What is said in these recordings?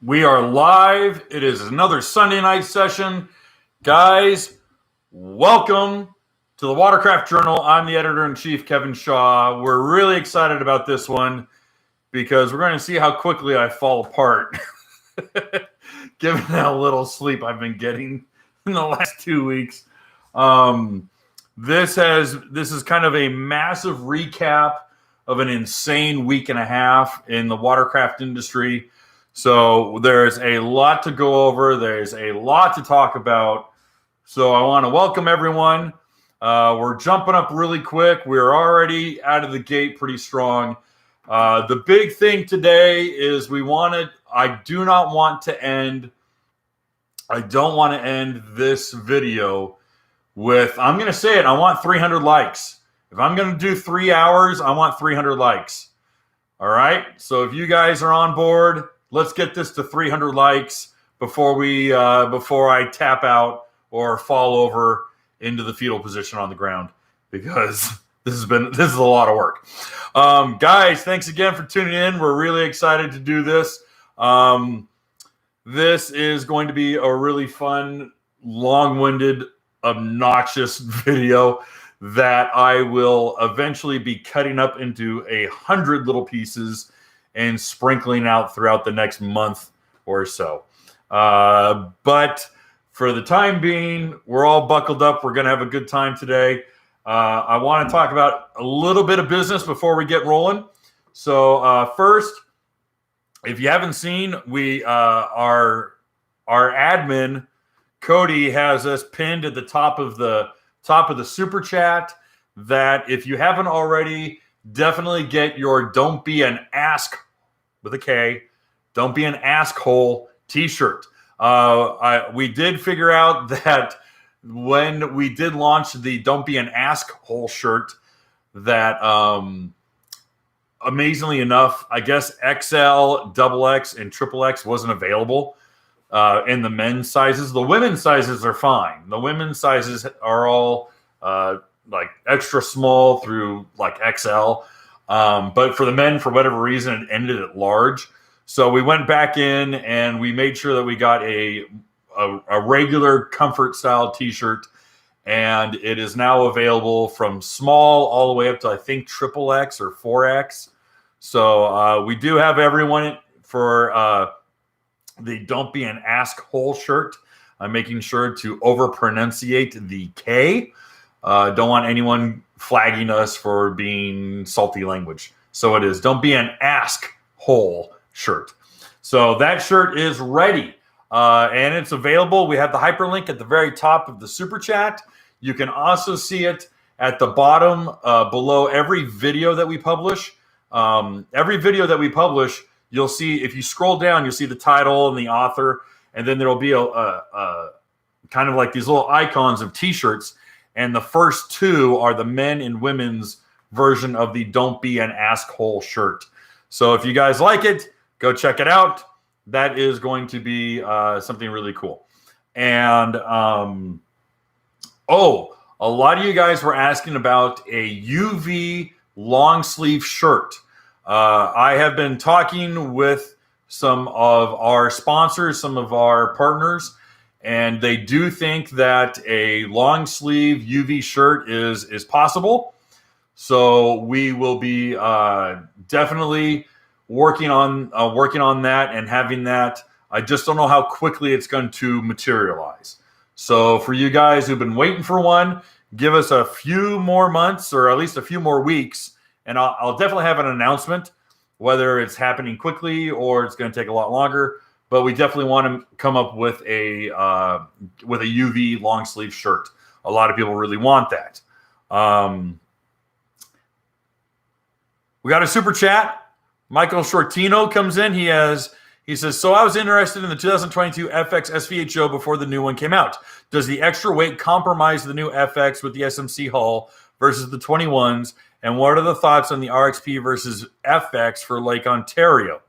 We are live. It is another Sunday night session. Guys, welcome to the Watercraft Journal. I'm the editor-in-chief, Kevin Shaw. We're really excited about this one because we're going to see how quickly I fall apart, given how little sleep I've been getting in the last 2 weeks. This is kind of a massive recap of an insane week and a half in the watercraft industry. So there's a lot to go over. There's a lot to talk about. So I want to welcome everyone. We're jumping up really quick. We're already out of the gate pretty strong. The big thing today is I don't want to end this video with, I'm going to say it, I want 300 likes. If I'm going to do 3 hours, I want 300 likes. All right. So if you guys are on board, let's get this to 300 likes before I tap out or fall over into the fetal position on the ground, because this is a lot of work. Guys, thanks again for tuning in. We're really excited to do this. This is going to be a really fun, long-winded, obnoxious video that I will eventually be cutting up into 100 little pieces and sprinkling out throughout the next month or so. But for the time being, we're all buckled up. We're going to have a good time today. I want to talk about a little bit of business before we get rolling. So first, if you haven't seen, our admin, Cody, has us pinned at the top of the super chat that if you haven't already, definitely get your Don't Be an Ask with a K, Don't Be an Asshole t-shirt. We did figure out that when we did launch the Don't Be an Asshole shirt, that amazingly enough, I guess XL, XX, and XXX wasn't available in the men's sizes. The women's sizes are fine. The women's sizes are all like extra small through like XL. But for the men, for whatever reason, it ended at large. So we went back in and we made sure that we got a regular comfort style t-shirt, and it is now available from small all the way up to, I think, XXX or 4X. So we do have everyone for the Don't Be an Asshole shirt. I'm making sure to over-pronunciate the K. Don't want anyone flagging us for being salty language. So it is Don't Be an Asshole shirt. So that shirt is ready. And it's available. We have the hyperlink at the very top of the super chat. You can also see it at the bottom below every video that we publish. Every video that we publish, you'll see, if you scroll down, you'll see the title and the author, and then there'll be a kind of like these little icons of t-shirts, and the first two are the men and women's version of the Don't Be an Asshole shirt. So if you guys like it, go check it out. That is going to be something really cool. And a lot of you guys were asking about a UV long sleeve shirt. I have been talking with some of our sponsors, some of our partners, and they do think that a long sleeve UV shirt is possible. So we will be definitely working on that and having that. I just don't know how quickly it's going to materialize. So for you guys who've been waiting for one, give us a few more months or at least a few more weeks, and I'll definitely have an announcement, whether it's happening quickly or it's going to take a lot longer. But we definitely want to come up with a UV long sleeve shirt. A lot of people really want that. We got a super chat. Michael Shortino comes in. He says, so I was interested in the 2022 FX SVHO before the new one came out. Does the extra weight compromise the new FX with the SMC hull versus the 21s? And what are the thoughts on the RXP versus FX for Lake Ontario?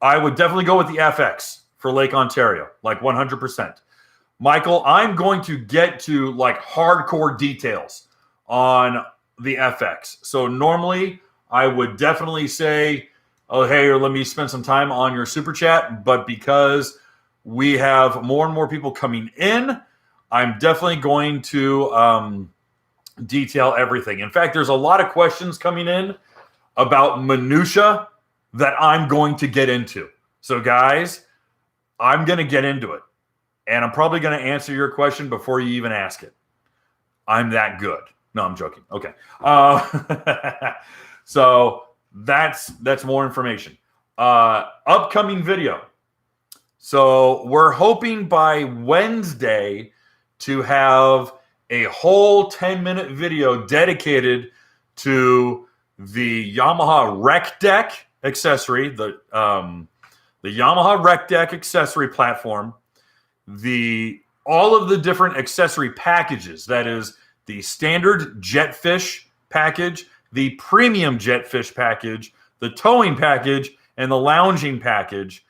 I would definitely go with the FX for Lake Ontario, like 100%. Michael, I'm going to get to like hardcore details on the FX. So normally I would definitely say oh, hey, or let me spend some time on your super chat. But because we have more and more people coming in, I'm definitely going to detail everything. In fact, there's a lot of questions coming in about minutia that I'm going to get into. So guys, I'm going to get into it. And I'm probably going to answer your question before you even ask it. I'm that good. No, I'm joking. Okay. So that's more information. Upcoming video. So we're hoping by Wednesday to have a whole 10-minute video dedicated to the Yamaha Rec Deck accessory, the Yamaha Rec Deck accessory platform, all of the different accessory packages. That is the standard Jetfish package, the premium Jetfish package, the towing package, and the lounging package.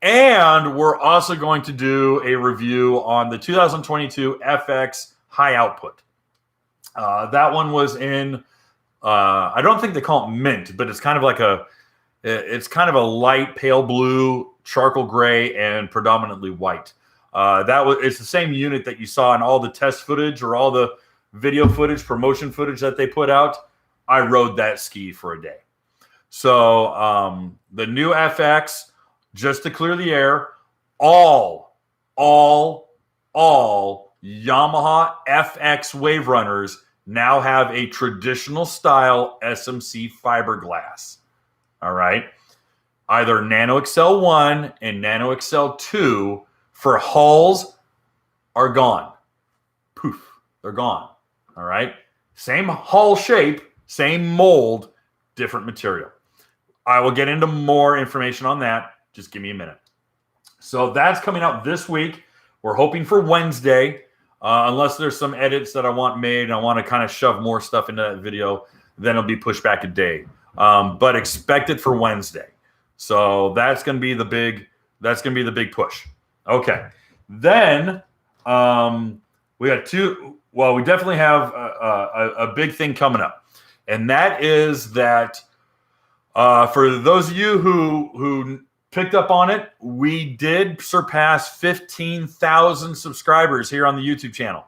And we're also going to do a review on the 2022 FX high output. That one was in, I don't think they call it mint, but it's kind of like a light pale blue, charcoal gray, and predominantly white. It's the same unit that you saw in all the test footage or all the video footage, promotion footage that they put out. I rode that ski for a day. So the new FX, just to clear the air, all Yamaha FX WaveRunners now have a traditional style SMC fiberglass. All right. Either Nano XL 1 and Nano XL 2 for hulls are gone. Poof, they're gone. All right. Same hull shape, same mold, different material. I will get into more information on that. Just give me a minute. So that's coming out this week. We're hoping for Wednesday, unless there's some edits that I want made and I want to kind of shove more stuff into that video, then it'll be pushed back a day. But expect it for Wednesday. So that's going to be the big push. Okay. Then we got we definitely have a big thing coming up. And that is that for those of you who picked up on it, we did surpass 15,000 subscribers here on the YouTube channel.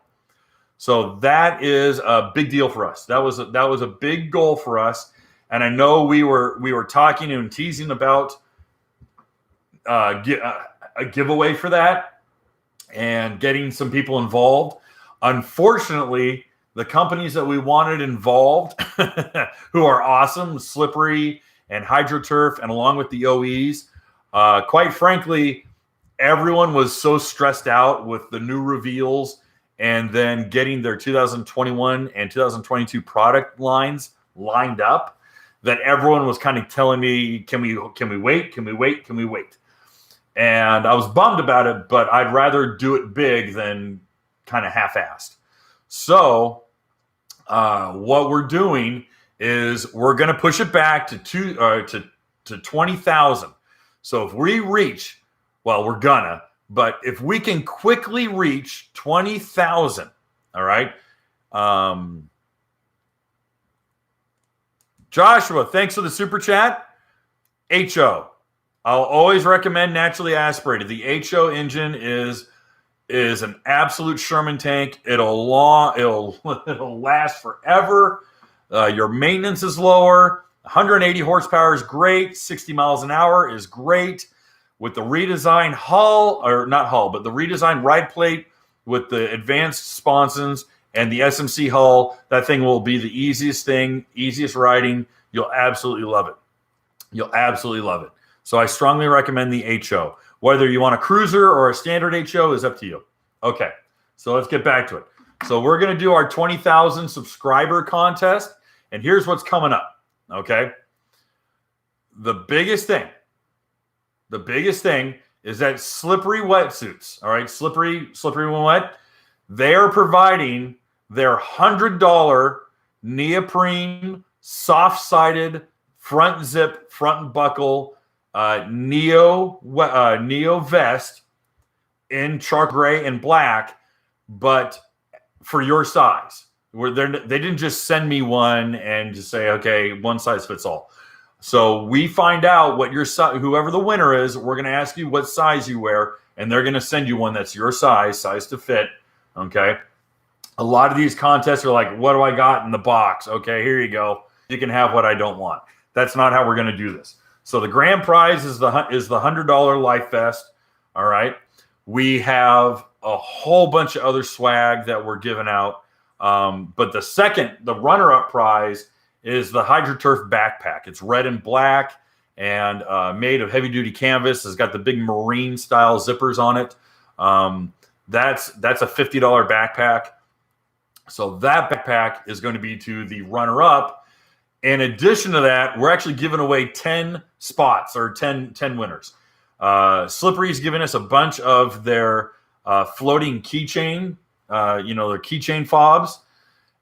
So that is a big deal for us. That was a big goal for us. And I know we were talking and teasing about a giveaway for that and getting some people involved. Unfortunately, the companies that we wanted involved, who are awesome, Slippery and HydroTurf, and along with the OEs, quite frankly, everyone was so stressed out with the new reveals and then getting their 2021 and 2022 product lines lined up that everyone was kind of telling me, can we wait? Can we wait? Can we wait? And I was bummed about it, but I'd rather do it big than kind of half-assed. So what we're doing is we're going to push it back to 20,000. So if we reach, well, we're gonna, but if we can quickly reach 20,000, all right. Joshua, thanks for the super chat. HO. I'll always recommend naturally aspirated. The HO engine is an absolute Sherman tank. It'll last forever. Your maintenance is lower. 180 horsepower is great. 60 miles an hour is great. With the redesigned the redesigned ride plate with the advanced sponsons and the SMC hull, that thing will be the easiest riding. You'll absolutely love it. So I strongly recommend the HO. Whether you want a cruiser or a standard HO is up to you. Okay, so let's get back to it. So we're going to do our 20,000 subscriber contest, and here's what's coming up. Okay. The biggest thing is that Slippery wetsuits. All right. Slippery when wet. They are providing their $100 neoprene, soft-sided, front zip, front and buckle, Neo vest in charcoal gray and black, but for your size. They didn't just send me one and just say, okay, one size fits all. So we find out what your size, whoever the winner is, we're going to ask you what size you wear, and they're going to send you one that's your size to fit. Okay. A lot of these contests are like, what do I got in the box? Okay, here you go. You can have what I don't want. That's not how we're going to do this. So the grand prize is the $100 Life Vest. All right. We have a whole bunch of other swag that we're giving out. But the runner-up prize is the HydroTurf backpack. It's red and black and made of heavy-duty canvas. It's got the big marine-style zippers on it. That's a $50 backpack. So that backpack is going to be to the runner-up. In addition to that, we're actually giving away 10 spots or 10 winners. Slippery's giving us a bunch of their floating keychain, their keychain fobs.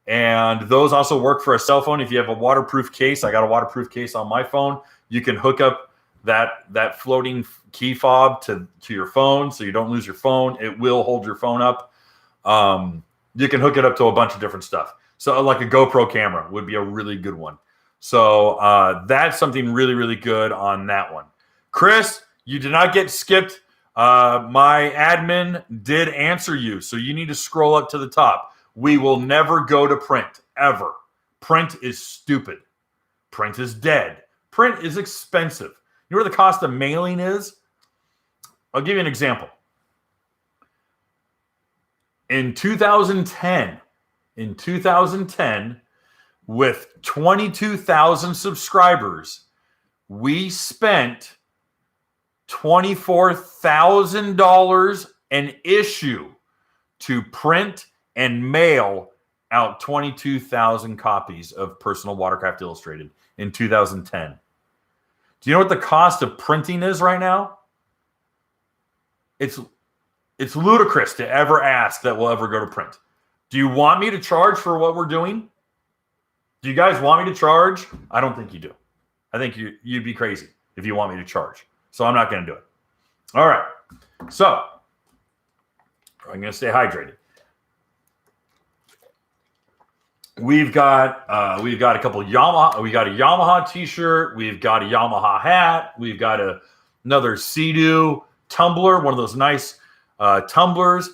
And those also work for a cell phone. If you have a waterproof case, I got a waterproof case on my phone. You can hook up that floating key fob to your phone so you don't lose your phone. It will hold your phone up. You can hook it up to a bunch of different stuff. So like a GoPro camera would be a really good one. So that's something really, really good on that one. Chris, you did not get skipped. My admin did answer you, so you need to scroll up to the top. We will never go to print, ever. Print is stupid. Print is dead. Print is expensive. You know what the cost of mailing is? I'll give you an example. In 2010, with 22,000 subscribers, we spent $24,000 an issue to print and mail out 22,000 copies of Personal Watercraft Illustrated in 2010. Do you know what the cost of printing is right now? It's ludicrous to ever ask that we'll ever go to print. Do you want me to charge for what we're doing? Do you guys want me to charge? I don't think you do. I think you'd be crazy if you want me to charge. So I'm not going to do it. All right. So I'm going to stay hydrated. We've got a couple Yamaha. We got a Yamaha t-shirt. We've got a Yamaha hat. We've got another Sea-Doo tumbler, one of those nice tumblers.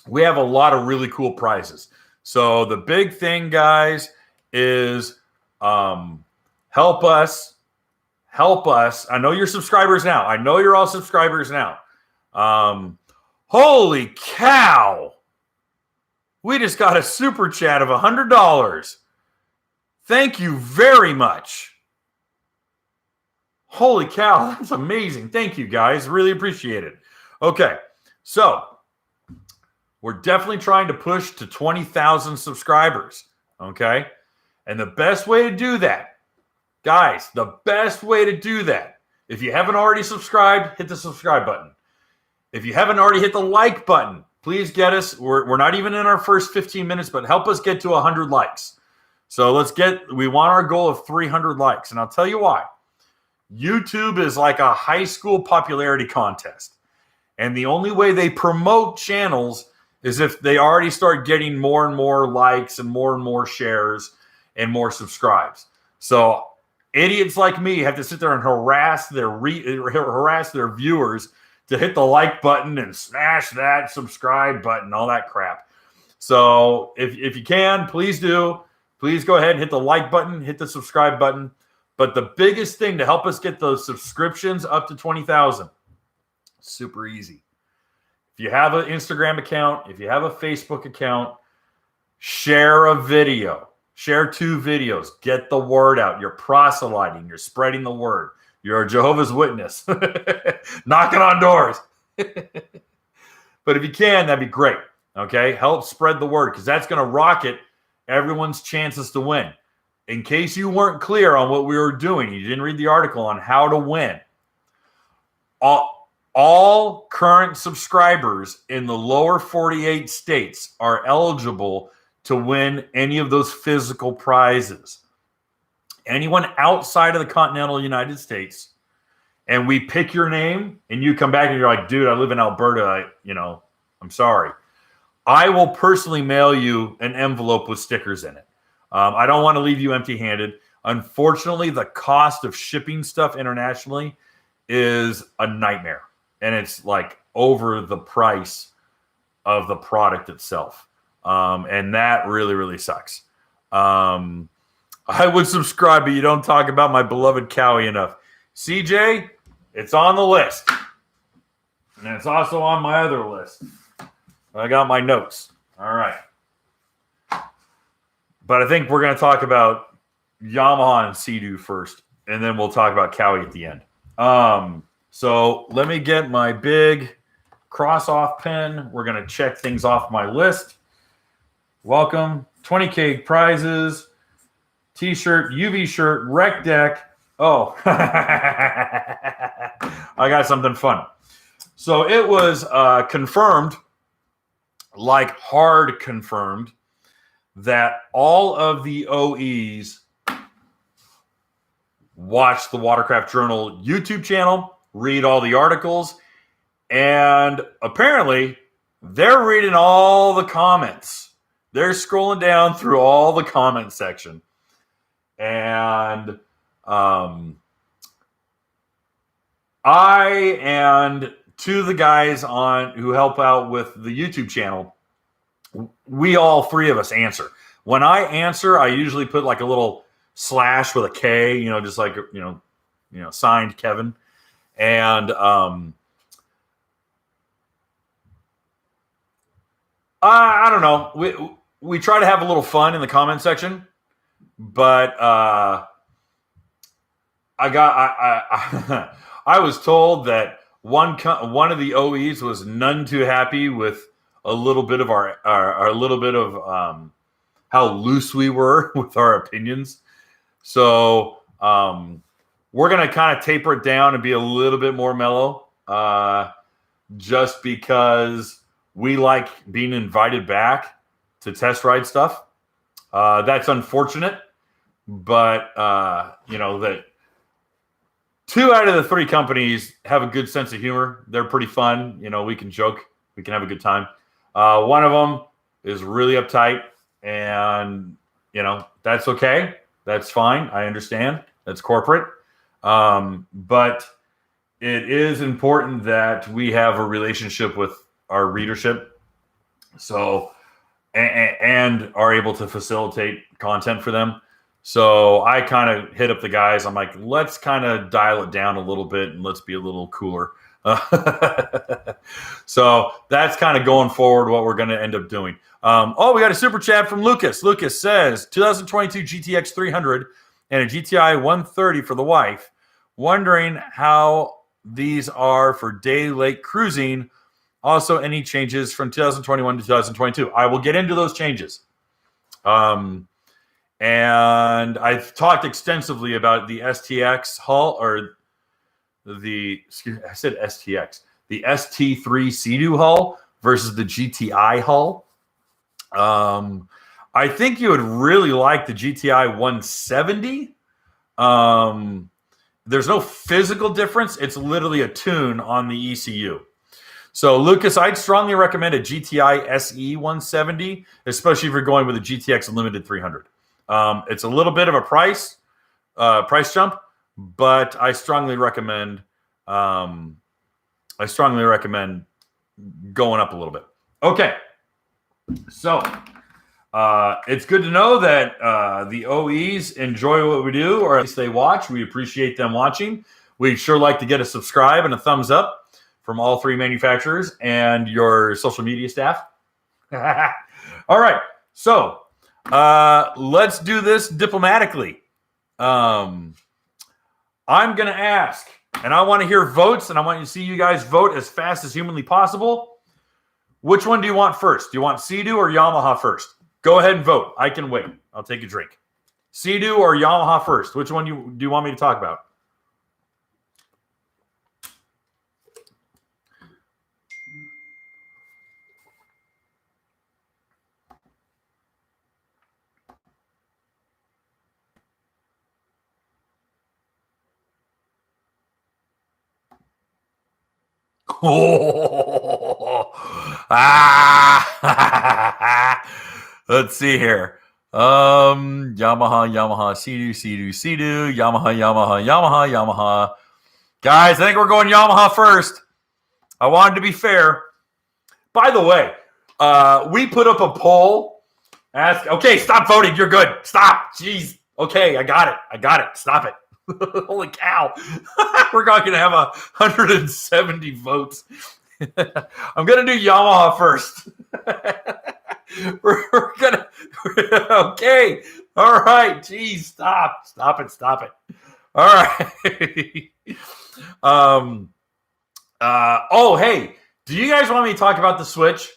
We have a lot of really cool prizes. So the big thing, guys, is help us. I know you're subscribers now. I know you're all subscribers now. Holy cow. We just got a super chat of $100. Thank you very much. Holy cow, that's amazing. Thank you, guys. Really appreciate it. Okay, so we're definitely trying to push to 20,000 subscribers, okay? And the best way to do that, guys, if you haven't already subscribed, hit the subscribe button. If you haven't already hit the like button, please get us. We're not even in our first 15 minutes, but help us get to 100 likes. So we want our goal of 300 likes. And I'll tell you why. YouTube is like a high school popularity contest. And the only way they promote channels is if they already start getting more and more likes and more shares and more subscribes. So idiots like me have to sit there and harass their viewers to hit the like button and smash that subscribe button, all that crap. So if you can, please do. Please go ahead and hit the like button, hit the subscribe button. But the biggest thing to help us get those subscriptions up to 20,000, super easy. If you have an Instagram account, if you have a Facebook account, share a video. Share 2 videos. Get the word out. You're proselyting. You're spreading the word. You're a Jehovah's Witness. Knocking on doors. But if you can, that'd be great. Okay? Help spread the word because that's going to rocket everyone's chances to win. In case you weren't clear on what we were doing, you didn't read the article on how to win. All current subscribers in the lower 48 states are eligible to win any of those physical prizes. Anyone outside of the continental United States, and we pick your name, and you come back and you're like, dude, I live in Alberta. I'm sorry. I will personally mail you an envelope with stickers in it. I don't want to leave you empty-handed. Unfortunately, the cost of shipping stuff internationally is a nightmare, and it's like over the price of the product itself. And that really, really sucks. I would subscribe, but you don't talk about my beloved Cowie enough. CJ, it's on the list. And it's also on my other list. I got my notes. All right. But I think we're going to talk about Yamaha and Sea-Doo first, and then we'll talk about Cowie at the end. So let me get my big cross-off pen. We're going to check things off my list. Welcome. 20K prizes. T-shirt, UV shirt, Rec Deck. Oh, I got something fun. So it was confirmed, like hard confirmed, that all of the OEs watch the Watercraft Journal YouTube channel, read all the articles, and apparently they're reading all the comments. They're scrolling down through all the comment section. And I and two of the guys who help out with the YouTube channel, we all three of us answer. When I answer, I usually put like a little slash with a K, just like, signed Kevin. And I don't know. We try to have a little fun in the comment section. But I was told that one of the OEs was none too happy with a little bit of how loose we were with our opinions. So we're gonna kind of taper it down and be a little bit more mellow, just because we like being invited back to test ride stuff. That's unfortunate, but that 2 out of the 3 companies have a good sense of humor. They're pretty fun. We can joke, we can have a good time. One of them is really uptight, and that's okay. That's fine. I understand. That's corporate. But it is important that we have a relationship with our readership. So, and are able to facilitate content for them. So I kind of hit up the guys. I'm like, let's kind of dial it down a little bit and let's be a little cooler. So that's kind of going forward what we're going to end up doing. We got a super chat from Lucas. Lucas says 2022 GTX 300 and a GTI 130 for the wife. Wondering how these are for day late cruising. Also, any changes from 2021 to 2022. I will get into those changes. And I've talked extensively about the STX hull, or the ST3 Sea-Doo hull versus the GTI hull. I think you would really like the GTI 170. There's no physical difference. It's literally a tune on the ECU. So, Lucas, I'd strongly recommend a GTI SE 170, especially if you're going with a GTX Limited 300. It's a little bit of a price jump, but I strongly recommend going up a little bit. Okay, so it's good to know that the OEs enjoy what we do, or at least they watch. We appreciate them watching. We'd sure like to get a subscribe and a thumbs up from all 3 manufacturers and your social media staff. All right, so let's do this diplomatically. I'm going to ask, and I want to hear votes, and I want to see you guys vote as fast as humanly possible. Which one do you want first? Do you want Sea-Doo or Yamaha first? Go ahead and vote. I can wait. I'll take a drink. Sea-Doo or Yamaha first? Which one do you want me to talk about? Let's see here. Yamaha, Sea-Doo, Yamaha. Guys, I think we're going Yamaha first. I wanted to be fair. By the way, we put up a poll. Okay, stop voting. You're good. Stop. Jeez. Okay, I got it. Stop it. Holy cow. We're going to have 170 votes. I'm going to do Yamaha first. we're going to... Okay. All right. Jeez, stop it. All right. Oh, hey, do you guys want me to talk about the Switch?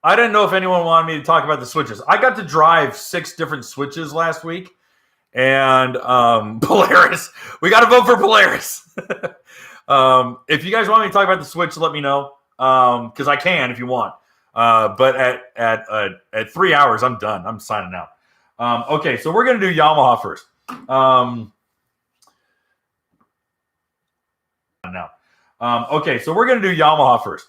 I didn't know if anyone wanted me to talk about the Switches. I got to drive 6 different Switches last week. And Polaris. We got to vote for Polaris. If you guys want me to talk about the Switch, let me know. Because I can if you want. But at 3 hours, I'm done. I'm signing out. Okay, so we're going to do Yamaha first. Now. Okay, so we're going to do Yamaha first.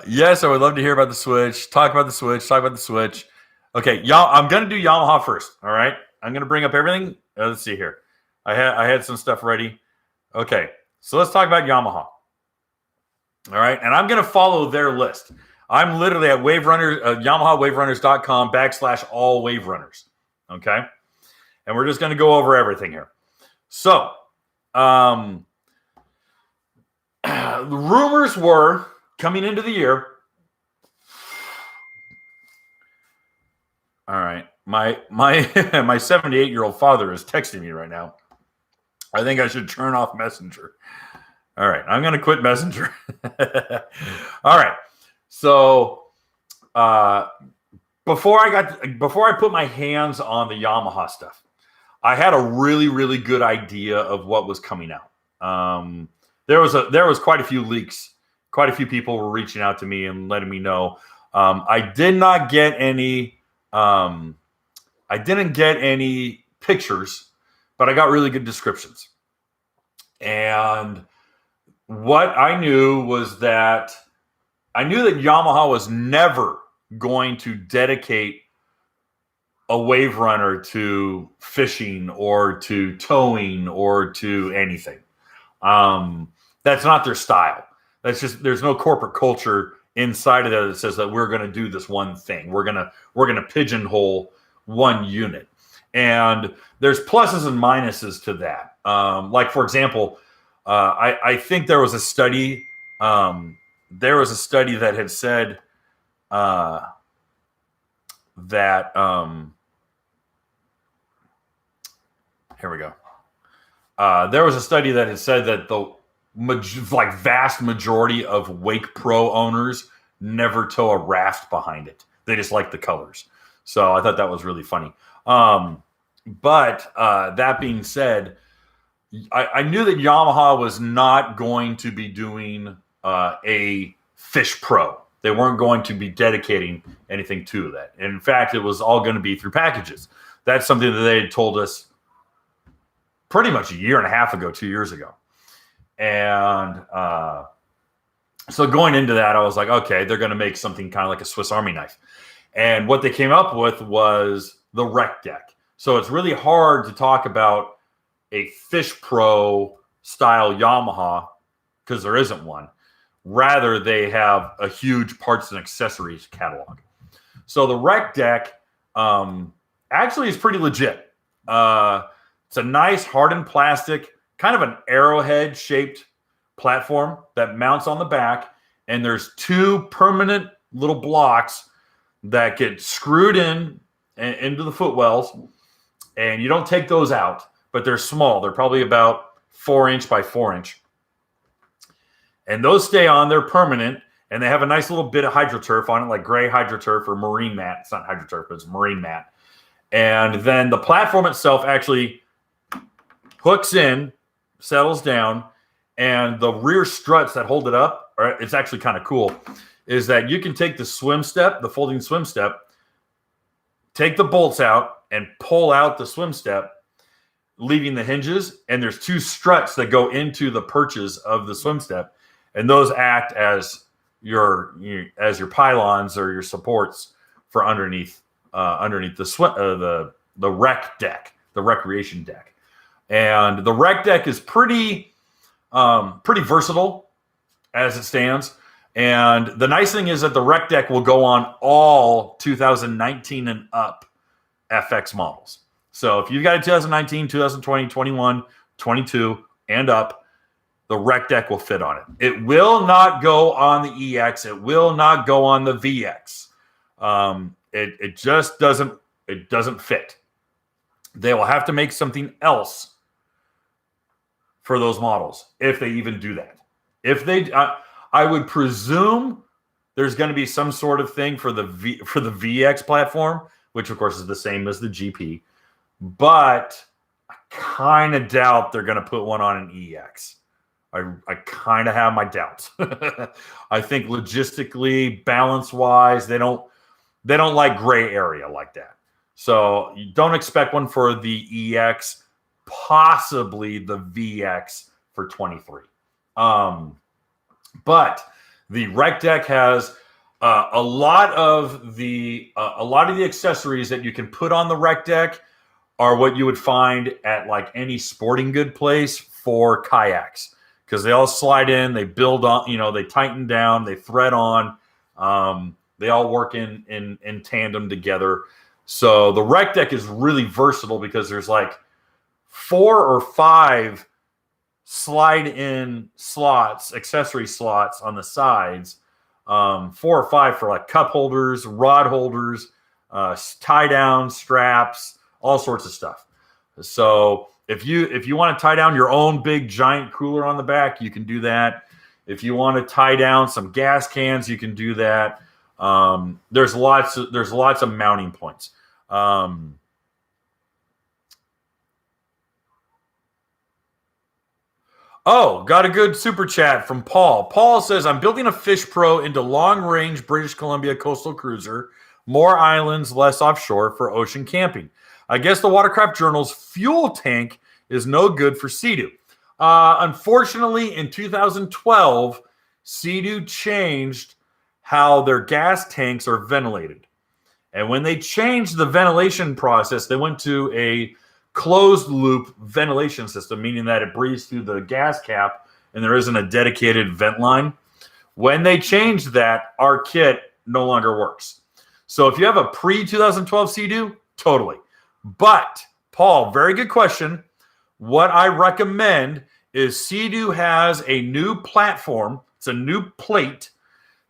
Yes, I would love to hear about the Switch. Talk about the Switch. Okay, I'm going to do Yamaha first, all right? I'm going to bring up everything. Let's see here. I had some stuff ready. Okay, so let's talk about Yamaha. All right, and I'm going to follow their list. I'm literally at Yamaha WaveRunners.com/all WaveRunners. Okay, and we're just going to go over everything here. So, the rumors were coming into the year. All right, my 78-year-old father is texting me right now. I think I should turn off Messenger. All right, I'm going to quit Messenger. All right, so before I put my hands on the Yamaha stuff, I had a really, really good idea of what was coming out. There was quite a few leaks. Quite a few people were reaching out to me and letting me know. I did not get any. I didn't get any pictures, but I got really good descriptions. And what I knew was that Yamaha was never going to dedicate a wave runner to fishing or to towing or to anything. That's not their style. There's no corporate culture inside of there that says that we're going to do this one thing. We're going to pigeonhole one unit. And there's pluses and minuses to that. Like, for example, I think there was a study that had said that here we go. There was a study that had said that the vast majority of Wake Pro owners never tow a raft behind it. They just like the colors. So I thought that was really funny. But that being said, I knew that Yamaha was not going to be doing a Fish Pro. They weren't going to be dedicating anything to that. And in fact, it was all going to be through packages. That's something that they had told us pretty much a year and a half ago, 2 years ago. And so going into that, I was like, okay, they're going to make something kind of like a Swiss Army knife. And what they came up with was the Rec Deck. So it's really hard to talk about a Fish Pro style Yamaha because there isn't one. Rather, they have a huge parts and accessories catalog. So the Rec Deck actually is pretty legit. It's a nice hardened plastic, kind of an arrowhead shaped platform that mounts on the back. And there's 2 permanent little blocks that get screwed into the footwells. And you don't take those out, but they're small. They're probably about 4-inch by 4-inch. And those stay on. They're permanent. And they have a nice little bit of hydroturf on it, like gray hydroturf or marine mat. It's not hydroturf, but it's marine mat. And then the platform itself actually hooks in, settles down, and the rear struts that hold it up, it's actually kind of cool, is that you can take the swim step, the folding swim step, take the bolts out, and pull out the swim step, leaving the hinges, and there's 2 struts that go into the perches of the swim step, and those act as your pylons or your supports for underneath the rec deck, the recreation deck. And the rec deck is pretty versatile as it stands. And the nice thing is that the rec deck will go on all 2019 and up FX models. So if you've got a 2019, 2020, 21, 22 and up, the rec deck will fit on it. It will not go on the EX. It will not go on the VX. It just doesn't fit. They will have to make something else for those models if they even do that. If they, I would presume there's going to be some sort of thing for the VX platform, which of course is the same as the GP, but I kind of doubt they're going to put one on an EX. I kind of have my doubts. I think logistically, balance-wise, they don't like gray area like that. So you don't expect one for the EX, possibly the VX for 23. But the rec deck has a lot of the accessories that you can put on the rec deck are what you would find at like any sporting good place for kayaks, because they all slide in, they build on, they tighten down, they thread on, they all work in tandem together. So the rec deck is really versatile because there's like 4 or 5 slide in slots, accessory slots on the sides, 4 or 5 for like cup holders, rod holders, tie down straps, all sorts of stuff. So if you want to tie down your own big giant cooler on the back, you can do that. If you want to tie down some gas cans, you can do that. There's lots of mounting points. Oh, got a good super chat from Paul. Paul says, I'm building a Fish Pro into long-range British Columbia coastal cruiser, more islands, less offshore for ocean camping. I guess the Watercraft Journal's fuel tank is no good for Sea-Doo. Unfortunately, in 2012, Sea-Doo changed how their gas tanks are ventilated. And when they changed the ventilation process, they went to a closed loop ventilation system, meaning that it breathes through the gas cap and there isn't a dedicated vent line. When they changed that, our kit no longer works. So if you have a pre-2012 Sea-Doo, totally. But, Paul, very good question. What I recommend is Sea-Doo has a new platform. It's a new plate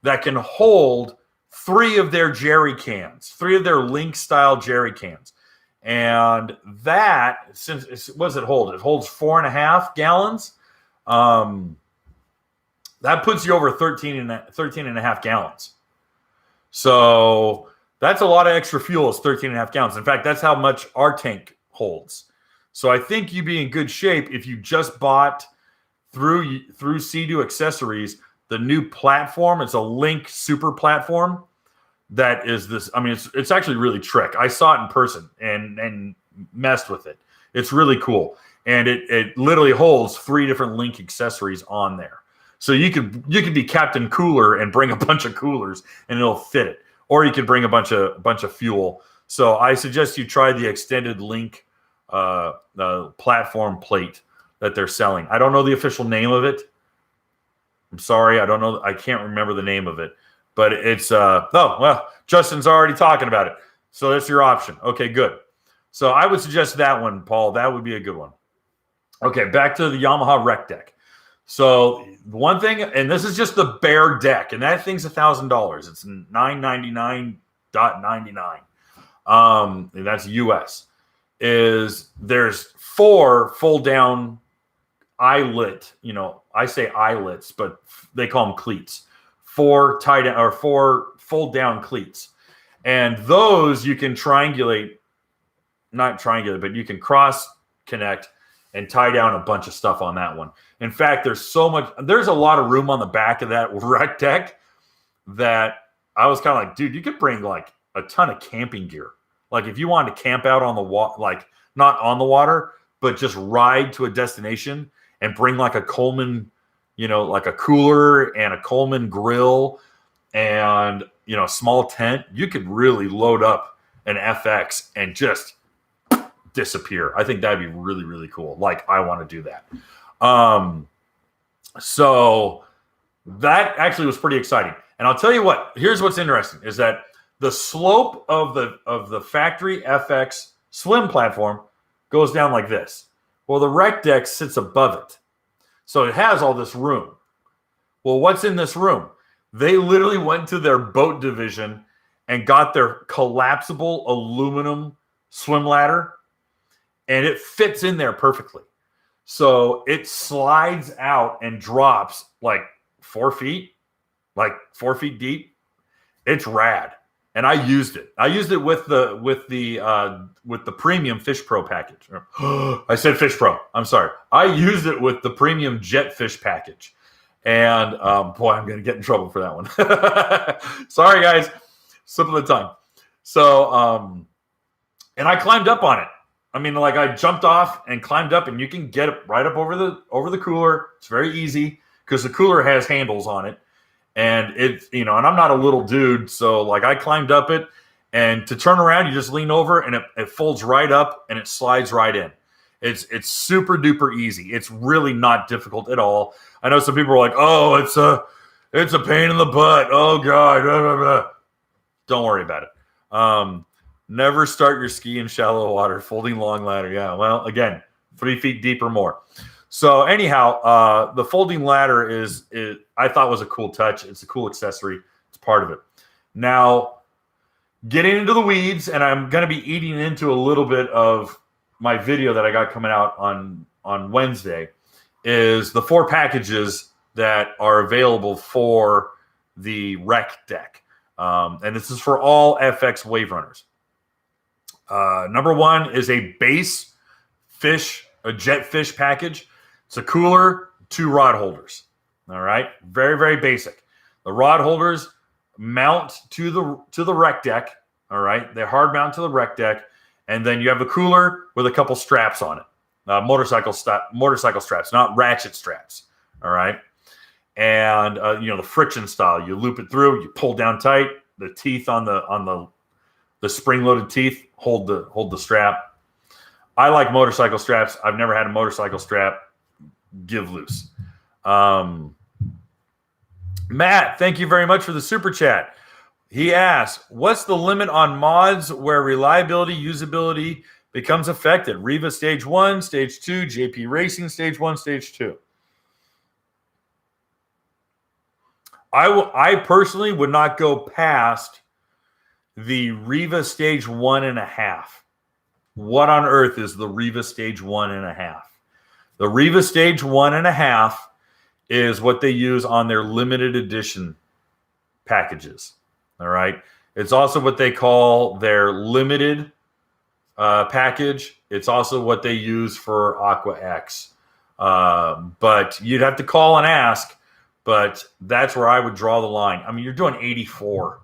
that can hold 3 of their jerry cans, 3 of their Link-style jerry cans. And that, what does it hold? It holds 4.5 gallons. That puts you over 13 and a half gallons. So that's a lot of extra fuel, is 13 and a half gallons. In fact, that's how much our tank holds. So I think you'd be in good shape if you just bought through Sea-Doo Accessories the new platform. It's a Link super platform. That is this. I mean, it's actually really trick. I saw it in person and messed with it. It's really cool, and it literally holds 3 different Link accessories on there. So you could be Captain Cooler and bring a bunch of coolers, and it'll fit it. Or you could bring a bunch of fuel. So I suggest you try the extended Link the platform plate that they're selling. I don't know the official name of it. I'm sorry, I don't know. I can't remember the name of it. But it's, Justin's already talking about it. So that's your option. Okay, good. So I would suggest that one, Paul. That would be a good one. Okay, back to the Yamaha Rec Deck. So one thing, and this is just the bare deck, and that thing's $1,000. It's $999.99. And that's US. There's 4 fold-down eyelet, I say eyelets, but they call them cleats. 4 fold-down cleats. And those you can not triangulate, but you can cross-connect and tie down a bunch of stuff on that one. In fact, there's a lot of room on the back of that Rec Deck that I was kind of like, dude, you could bring like a ton of camping gear. Like if you wanted to camp out on the water, like not on the water, but just ride to a destination and bring like a Coleman, like a cooler and a Coleman grill and, a small tent, you could really load up an FX and just disappear. I think that'd be really, really cool. Like, I want to do that. So that actually was pretty exciting. And I'll tell you what, here's what's interesting is that the slope of the factory FX swim platform goes down like this. Well, the Rec Deck sits above it. So it has all this room. Well, what's in this room? They literally went to their boat division and got their collapsible aluminum swim ladder, and it fits in there perfectly. So it slides out and drops like 4 feet, like 4 feet deep. It's rad. And I used it. I used it with the premium Fish Pro package. I said Fish Pro. I'm sorry. I used it with the premium Jet Fish package. And boy, I'm going to get in trouble for that one. Sorry, guys. Slip of the tongue. So, and I climbed up on it. I mean, like, I jumped off and climbed up, and you can get it right up over the cooler. It's very easy because the cooler has handles on it. And it's, and I'm not a little dude, so like I climbed up it, and to turn around, you just lean over and it folds right up and it slides right in. It's super duper easy. It's really not difficult at all. I know some people are like, oh, it's a pain in the butt. Oh God. Blah, blah, blah. Don't worry about it. Never start your ski in shallow water, folding long ladder. Yeah. Well, again, 3 feet deep or more. So anyhow, the folding ladder is I thought was a cool touch. It's a cool accessory. It's part of it. Now, getting into the weeds, and I'm going to be eating into a little bit of my video that I got coming out on Wednesday, is the 4 packages that are available for the Rec Deck. And this is for all FX WaveRunners. Number 1 is a base fish, a jet fish package. It's a cooler, 2 rod holders. All right, very, very basic. The rod holders mount to the Rec Deck. All right, they hard mount to the Rec Deck, and then you have the cooler with a couple straps on it, motorcycle straps, not ratchet straps. All right, and the friction style. You loop it through, you pull down tight. The teeth on the spring-loaded teeth hold the strap. I like motorcycle straps. I've never had a motorcycle strap give loose. Matt, thank you very much for the super chat. He asks, what's the limit on mods where reliability, usability becomes affected? Riva Stage 1, Stage 2, JP Racing Stage 1, Stage 2. I personally would not go past the Riva Stage 1.5. What on earth is the Riva Stage 1.5? The Riva Stage 1.5 is what they use on their limited edition packages. All right. It's also what they call their limited package. It's also what they use for Aqua X. But you'd have to call and ask. But that's where I would draw the line. I mean, you're doing 84.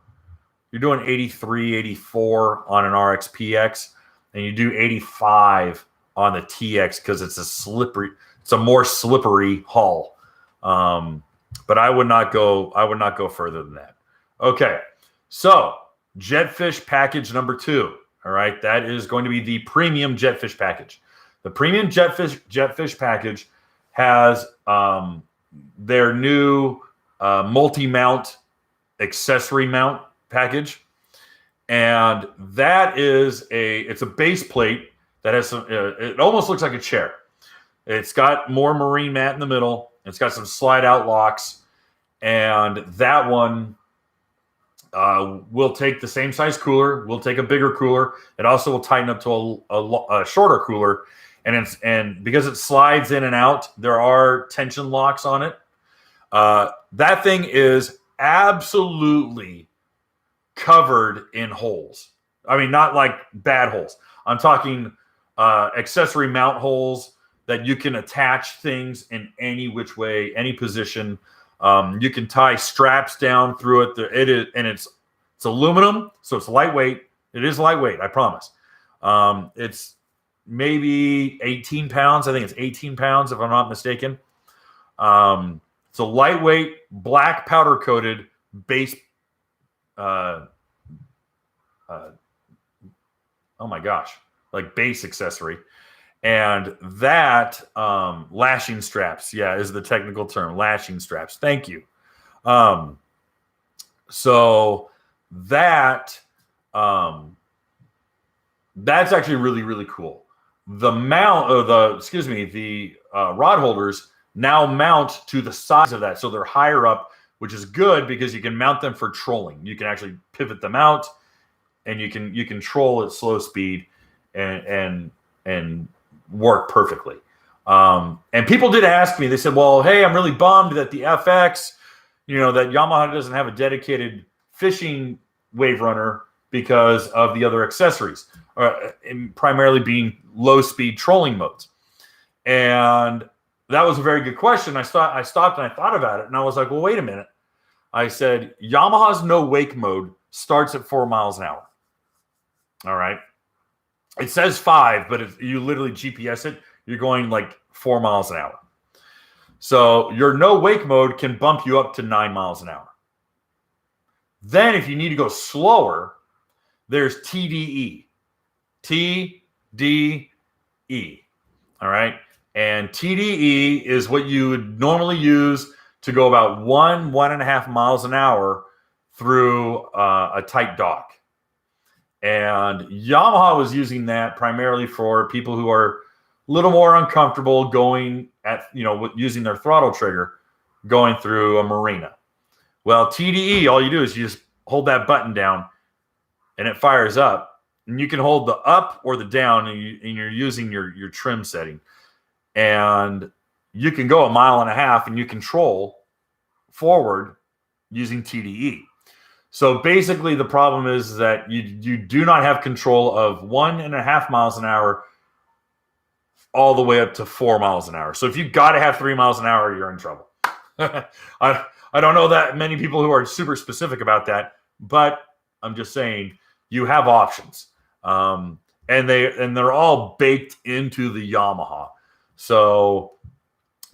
You're doing 83, 84 on an RXPX, and you do 85 on the TX because it's a more slippery hull. But I would not go further than that. Okay. So Jetfish package number 2. All right. That is going to be the premium Jetfish package. The premium Jetfish package has their new multi-mount accessory mount package. And that is it's a base plate that has some, it almost looks like a chair. It's got more marine mat in the middle. It's got some slide out locks. And that one will take the same size cooler. We'll take a bigger cooler. It also will tighten up to a shorter cooler. And because it slides in and out, there are tension locks on it. That thing is absolutely covered in holes. I mean, not like bad holes. I'm talking accessory mount holes that you can attach things in any which way, any position. You can tie straps down through it. It's aluminum, so it's lightweight. It is lightweight, I promise. It's maybe 18 pounds. I think it's 18 pounds, if I'm not mistaken. It's It's a lightweight, black powder coated base. Oh my gosh, like base accessory. And that lashing straps, is the technical term, lashing straps. Thank you. So that's actually really, really cool. The mount of the rod holders now mount to the size of that. So they're higher up, which is good because you can mount them for trolling. You can actually pivot them out and you can troll at slow speed and work perfectly. And people did ask me, they said, well, hey, I'm really bummed that the FX, that Yamaha doesn't have a dedicated fishing wave runner because of the other accessories, and primarily being low speed trolling modes. And that was a very good question. I stopped and I thought about it and I was like, well, wait a minute. I said, Yamaha's no wake mode starts at 4 miles an hour. All right. It says 5, but if you literally GPS it, you're going like 4 miles an hour. So your no wake mode can bump you up to 9 miles an hour. Then if you need to go slower, there's TDE. TDE. All right. And TDE is what you would normally use to go about 1.5 miles an hour through a tight dock. And Yamaha was using that primarily for people who are a little more uncomfortable going at, using their throttle trigger going through a marina. Well, TDE, all you do is you just hold that button down and it fires up. And you can hold the up or the down and you're using your trim setting. And you can go 1.5 miles and you control forward using TDE. So basically the problem is that you do not have control of 1.5 miles an hour all the way up to 4 miles an hour. So if you've got to have 3 miles an hour, you're in trouble. I don't know that many people who are super specific about that, but I'm just saying you have options. And they're all baked into the Yamaha. So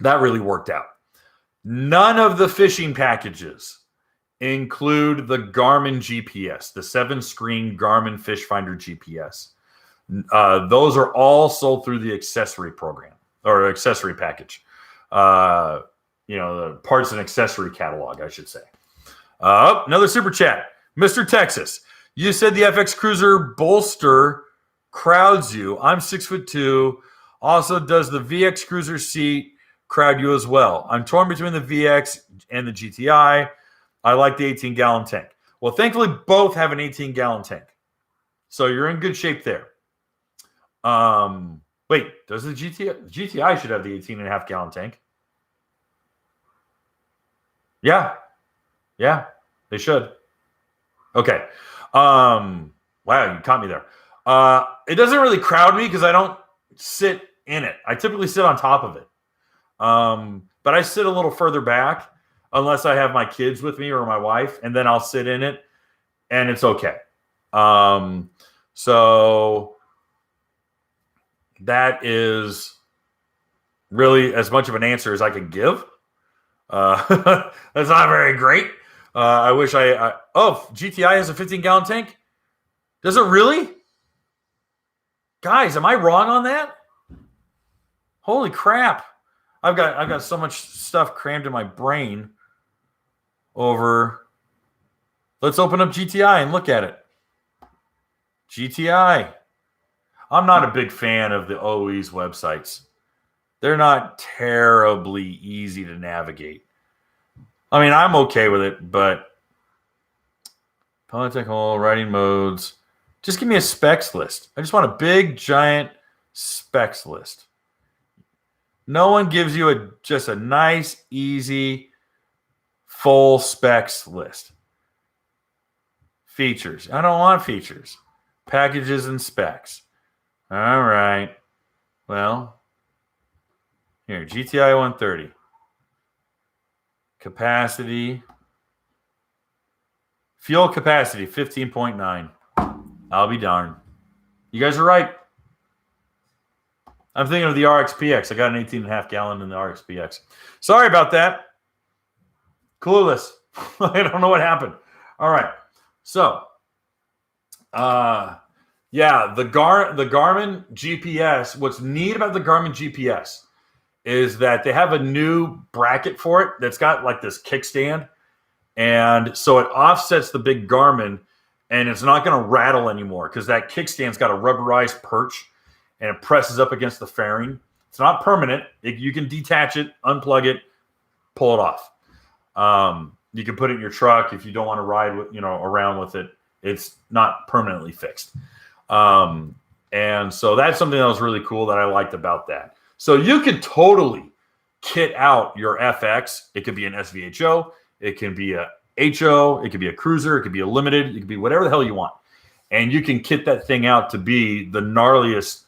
that really worked out. None of the fishing packages include the Garmin GPS, the 7-screen Garmin Fish Finder GPS. Those are all sold through the accessory program or accessory package. The parts and accessory catalog, I should say. Another super chat. Mr. Texas, you said the FX Cruiser bolster crowds you. I'm 6'2". Also, does the VX Cruiser seat crowd you as well? I'm torn between the VX and the GTI. I like the 18-gallon tank. Well, thankfully, both have an 18-gallon tank. So you're in good shape there. Wait, does the GTI should have the 18.5-gallon tank? Yeah, they should. Okay. Wow, you caught me there. It doesn't really crowd me because I don't sit in it. I typically sit on top of it. But I sit a little further back unless I have my kids with me or my wife, and then I'll sit in it, and it's okay. So that is really as much of an answer as I can give. That's not very great. I wish GTI has a 15-gallon tank? Does it really? Guys, am I wrong on that? Holy crap. I've got so much stuff crammed in my brain over. Let's open up GTI and look at it. GTI. I'm not a big fan of the OE's websites. They're not terribly easy to navigate. I mean, I'm okay with it, but political writing modes. Just give me a specs list. I just want a big, giant specs list. No one gives you just a nice, easy, full specs list. Features. I don't want features. Packages and specs. All right. Well, here, GTI 130. Capacity. Fuel capacity, 15.9. I'll be darned. You guys are right. I'm thinking of the RXPX. I got an 18.5 gallon in the RXPX. Sorry about that. Clueless. I don't know what happened. All right. So, yeah, the Garmin GPS. What's neat about the Garmin GPS is that they have a new bracket for it that's got like this kickstand, and so it offsets the big Garmin, and it's not going to rattle anymore because that kickstand's got a rubberized perch, and it presses up against the fairing. It's not permanent. You can detach it, unplug it, pull it off. You can put it in your truck if you don't want to ride with, around with it. It's not permanently fixed. And so that's something that was really cool that I liked about that. So you could totally kit out your FX. It could be an SVHO. It can be a HO. It could be a cruiser. It could be a limited. It could be whatever the hell you want. And you can kit that thing out to be the gnarliest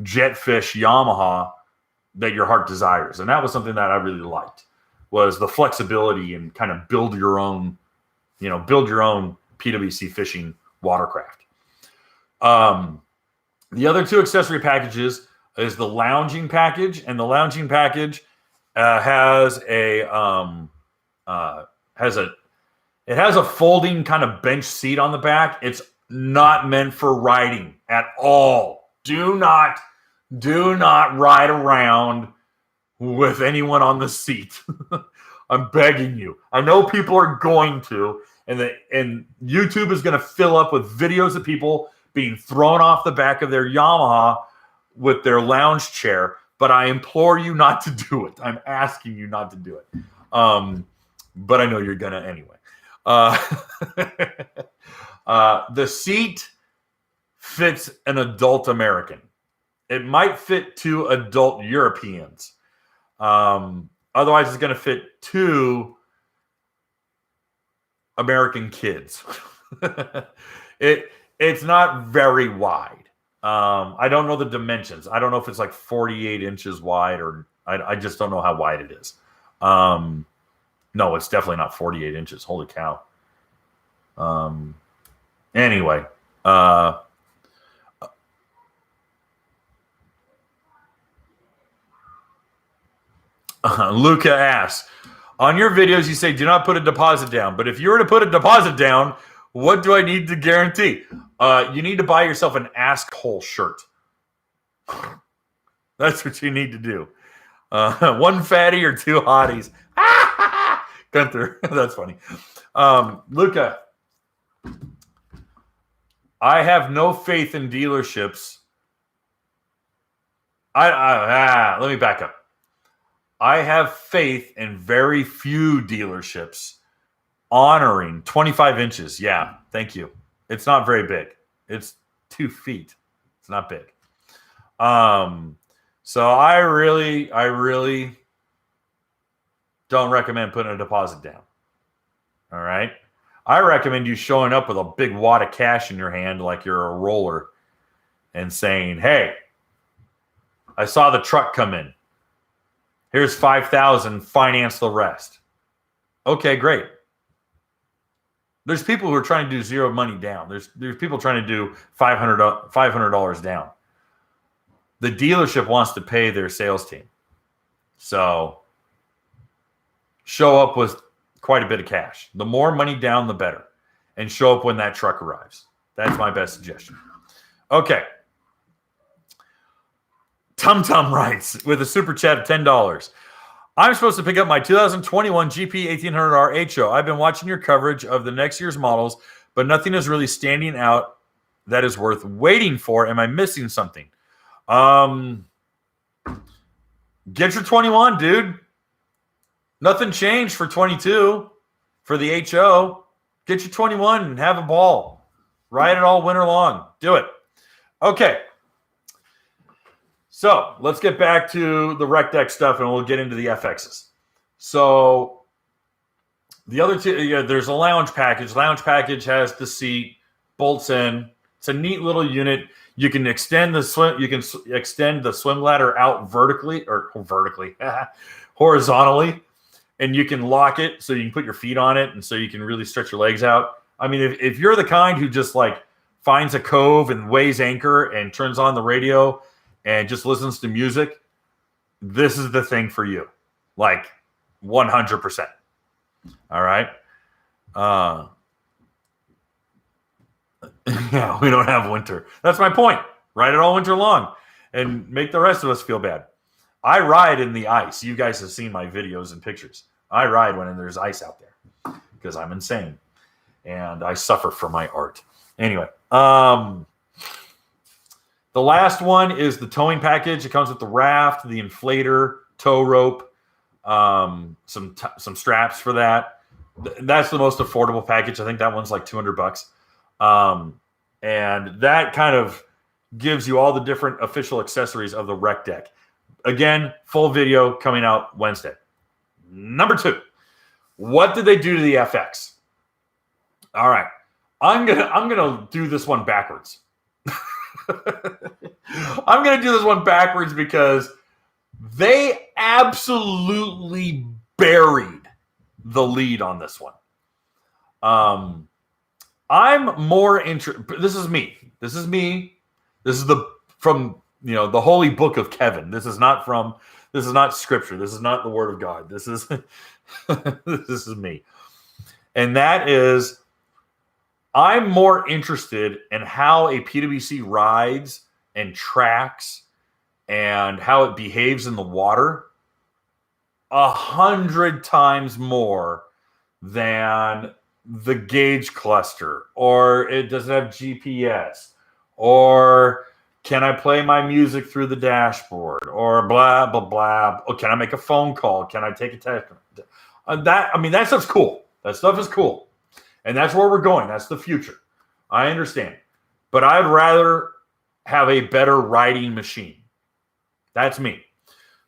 jetfish Yamaha that your heart desires. And that was something that I really liked, was the flexibility and kind of build your own PWC fishing watercraft. The other two accessory packages is the lounging package, and the lounging package has a folding kind of bench seat on the back. It's not meant for riding at all. Do not ride around with anyone on the seat. I'm begging you. I know people are going to, and YouTube is going to fill up with videos of people being thrown off the back of their Yamaha with their lounge chair, but I implore you not to do it. I'm asking you not to do it. But I know you're going to anyway. The seat fits an adult American. It might fit 2 adult Europeans. Otherwise, it's going to fit 2 American kids. It's not very wide. I don't know the dimensions. I don't know if it's like 48 inches wide, or I just don't know how wide it is. No, it's definitely not 48 inches. Holy cow. Anyway, Luca asks, on your videos, you say, do not put a deposit down. But if you were to put a deposit down, what do I need to guarantee? You need to buy yourself an asshole shirt. That's what you need to do. 1 fatty or 2 hotties. Gunther, that's funny. Luca, I have no faith in dealerships. Let me back up. I have faith in very few dealerships honoring 25 inches. Yeah, thank you. It's not very big. It's 2 feet. It's not big. So I really don't recommend putting a deposit down. All right. I recommend you showing up with a big wad of cash in your hand like you're a roller and saying, hey, I saw the truck come in. Here's $5,000, finance the rest. Okay, great. There's people who are trying to do zero money down. There's people trying to do $500 down. The dealership wants to pay their sales team. So show up with quite a bit of cash. The more money down, the better. And show up when that truck arrives. That's my best suggestion. Okay. Tum Tum writes with a super chat of $10. I'm supposed to pick up my 2021 GP 1800R HO. I've been watching your coverage of the next year's models, but nothing is really standing out that is worth waiting for. Am I missing something? Get your 21, dude. Nothing changed for 22 for the HO. Get your 21 and have a ball. Ride it all winter long. Do it. Okay. So let's get back to the Rec Deck stuff, and we'll get into the FXs. So the other two, there's a lounge package. Lounge package has the seat, bolts in. It's a neat little unit. You can extend the swim. You can extend the swim ladder out horizontally, and you can lock it so you can put your feet on it, and so you can really stretch your legs out. I mean, if you're the kind who just like finds a cove and weighs anchor and turns on the radio and just listens to music, this is the thing for you. Like 100%. All right. Yeah, we don't have winter. That's my point. Ride it all winter long and make the rest of us feel bad. I ride in the ice. You guys have seen my videos and pictures. I ride when there's ice out there because I'm insane and I suffer for my art. Anyway, the last one is the towing package. It comes with the raft, the inflator, tow rope, some straps for that. That's the most affordable package. I think that one's like $200. And that kind of gives you all the different official accessories of the Rec Deck. Again, full video coming out Wednesday. Number 2, what did they do to the FX? All right, I'm gonna do this one backwards. I'm gonna do this one backwards because they absolutely buried the lead on this one. I'm more interested. This is me. This is from the holy book of Kevin. This is not scripture. This is not the word of God. This is this is me. And that is, I'm more interested in how a PWC rides and tracks and how it behaves in the water 100 times more than the gauge cluster, or it doesn't have GPS, or can I play my music through the dashboard, or blah, blah, blah. Or can I make a phone call? Can I take a text? That stuff's cool. That stuff is cool. And that's where we're going. That's the future. I understand. But I'd rather have a better riding machine. That's me.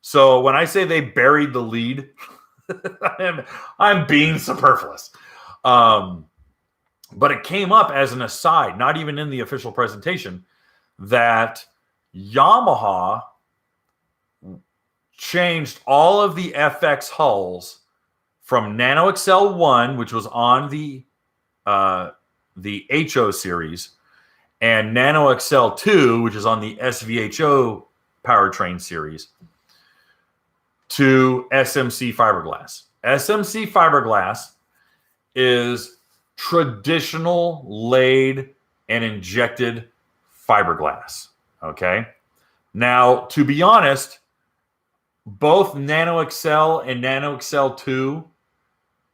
So when I say they buried the lead, I'm being superfluous. But it came up as an aside, not even in the official presentation, that Yamaha changed all of the FX hulls from Nano XL 1, which was on the HO series, and Nano XL 2, which is on the SVHO powertrain series, to SMC fiberglass. SMC fiberglass is traditional laid and injected fiberglass. Okay. Now, to be honest, both Nano XL and Nano XL 2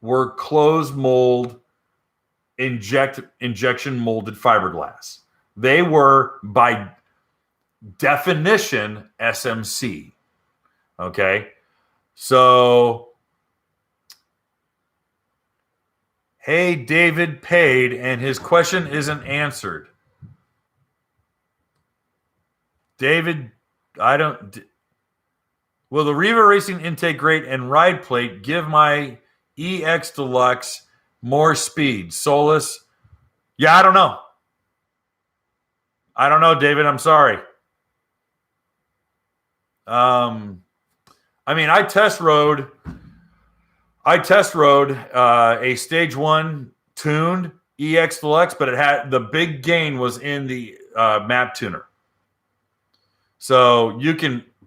were closed mold, injection molded fiberglass. They were, by definition, SMC. Okay. So, hey, David paid, and his question isn't answered. David, will the Riva Racing intake grate and ride plate give my EX Deluxe more speed? Solus? Yeah, I don't know. I don't know, David. I'm sorry. I test rode a stage 1 tuned EX Deluxe, but it had the big gain was in the map tuner. So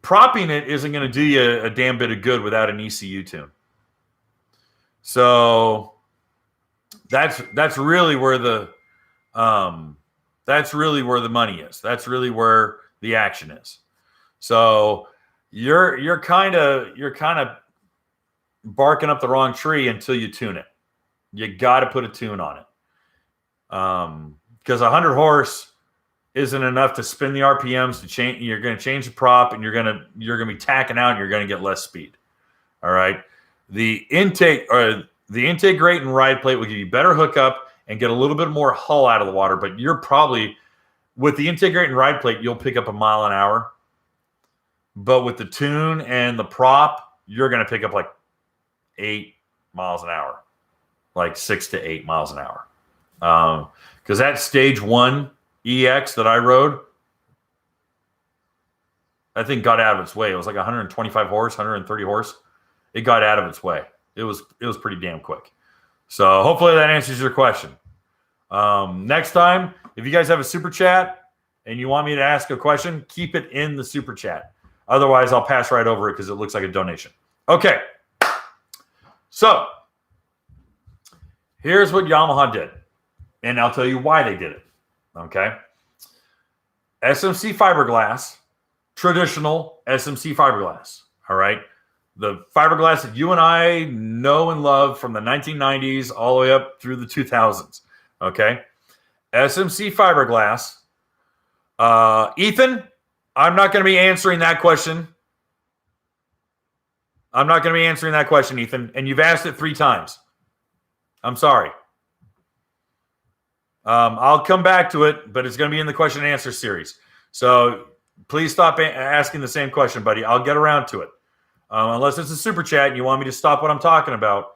propping it isn't going to do you a damn bit of good without an ECU tune. So that's really where the money is. That's really where the action is. So you're kind of barking up the wrong tree until you tune it. You got to put a tune on it. Because 100 horse isn't enough to spin the RPMs to change. You're going to change the prop, and you're going to be tacking out, and you're going to get less speed. All right. The intake grate and ride plate will give you better hookup and get a little bit more hull out of the water. But you're probably, with the intake grate and ride plate, you'll pick up a mile an hour. But with the tune and the prop, you're going to pick up like 8 miles an hour, like 6 to 8 miles an hour. Because that stage 1 EX that I rode, I think got out of its way. It was like 125 horse, 130 horse. It got out of its way. It was pretty damn quick. So hopefully that answers your question. Next time, if you guys have a super chat and you want me to ask a question, keep it in the super chat. Otherwise, I'll pass right over it because it looks like a donation. Okay. So Here's what Yamaha did, and I'll tell you why they did it. Okay. SMC fiberglass, traditional SMC fiberglass. All right. The fiberglass that you and I know and love from the 1990s all the way up through the 2000s. Okay. SMC fiberglass. Ethan, I'm not going to be answering that question. I'm not going to be answering that question, Ethan. And you've asked it 3 times. I'm sorry. I'll come back to it, but it's going to be in the question and answer series. So please stop asking the same question, buddy. I'll get around to it. Unless it's a super chat and you want me to stop what I'm talking about.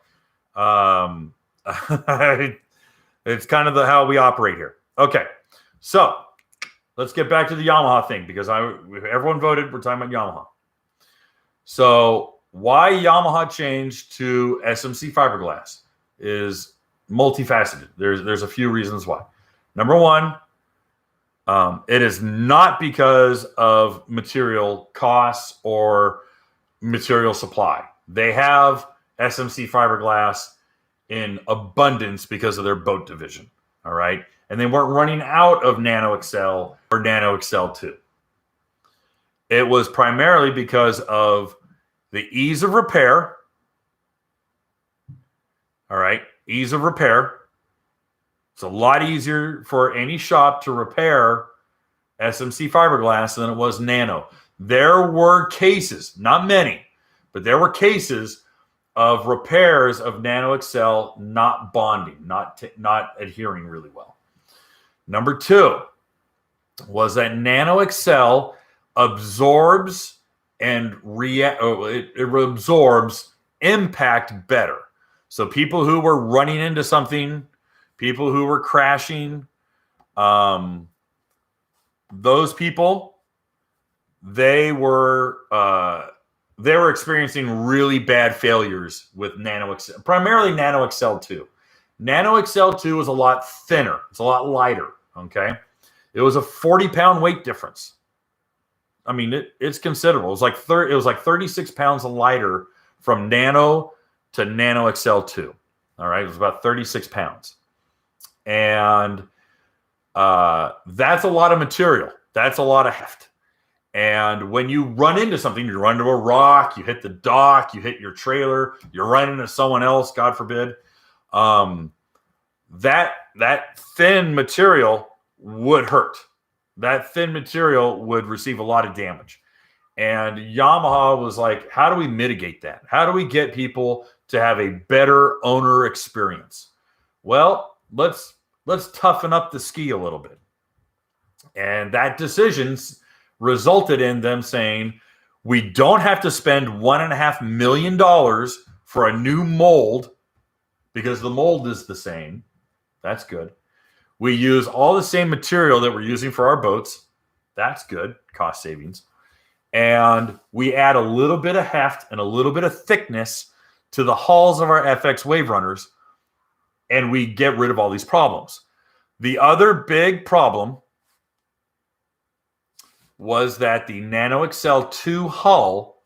It's kind of how we operate here. Okay. So let's get back to the Yamaha thing because everyone voted. We're talking about Yamaha. So why Yamaha changed to SMC fiberglass is multifaceted. There's a few reasons why. Number one, it is not because of material costs or material supply. They have SMC fiberglass in abundance because of their boat division. All right. And they weren't running out of Nano XL or Nano XL 2. It was primarily because of the ease of repair. All right. Ease of repair. It's a lot easier for any shop to repair SMC fiberglass than it was Nano. There were cases, not many, but there were cases of repairs of Nano XL not bonding, not adhering really well. Number 2 was that Nano XL absorbs and it absorbs impact better. So people who were running into something, people who were crashing, those people, they were experiencing really bad failures with Nano XL, primarily Nano XL 2. Nano XL 2 was a lot thinner. It's a lot lighter, okay? It was a 40-pound weight difference. I mean, it's considerable. It was like 36 pounds lighter from Nano to Nano XL 2. All right? It was about 36 pounds. And that's a lot of material. That's a lot of heft. And when you run into something, you run into a rock, you hit the dock, you hit your trailer, you run into someone else, God forbid, that thin material would hurt. That thin material would receive a lot of damage. And Yamaha was like, how do we mitigate that? How do we get people to have a better owner experience? Well, let's toughen up the ski a little bit. And that decision resulted in them saying, we don't have to spend $1.5 million for a new mold because the mold is the same. That's good. We use all the same material that we're using for our boats. That's good. Cost savings. And we add a little bit of heft and a little bit of thickness to the hulls of our FX WaveRunners, and we get rid of all these problems. The other big problem was that the Nano XL 2 hull,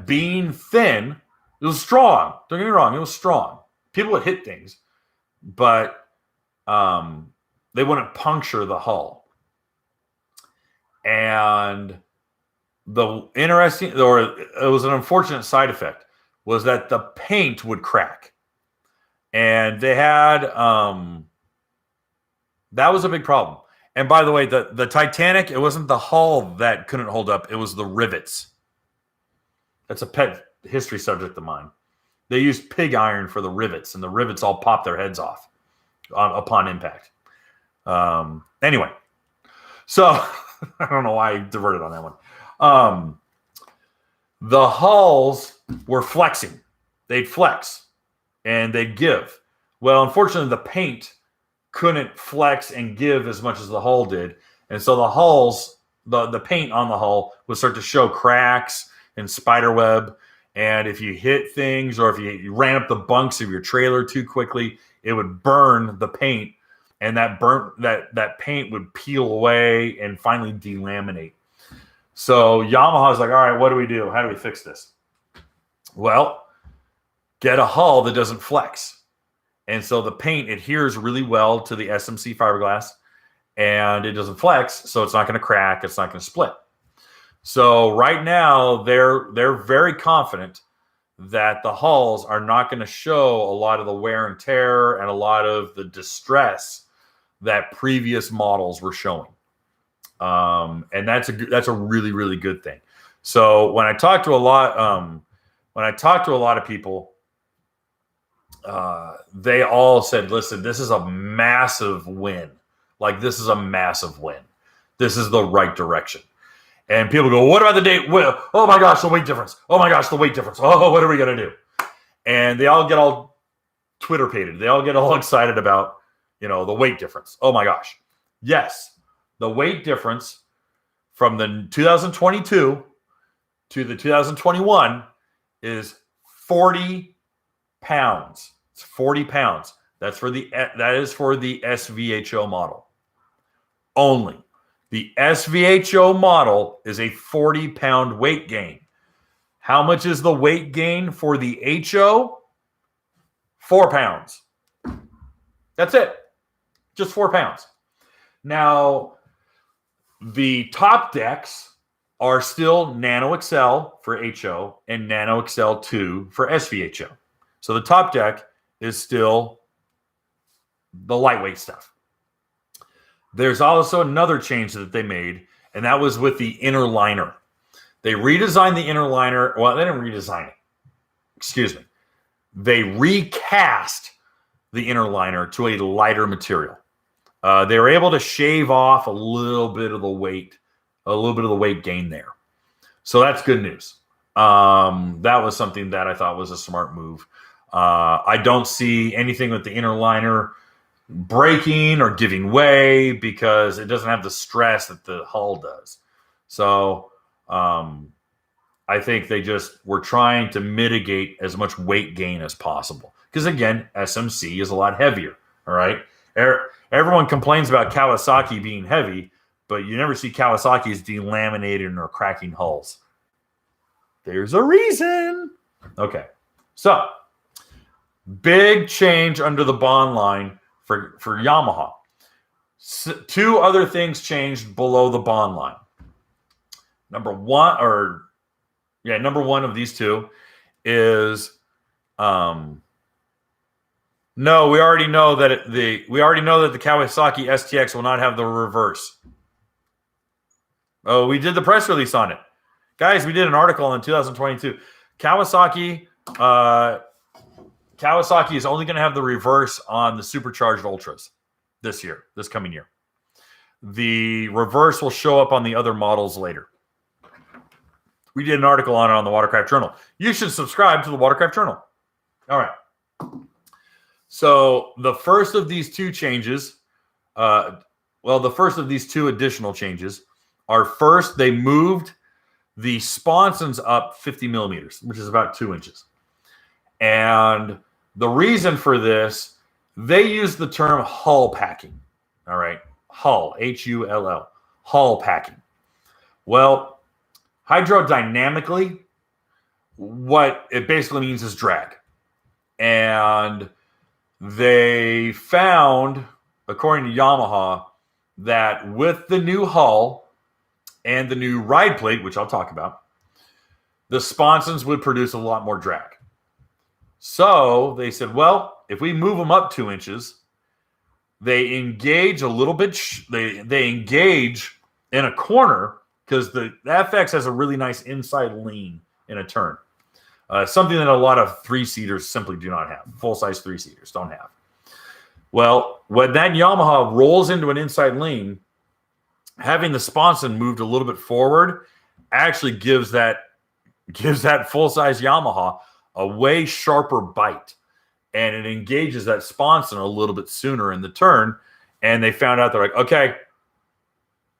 being thin, it was strong. Don't get me wrong, it was strong. People would hit things, but they wouldn't puncture the hull. And the interesting, or it was an unfortunate side effect, was that the paint would crack. And they had, that was a big problem. And by the way, the Titanic, it wasn't the hull that couldn't hold up. It was the rivets. That's a pet history subject of mine. They used pig iron for the rivets, and the rivets all popped their heads off upon impact. Anyway, so I don't know why I diverted on that one. The hulls were flexing. They'd flex, and they'd give. Well, unfortunately, the paint couldn't flex and give as much as the hull did. And so the hulls, the paint on the hull would start to show cracks and spider web. And if you hit things or if you ran up the bunks of your trailer too quickly, it would burn the paint. And that paint would peel away and finally delaminate. So Yamaha's like, all right, what do we do? How do we fix this? Well, get a hull that doesn't flex. And so the paint adheres really well to the SMC fiberglass, and it doesn't flex, so it's not going to crack, it's not going to split. So right now, they're very confident that the hulls are not going to show a lot of the wear and tear and a lot of the distress that previous models were showing. And that's a really, really good thing. So when I talk to a lot of people, they all said, listen, this is a massive win. Like, this is a massive win. This is the right direction. And people go, what about the date? Oh my gosh, the weight difference. Oh my gosh, the weight difference. Oh, what are we going to do? And they all get all Twitter-pated. They all get all excited about, the weight difference. Oh my gosh. Yes, the weight difference from the 2022 to the 2021 is 40 pounds. It's 40 pounds. That is for the SVHO model only. The SVHO model is a 40-pound weight gain. How much is the weight gain for the HO? 4 pounds. That's it. Just 4 pounds. Now, the top decks are still Nano XL for HO and Nano XL 2 for SVHO. So the top deck is still the lightweight stuff. There's also another change that they made, and that was with the inner liner. They redesigned the inner liner. Well, they didn't redesign it. Excuse me. They recast the inner liner to a lighter material. They were able to shave off a little bit of the weight gain there. So that's good news. That was something that I thought was a smart move. I don't see anything with the inner liner breaking or giving way because it doesn't have the stress that the hull does. So I think they just were trying to mitigate as much weight gain as possible. Because again, SMC is a lot heavier. All right. Everyone complains about Kawasaki being heavy, but you never see Kawasaki's delaminating or cracking hulls. There's a reason. Okay. So big change under the bond line for Yamaha. Two other things changed below the bond line. Number one of these two is no, we already know that the Kawasaki STX will not have the reverse. Oh, we did the press release on it. Guys, we did an article in 2022. Kawasaki is only going to have the reverse on the supercharged Ultras this coming year. The reverse will show up on the other models later. We did an article on it on the Watercraft Journal. You should subscribe to the Watercraft Journal. All right. So the first of these two changes, the first of these two additional changes are first, they moved the sponsons up 50 millimeters, which is about 2 inches. And the reason for this, they use the term hull packing. All right. Hull, Hull, hull packing. Well, hydrodynamically, what it basically means is drag. And they found, according to Yamaha, that with the new hull and the new ride plate, which I'll talk about, the sponsons would produce a lot more drag. So they said, well, if we move them up 2 inches, they engage a little bit. They engage in a corner because the FX has a really nice inside lean in a turn. Something that a lot of 3-seaters simply do not have. Full-size 3-seaters don't have. Well, when that Yamaha rolls into an inside lean, having the sponson moved a little bit forward actually gives that full-size Yamaha a way sharper bite, and it engages that sponson a little bit sooner in the turn. And they found out, they're like, okay,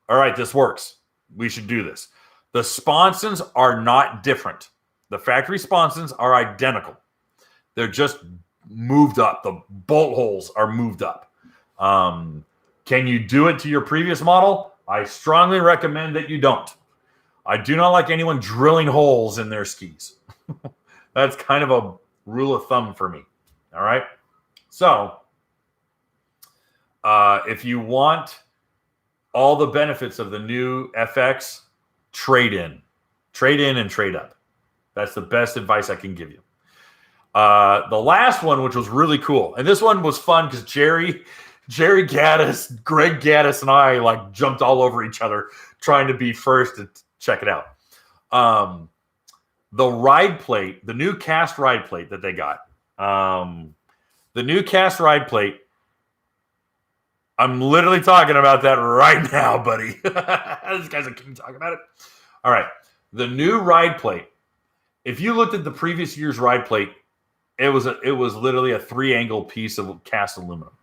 all right, this works. We should do this. The sponsons are not different. The factory sponsons are identical. They're just moved up. The bolt holes are moved up. Can you do it to your previous model? I strongly recommend that you don't. I do not like anyone drilling holes in their skis. That's kind of a rule of thumb for me. All right. So if you want all the benefits of the new FX, trade in and trade up. That's the best advice I can give you. The last one, which was really cool, and this one was fun because Jerry Gaddis, Greg Gaddis, and I like jumped all over each other trying to be first to check it out. The ride plate, the new cast ride plate that they got. The new cast ride plate. I'm literally talking about that right now, buddy. This guy's like, can you talk about it? All right. The new ride plate. If you looked at the previous year's ride plate, it was literally a 3-angle piece of cast aluminum.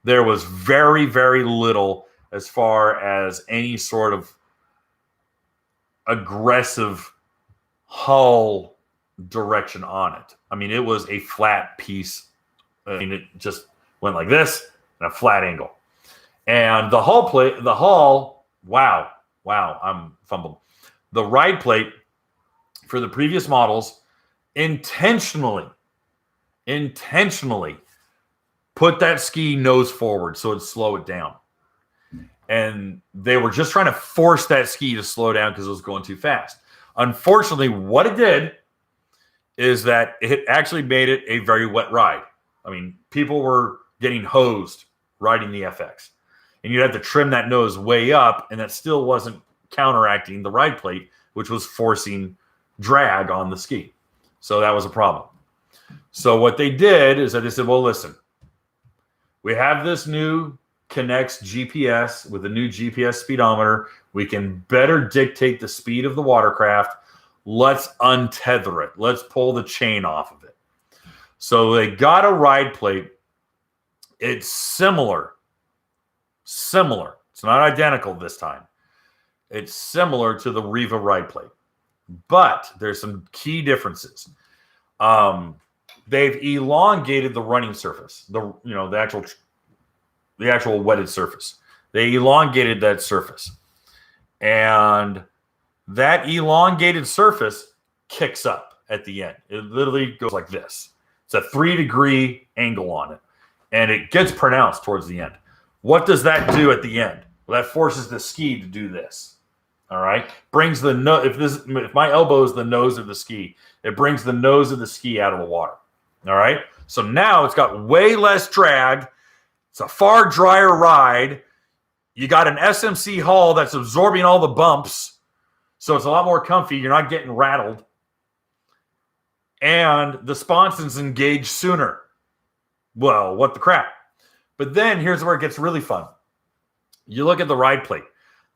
There was very, very little as far as any sort of aggressive hull direction on it. I mean, it was a flat piece. I mean, it just went like this and a flat angle. And the hull, wow, I'm fumbled. The ride plate for the previous models intentionally put that ski nose forward so it'd slow it down. And they were just trying to force that ski to slow down because it was going too fast. Unfortunately, what it did is that it actually made it a very wet ride. I mean, people were getting hosed riding the FX. And you'd have to trim that nose way up, and that still wasn't counteracting the ride plate, which was forcing drag on the ski. So that was a problem. So what they did is that they said, well, listen, we have this new Connects GPS with a new GPS speedometer. We can better dictate the speed of the watercraft. Let's untether it. Let's pull the chain off of it. So they got a ride plate. It's similar. It's not identical this time. It's similar to the Riva ride plate, but there's some key differences. They've elongated the running surface, the actual wetted surface. They elongated that surface, and that elongated surface kicks up at the end. It literally goes like this. It's a 3-degree angle on it, and it gets pronounced towards the end. What does that do at the end? Well, that forces the ski to do this. All right, brings the if my elbow is the nose of the ski, it brings the nose of the ski out of the water. All right, so now it's got way less drag. It's a far drier ride. You got an SMC hull that's absorbing all the bumps, so it's a lot more comfy. You're not getting rattled, and the sponsons engage sooner. Well, what the crap? But then here's where it gets really fun. You look at the ride plate.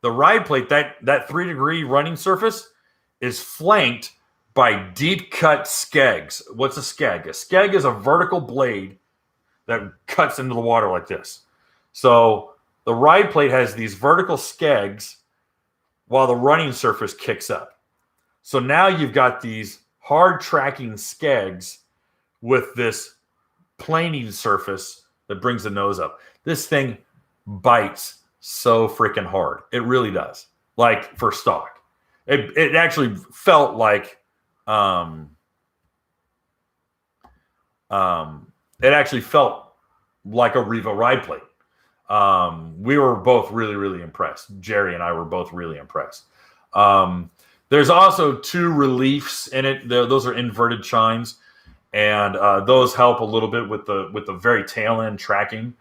The ride plate, that 3-degree running surface, is flanked by deep cut skegs. What's a skeg? A skeg is a vertical blade that cuts into the water like this. So the ride plate has these vertical skegs while the running surface kicks up. So now you've got these hard tracking skegs with this planing surface that brings the nose up. This thing bites so freaking hard. It really does. Like for stock. It actually felt like it actually felt like a Riva ride plate. We were both really, really impressed. Jerry and I were both really impressed. There's also 2 reliefs in it. Those are inverted chines, and those help a little bit with the very tail end tracking.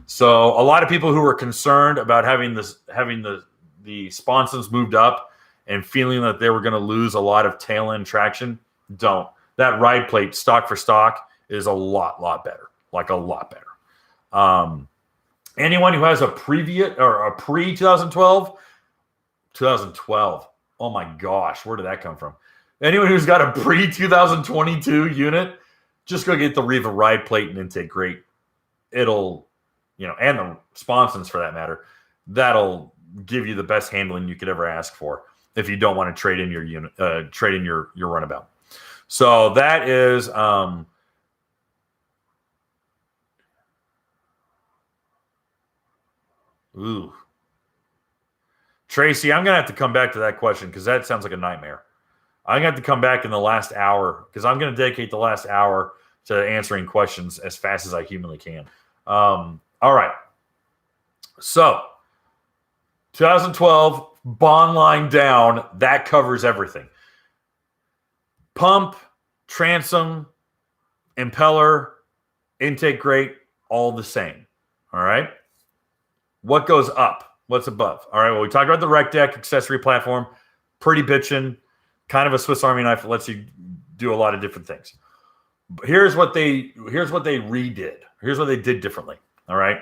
So a lot of people who were concerned about having the sponsons moved up and feeling that they were going to lose a lot of tail end traction, don't. That ride plate, stock for stock, is a lot better. Like a lot better. Anyone who has a previous or a pre-2012, 2012. Oh my gosh, where did that come from? Anyone who's got a pre-2022 unit, just go get the Riva ride plate and intake grate. It'll, and the sponsons for that matter, that'll give you the best handling you could ever ask for if you don't want to trade in your unit, trade in your runabout. So that is ooh. Tracy, I'm going to have to come back to that question because that sounds like a nightmare. I'm going to have to come back in the last hour because I'm going to dedicate the last hour to answering questions as fast as I humanly can. All right. So 2012, bond line down, that covers everything. Pump, transom, impeller, intake grate, all the same. All right. What goes up? What's above? All right. Well, we talked about the Rec Deck accessory platform. Pretty bitchin'. Kind of a Swiss Army knife that lets you do a lot of different things. But here's what they redid. Here's what they did differently. All right.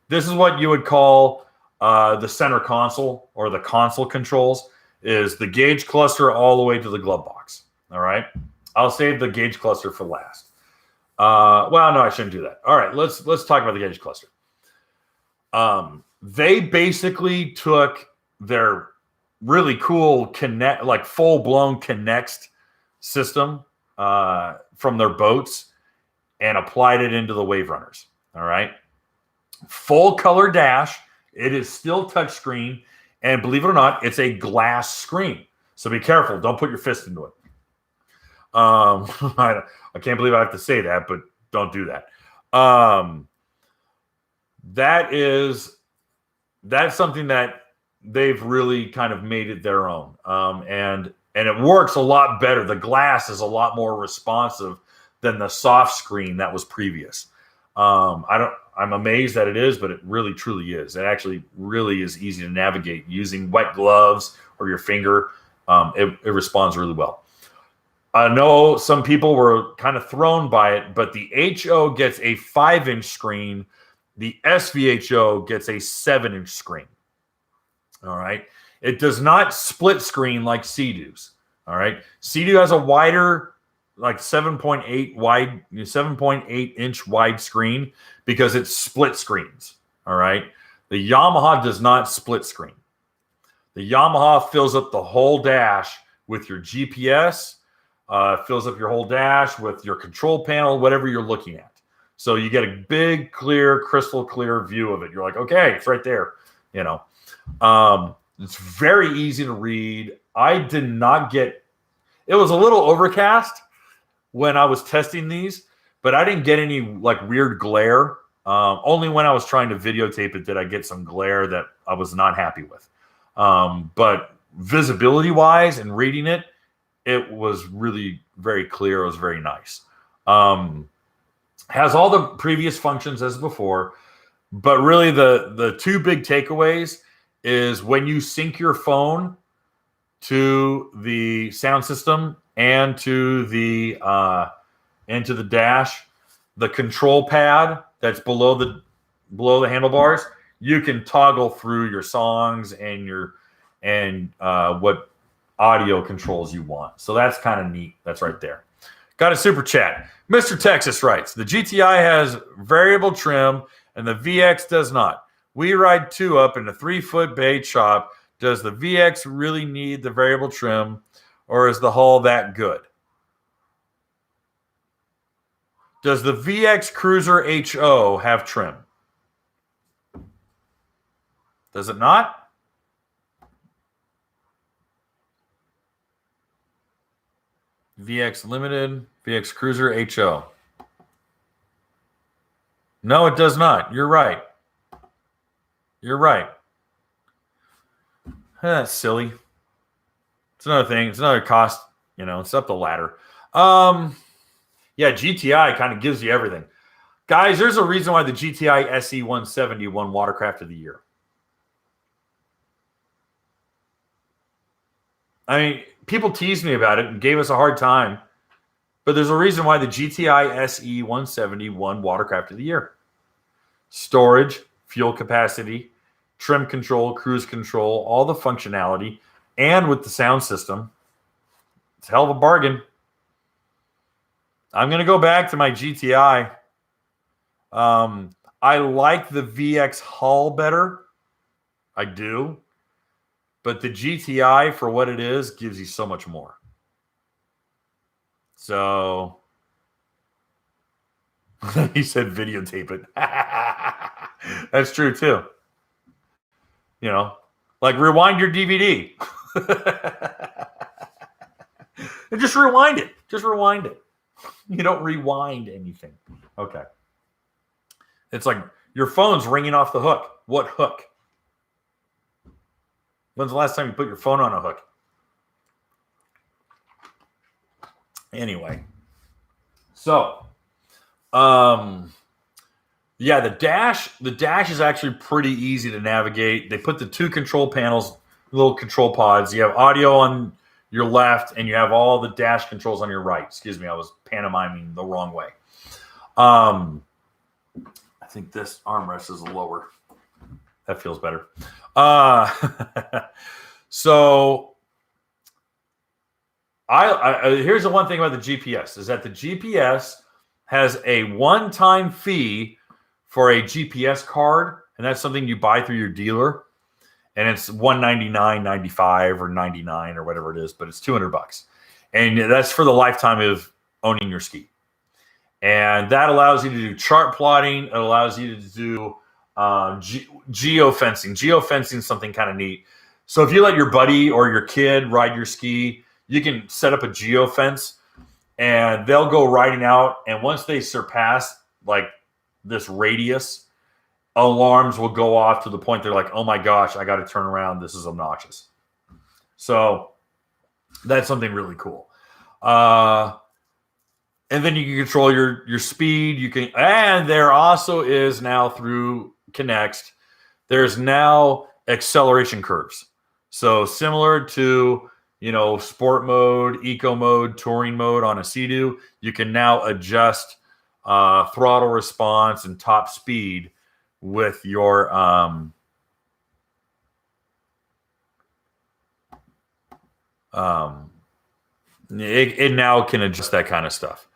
This is what you would call the center console, or the console controls, is the gauge cluster all the way to the glove box. All right. I'll save the gauge cluster for last. Well, no, I shouldn't do that. All right. Let's talk about the gauge cluster. They basically took their really cool connect, like full-blown Connect system from their boats and applied it into the WaveRunners. All right. Full color dash. It is still touchscreen. And believe it or not, it's a glass screen. So be careful. Don't put your fist into it. I can't believe I have to say that, but don't do that. That's something that they've really kind of made it their own. And it works a lot better. The glass is a lot more responsive than the soft screen that was previous. I'm amazed that it is, but it really truly is. It actually really is easy to navigate using wet gloves or your finger. It responds really well. I know some people were kind of thrown by it, but the HO gets a 5-inch screen. The SVHO gets a 7-inch screen. All right. It does not split screen like Sea-Doo's. All right. Sea-Doo has a wider, like 7.8-inch wide screen because it split screens. All right. The Yamaha does not split screen. The Yamaha fills up the whole dash with your GPS, fills up your whole dash with your control panel, whatever you're looking at. So you get a big, clear, crystal clear view of it. You're like, okay, it's right there. You know, it's very easy to read. I did not get, it was a little overcast when I was testing these, but I didn't get any like weird glare. Only when I was trying to videotape it did I get some glare that I was not happy with. But visibility wise and reading it, it was really very clear. It was very nice. Has all the previous functions as before, but really the two big takeaways is when you sync your phone to the sound system and to the dash, the control pad that's below the handlebars, you can toggle through your songs and what audio controls you want. So that's kind of neat. That's right there. Got a super chat. Mr. Texas writes, the GTI has variable trim and the VX does not. We ride 2-up in a 3-foot bay chop. Does the VX really need the variable trim, or is the hull that good? Does the VX Cruiser HO have trim? Does it not? VX Limited, VX Cruiser HO. No, it does not. You're right. You're right. That's silly. It's another thing. It's another cost. You know, it's up the ladder. Yeah, GTI kind of gives you everything. Guys, there's a reason why the GTI SE 170 won Watercraft of the Year. I mean, people teased me about it and gave us a hard time, but there's a reason why the GTI SE 170 won Watercraft of the Year. Storage, fuel capacity, trim control, cruise control, all the functionality, and with the sound system. It's a hell of a bargain. I'm going to go back to my GTI. I like the VX hull better. I do. But the GTI, for what it is, gives you so much more. So, he said videotape it. That's true, too. You know, like rewind your DVD. And just rewind it. Just rewind it. You don't rewind anything. Okay. It's like your phone's ringing off the hook. What hook? When's the last time you put your phone on a hook? Anyway. So, yeah, the dash is actually pretty easy to navigate. They put the 2 control panels, little control pods. You have audio on your left, and you have all the dash controls on your right. Excuse me, I was pantomiming the wrong way. I think this armrest is lower. That feels better. So here's the one thing about the GPS is that the GPS has a one-time fee for a GPS card, and that's something you buy through your dealer, and it's $199.95 or $99 or whatever it is, but it's $200, and that's for the lifetime of owning your ski. And that allows you to do chart plotting. It allows you to do geofencing. Geofencing is something kind of neat. So if you let your buddy or your kid ride your ski, you can set up a geofence, and they'll go riding out. And once they surpass like this radius, alarms will go off to the point they're like, oh my gosh, I got to turn around. This is obnoxious. So that's something really cool. And then you can control your speed. You can, and there also is now through Connext, there's now acceleration curves. So similar to, sport mode, eco mode, touring mode on a Sea-Doo, you can now adjust throttle response and top speed with your it now can adjust that kind of stuff.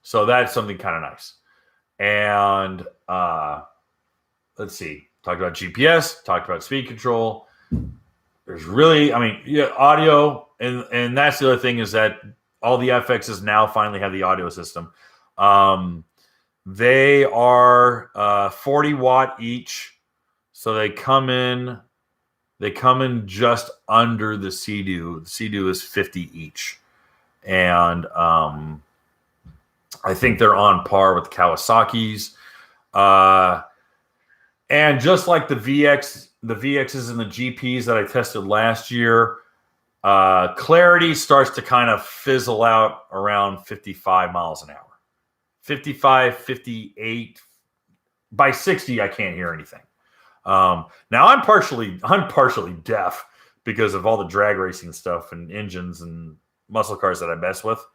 So that's something kind of nice. And let's see, talked about GPS, talked about speed control. There's really, audio, and that's the other thing is that all the FXs now finally have the audio system. They are 40 watt each, so they come in just under the Sea-Doo. The Sea-Doo is 50 each, and I think they're on par with Kawasaki's. And just like the VXs and the GPs that I tested last year, clarity starts to kind of fizzle out around 55 miles an hour. 55, 58. By 60, I can't hear anything. Now I'm partially deaf because of all the drag racing stuff and engines and muscle cars that I mess with.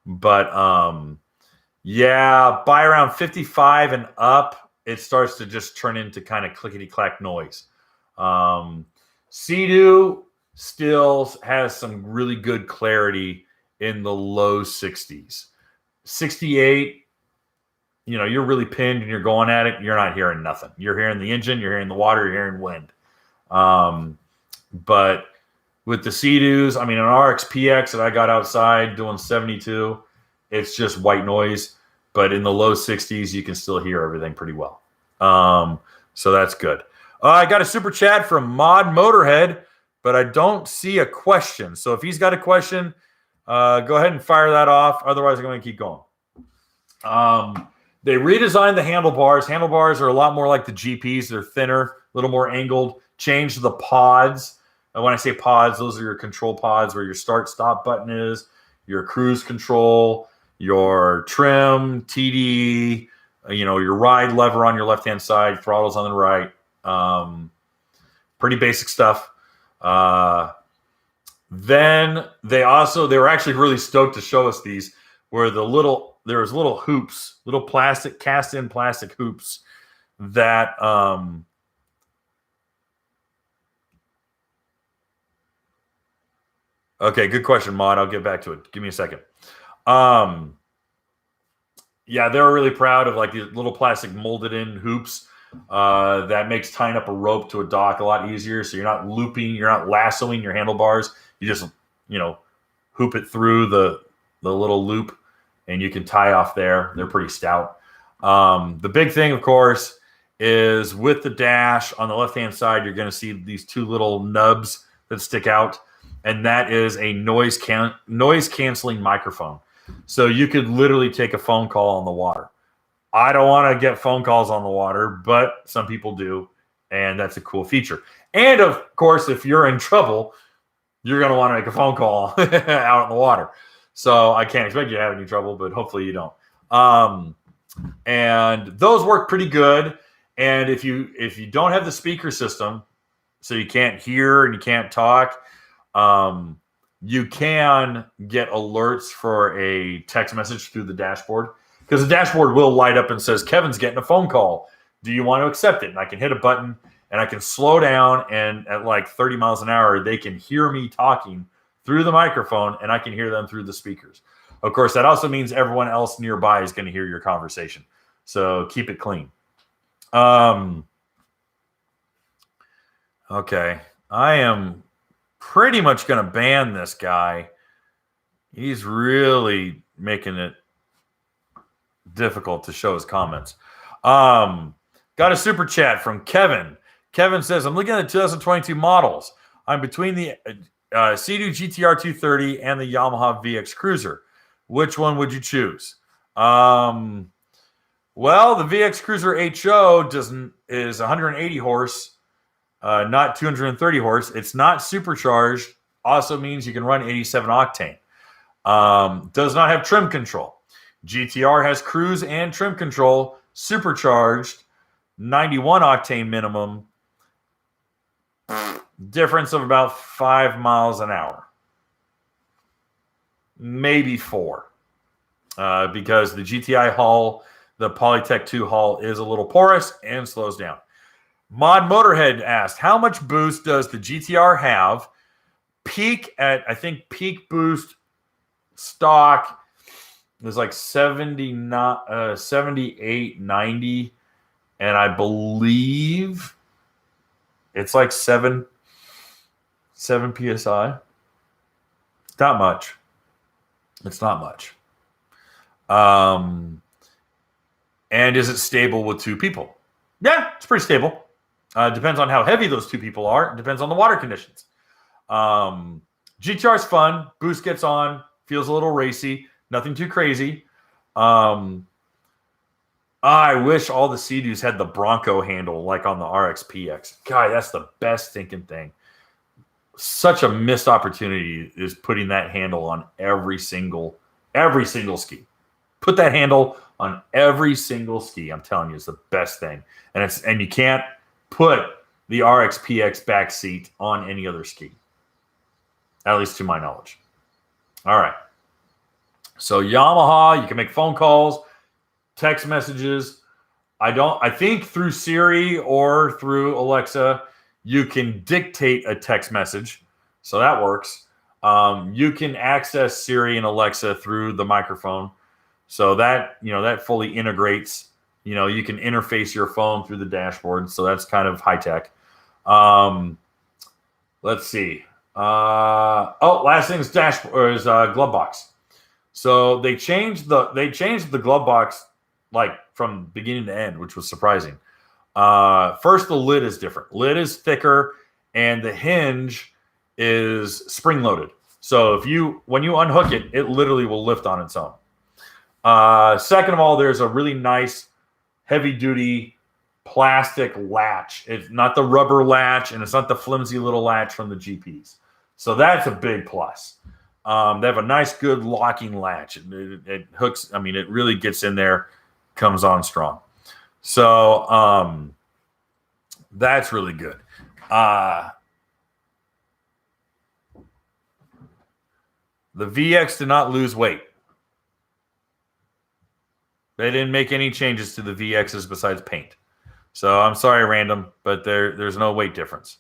But yeah, by around 55 and up, it starts to just turn into kind of clickety-clack noise. Sea-Doo still has some really good clarity in the low 60s. 68, you're really pinned and you're going at it. You're not hearing nothing. You're hearing the engine, you're hearing the water, you're hearing wind. But with the Sea-Doos, an RX-PX that I got outside doing 72, it's just white noise. But in the low 60s, you can still hear everything pretty well. So that's good. I got a super chat from Mod Motorhead, but I don't see a question. So if he's got a question, go ahead and fire that off. Otherwise, I'm going to keep going. They redesigned the handlebars. Handlebars are a lot more like the GPs. They're thinner, a little more angled. Changed the pods. And when I say pods, those are your control pods where your start-stop button is, your cruise control, your trim, TD, your ride lever on your left-hand side, throttles on the right. Pretty basic stuff. Then they were actually really stoked to show us these, where there was little hoops, little cast-in plastic hoops that okay, good question, Mod. I'll get back to it. Give me a second. Yeah, they were really proud of like these little plastic molded in hoops that makes tying up a rope to a dock a lot easier. So you're not looping, you're not lassoing your handlebars. You just, hoop it through the little loop and you can tie off there. They're pretty stout. The big thing, of course, is with the dash on the left-hand side, you're going to see these 2 little nubs that stick out. and that is a noise canceling microphone. So you could literally take a phone call on the water. I don't want to get phone calls on the water, but some people do, and that's a cool feature. And of course, if you're in trouble, you're going to want to make a phone call out in the water. So I can't expect you to have any trouble, but hopefully you don't. And those work pretty good. And if you don't have the speaker system, so you can't hear and you can't talk, you can get alerts for a text message through the dashboard, because the dashboard will light up and says, Kevin's getting a phone call. Do you want to accept it? And I can hit a button and I can slow down, and at like 30 miles an hour, they can hear me talking through the microphone and I can hear them through the speakers. Of course, that also means everyone else nearby is going to hear your conversation. So keep it clean. Okay. I am pretty much going to ban this guy. He's really making it difficult to show his comments. Got a super chat from Kevin. Kevin says, I'm looking at the 2022 models. I'm between the Sea-Doo GTR 230 and the Yamaha VX Cruiser. Which one would you choose? Well, the VX Cruiser HO is 180 horse, not 230 horse. It's not supercharged. Also means you can run 87 octane. Does not have trim control. GTR has cruise and trim control, supercharged, 91 octane minimum. Difference of about 5 miles an hour. Maybe 4. Because the GTI hull, the Polytech 2 hull, is a little porous and slows down. Mod Motorhead asked, how much boost does the GTR have? Peak boost stock is like 78, 90. And I believe it's like 7 PSI. It's not much. It's not much. And is it stable with 2 people? Yeah, it's pretty stable. Depends on how heavy those 2 people are. It depends on the water conditions. GTR's fun. Boost gets on. Feels a little racy. Nothing too crazy. I wish all the Sea-Doos had the Bronco handle like on the RX-PX. God, that's the best thinking thing. Such a missed opportunity is putting that handle on every single ski. Put that handle on every single ski. I'm telling you, it's the best thing. And you can't put the RX-PX back seat on any other ski. At least to my knowledge. All right. So Yamaha, you can make phone calls, text messages. I think through Siri or through Alexa, you can dictate a text message. So that works. You can access Siri and Alexa through the microphone. So that, that fully integrates. You can interface your phone through the dashboard. So that's kind of high tech. Let's see. Last thing is glove box. So they changed the glove box like from beginning to end, which was surprising. First, the lid is different. Lid is thicker, and the hinge is spring-loaded. So when you unhook it, it literally will lift on its own. Second of all, there's a really nice heavy-duty plastic latch. It's not the rubber latch, and it's not the flimsy little latch from the GPs. So that's a big plus. They have a nice, good locking latch. It hooks. I mean, it really gets in there, comes on strong. So that's really good. The VX did not lose weight. They didn't make any changes to the VXs besides paint. So I'm sorry, random, but there's no weight difference.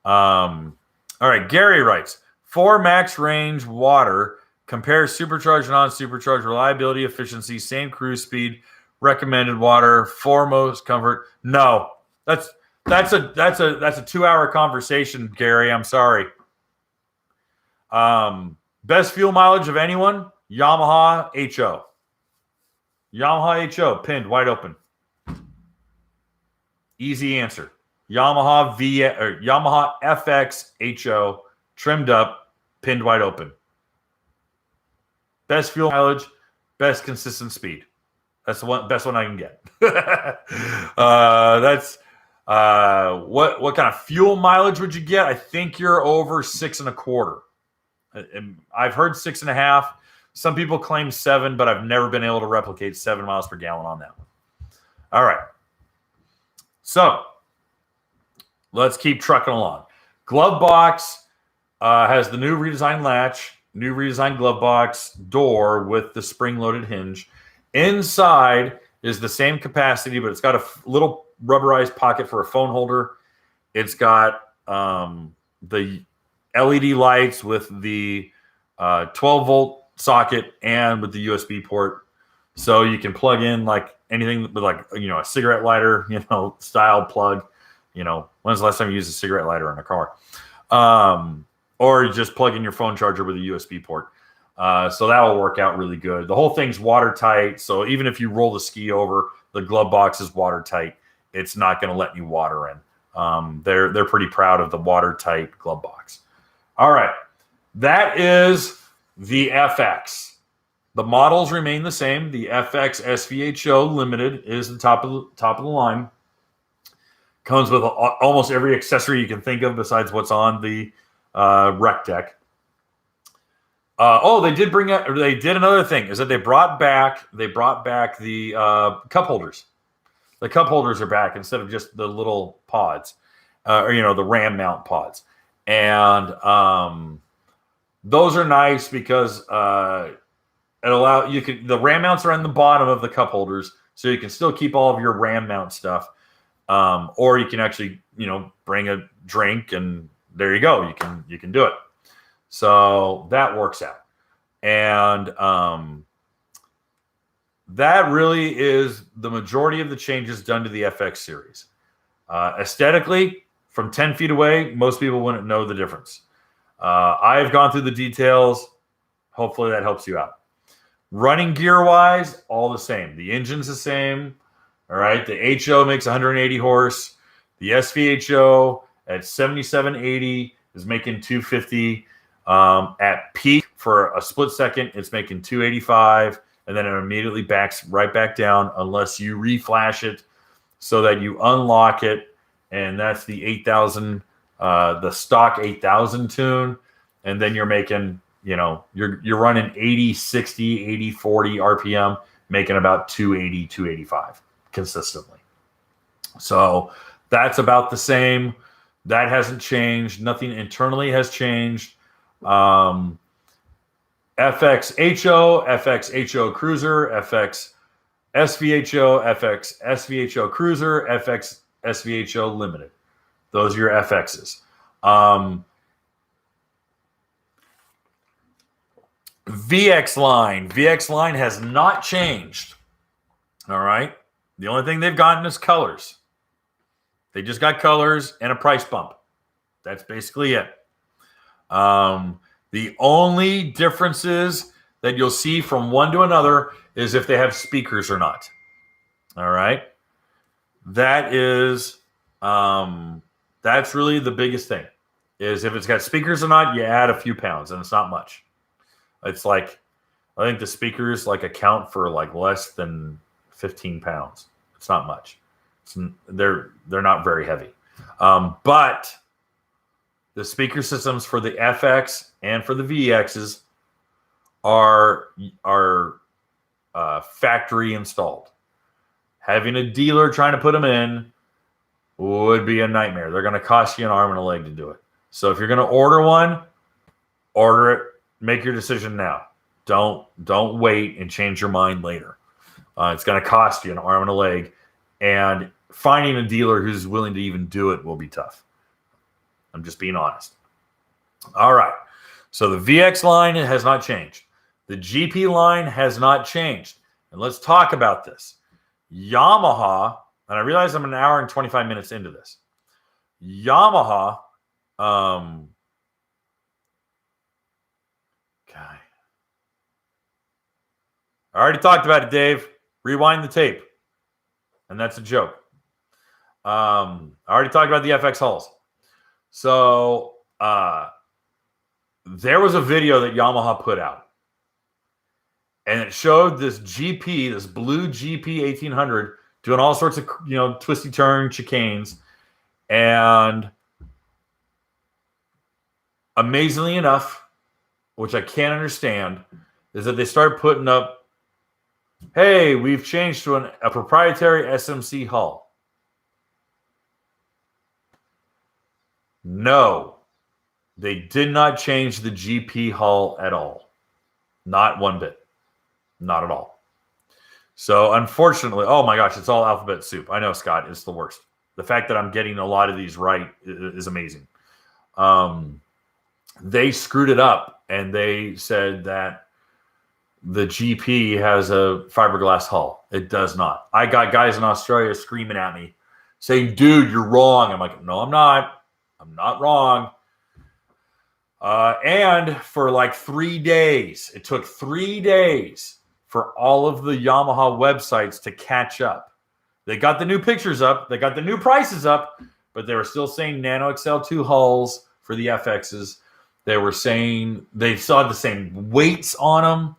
All right, Gary writes, for max range water, compare supercharged, non-supercharged, reliability, efficiency, same cruise speed, recommended water, foremost comfort. No, that's a 2-hour conversation, Gary. I'm sorry. Best fuel mileage of anyone? Yamaha HO. Yamaha HO, pinned, wide open. Easy answer. Yamaha FX HO, trimmed up, pinned wide open. Best fuel mileage, best consistent speed. That's the best one I can get. That's what kind of fuel mileage would you get? I think you're over 6.25. And I've heard 6.5. Some people claim 7, but I've never been able to replicate 7 miles per gallon on that one. All right. So let's keep trucking along. Glove box has the new redesigned latch, new redesigned glove box door with the spring-loaded hinge. Inside is the same capacity, but it's got a little rubberized pocket for a phone holder. It's got the LED lights with the 12-volt socket and with the USB port. So you can plug in like anything with like, a cigarette lighter, style plug. When's the last time you used a cigarette lighter in a car? Or you just plug in your phone charger with a USB port. So that will work out really good. The whole thing's watertight. So even if you roll the ski over, the glove box is watertight. It's not going to let any water in. They're pretty proud of the watertight glove box. All right. That is the FX. The models remain the same. The FX SVHO Limited is the top of the line. Comes with almost every accessory you can think of besides what's on the Rec Deck. They did another thing, is that they brought back the cup holders. The cup holders are back instead of just the little pods, the RAM mount pods. And those are nice because the RAM mounts are on the bottom of the cup holders, so you can still keep all of your RAM mount stuff. Or you can actually, bring a drink and there you go. You can do it. So that works out. And that really is the majority of the changes done to the FX series. Aesthetically, from 10 feet away, most people wouldn't know the difference. I've gone through the details. Hopefully that helps you out. Running gear-wise, all the same. The engine's the same. All right. The HO makes 180 horse. The SVHO at 7780 is making 250. At peak for a split second, it's making 285, and then it immediately backs right back down unless you reflash it so that you unlock it, and that's the 8000, the stock 8000 tune, and then you're making, you're running 80, 60, 80, 40 RPM, making about 280, 285 consistently. So that's about the same. That hasn't changed. Nothing internally has changed. FX HO, FX HO Cruiser, FX SVHO, FX SVHO Cruiser, FX SVHO Limited. Those are your FXs. VX line has not changed. All right. The only thing they've gotten is colors. They just got colors and a price bump. That's basically it. The only differences that you'll see from one to another is if they have speakers or not. All right. That is, that's really the biggest thing, is if it's got speakers or not, you add a few pounds, and it's not much. It's like, I think the speakers account for less than 15 pounds. It's not much. They're not very heavy. But the speaker systems for the FX and for the VXs are factory installed. Having a dealer trying to put them in would be a nightmare. They're going to cost you an arm and a leg to do it. So if you're going to order one, order it. Make your decision now. Don't wait and change your mind later. It's going to cost you an arm and a leg, and finding a dealer who's willing to even do it will be tough. I'm just being honest. All right. So the VX line has not changed. The GP line has not changed. And let's talk about this. Yamaha, and I realize I'm an hour and 25 minutes into this. Yamaha, I already talked about it, Dave. Rewind the tape. And that's a joke. I already talked about the FX hulls. So there was a video that Yamaha put out, and it showed this GP, this blue GP 1800, doing all sorts of, you know, twisty turn chicanes. And amazingly enough, which I can't understand, is that they start putting up, hey, we've changed to a proprietary SMC hull. No, they did not change the GP hull at all. Not one bit. Not at all. So unfortunately, oh my gosh, it's all alphabet soup. I know, Scott, it's the worst. The fact that I'm getting a lot of these right is amazing. They screwed it up, and they said that the GP has a fiberglass hull. It does not. I got guys in Australia screaming at me saying, dude, you're wrong. I'm like, no, I'm not. I'm not wrong. And for like 3 days, it took 3 days for all of the Yamaha websites to catch up. They got the new pictures up. They got the new prices up, but they were still saying Nano XL2 hulls for the FXs. They were saying they saw the same weights on them.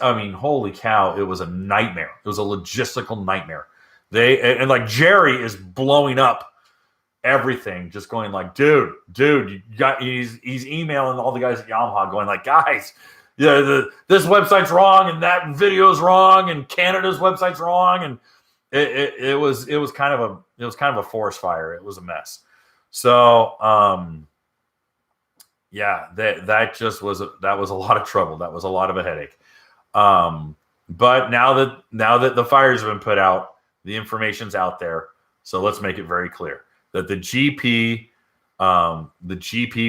I mean, holy cow, it was a nightmare. It was a logistical nightmare. And like Jerry is blowing up everything, just going like, dude, he's emailing all the guys at Yamaha going like, guys, yeah, this website's wrong and that video's wrong and Canada's website's wrong, and it was kind of a forest fire. It was a mess. So yeah, that was a lot of trouble. That was a lot of a headache. But now that the fires have been put out, the information's out there. So let's make it very clear that the GP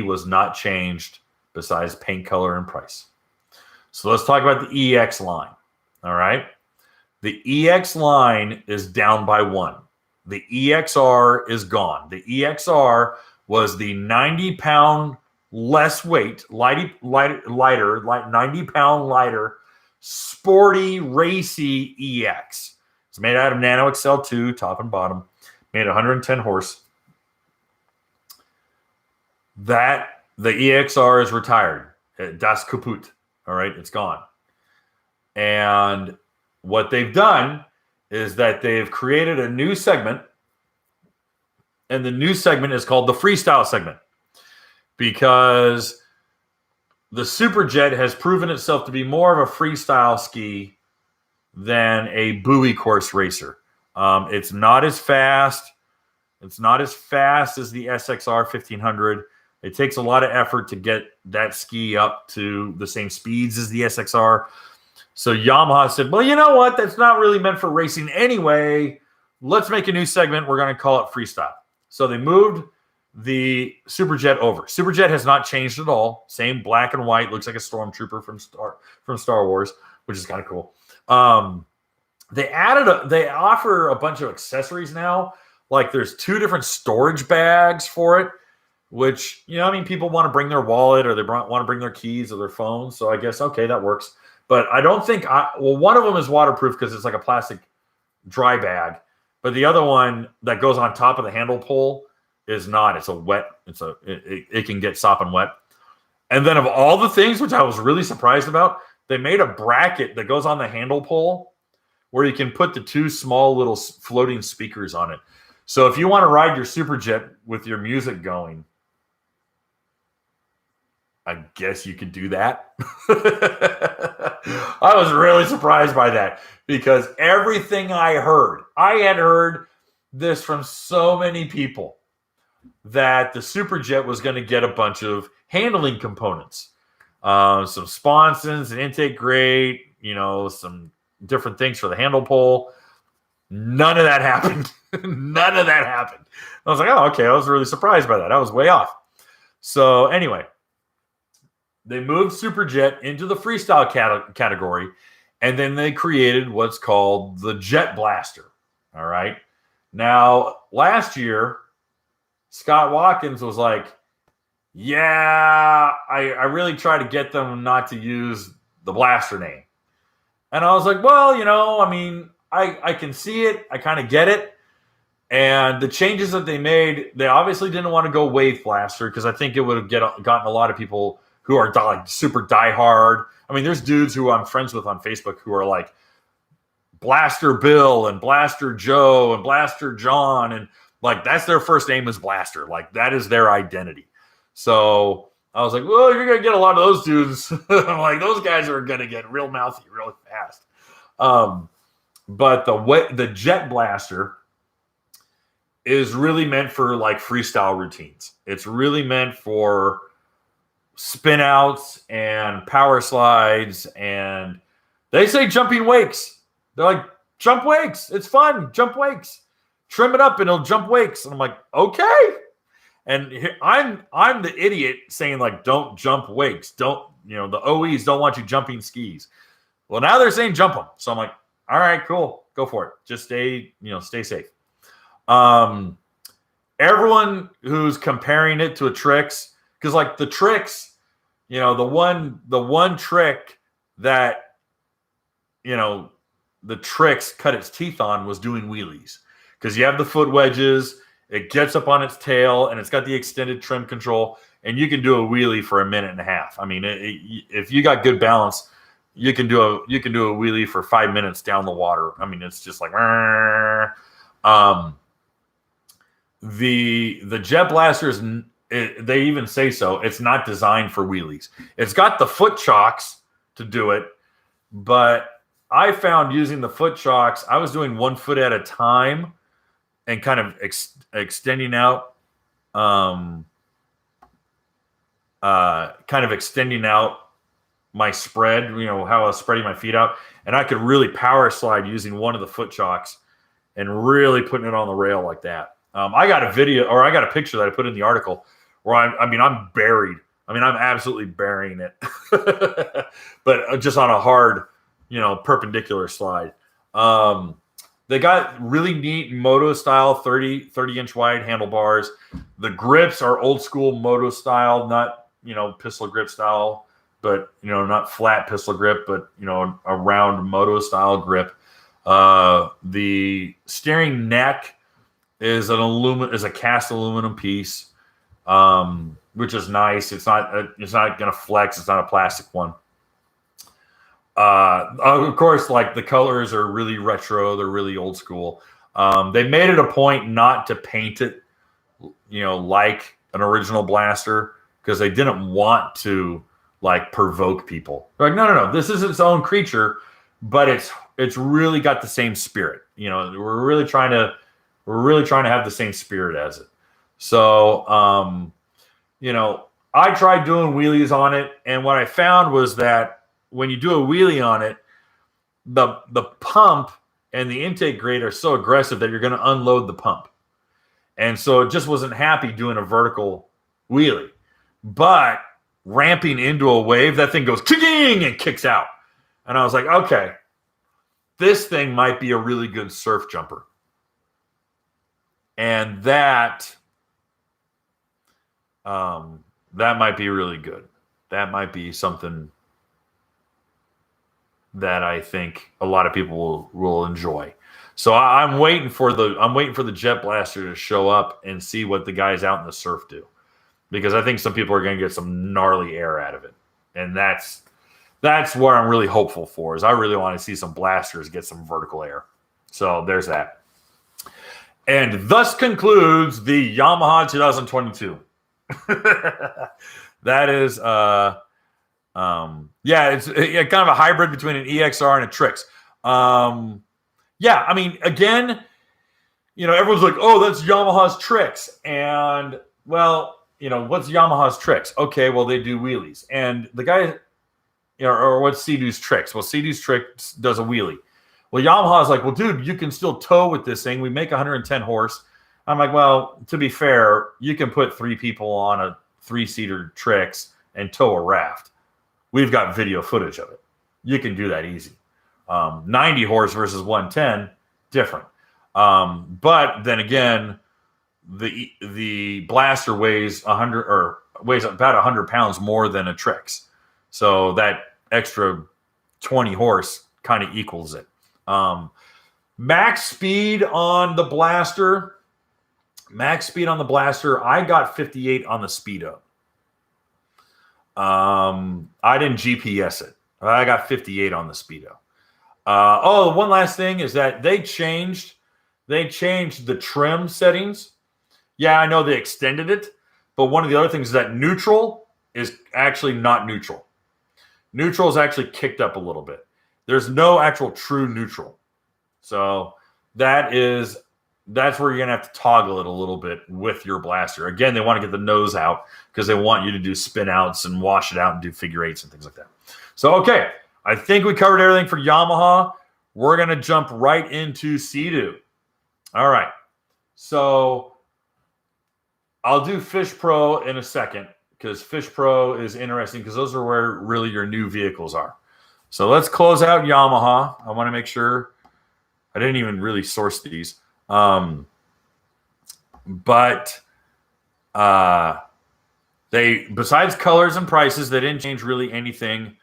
was not changed besides paint color and price. So let's talk about the EX line. All right. The EX line is down by 1. The EXR is gone. The EXR was the 90-pound less weight, lighter, 90-pound lighter, sporty, racy EX. It's made out of Nano XL2, top and bottom, made 110 horse. The EXR is retired. Das kaputt. All right, it's gone. And what they've done is that they've created a new segment, and the new segment is called the freestyle segment, because the Superjet has proven itself to be more of a freestyle ski than a buoy course racer. It's not as fast. It's not as fast as the SXR 1500. It takes a lot of effort to get that ski up to the same speeds as the SXR. So Yamaha said, well, you know what? That's not really meant for racing anyway. Let's make a new segment. We're going to call it freestyle. So they moved the Superjet over. Superjet has not changed at all. Same black and white. Looks like a stormtrooper from Star Wars, which is kind of cool. They offer a bunch of accessories now. Like there's 2 different storage bags for it, which, you know, I mean, people want to bring their wallet or they want to bring their keys or their phone. So I guess, okay, that works. But I don't think one of them is waterproof because it's like a plastic dry bag. But the other one that goes on top of the handle pole is not. It's a wet. It can get sopping wet. And then of all the things, which I was really surprised about, they made a bracket that goes on the handle pole where you can put the 2 small little floating speakers on it. So if you want to ride your Superjet with your music going, I guess you could do that. I was really surprised by that because everything I had heard this from so many people that the Superjet was going to get a bunch of handling components, some sponsons, an intake grate, you know, some different things for the handle pole. None of that happened. None of that happened. I was like, oh, okay. I was really surprised by that. I was way off. So anyway, they moved Superjet into the freestyle category, and then they created what's called the Jet Blaster. All right. Now, last year, Scott Watkins was like, yeah, I really try to get them not to use the Blaster name. And I was like, well, you know, I mean, I can see it. I kind of get it. And the changes that they made, they obviously didn't want to go Wave Blaster because I think it would have gotten a lot of people who are like super diehard. I mean, there's dudes who I'm friends with on Facebook who are like Blaster Bill and Blaster Joe and Blaster John, and like that's their first name is Blaster. Like that is their identity. So I was like, well, you're gonna get a lot of those dudes. I'm like, those guys are gonna get real mouthy really fast. But the Jet Blaster is really meant for like freestyle routines. It's really meant for spin outs and power slides, and they say jumping wakes. They're like, jump wakes. It's fun. Jump wakes. Trim it up and it'll jump wakes. And I'm like, okay. And I'm the idiot saying like, don't jump wakes. Don't, the OEs don't want you jumping skis. Well, now they're saying jump them. So I'm like, all right, cool. Go for it. Just stay safe. Everyone who's comparing it to a tricks, because like the tricks, the one trick that, the tricks cut its teeth on was doing wheelies, because you have the foot wedges, it gets up on its tail, and it's got the extended trim control, and you can do a wheelie for a minute and a half. I mean, if you got good balance, you can do a wheelie for 5 minutes down the water. I mean, it's just like, the Jet Blaster is, they even say so, it's not designed for wheelies. It's got the foot chocks to do it, but I found using the foot chocks, I was doing 1 foot at a time and kind of extending out, my spread, how I was spreading my feet out, and I could really power slide using one of the foot chocks and really putting it on the rail like that. I got a picture that I put in the article where I'm buried. I mean, I'm absolutely burying it, but just on a hard, perpendicular slide. They got really neat moto style 30-inch wide handlebars. The grips are old school moto style, not, pistol grip style, but, not flat pistol grip, but, a round moto style grip. The steering neck is a cast aluminum piece, which is nice. It's not going to flex. It's not a plastic one. Of course, like the colors are really retro. They're really old school. They made it a point not to paint it, like an original Blaster, because they didn't want to like provoke people. They're like, no. This is its own creature, but it's really got the same spirit. We're really trying to have the same spirit as it. So, I tried doing wheelies on it, and what I found was that when you do a wheelie on it, the pump and the intake grate are so aggressive that you're going to unload the pump. And so it just wasn't happy doing a vertical wheelie. But ramping into a wave, that thing goes kicking and kicks out. And I was like, okay, this thing might be a really good surf jumper. And that might be really good. That might be something that I think a lot of people will enjoy. So I'm waiting for the Jet Blaster to show up and see what the guys out in the surf do, because I think some people are going to get some gnarly air out of it, and that's what I'm really hopeful for. Is I really want to see some blasters get some vertical air. So there's that. And thus concludes the Yamaha 2022. That is, it's kind of a hybrid between an EXR and a Trix. I mean, again, everyone's like, oh, that's Yamaha's Trix. And, well, what's Yamaha's Trix? Okay, well, they do wheelies. And the guy, or what's Sea-Doo's Trix? Well, Sea-Doo's Trix does a wheelie. Well, Yamaha's like, well, dude, you can still tow with this thing. We make 110 horse. I'm like, well, to be fair, you can put 3 people on a 3-seater Trix and tow a raft. We've got video footage of it. You can do that easy. 90 horse versus 110, different. But then again, the Blaster weighs about 100 pounds more than a Trix. So that extra 20 horse kind of equals it. Max speed on the Blaster Max speed on the Blaster, I got 58 on the Speedo. I didn't GPS it. I got 58 on the Speedo. One last thing is that they changed the trim settings. Yeah, I know they extended it, but one of the other things is that neutral is actually not neutral. Neutral is actually kicked up a little bit. There's no actual true neutral. So that's where you're going to have to toggle it a little bit with your Blaster. Again, they want to get the nose out because they want you to do spin outs and wash it out and do figure eights and things like that. So, okay, I think we covered everything for Yamaha. We're going to jump right into Sea-Doo. All right. So I'll do Fish Pro in a second because Fish Pro is interesting because those are where really your new vehicles are. So let's close out Yamaha. I want to make sure I didn't even really source these. They, besides colors and prices, they didn't change really anything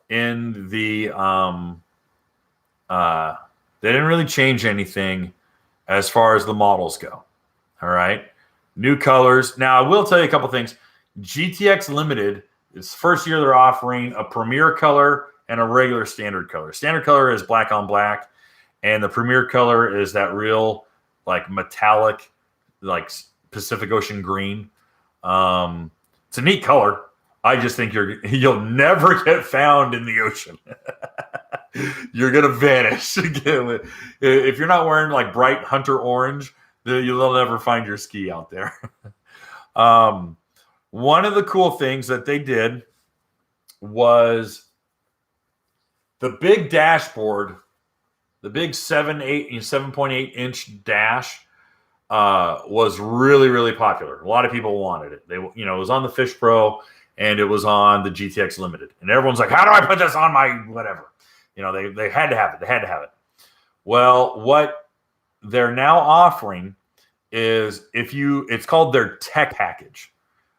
in the, they didn't really change anything as far as the models go. All right. New colors. Now I will tell you a couple things. GTX Limited is first year they're offering a premier color and a regular standard color. Standard color is black on black, and the premier color is that real like metallic, like Pacific Ocean green. It's a neat color. I just think you'll never get found in the ocean. You're gonna vanish. If you're not wearing like bright hunter orange, you'll never find your ski out there. One of the cool things that they did was the big dashboard, the big 7.8 inch dash was really, really popular. A lot of people wanted it. It was on the Fish Pro and it was on the GTX Limited. And everyone's like, how do I put this on my whatever? They had to have it. They had to have it. Well, what they're now offering is it's called their tech package.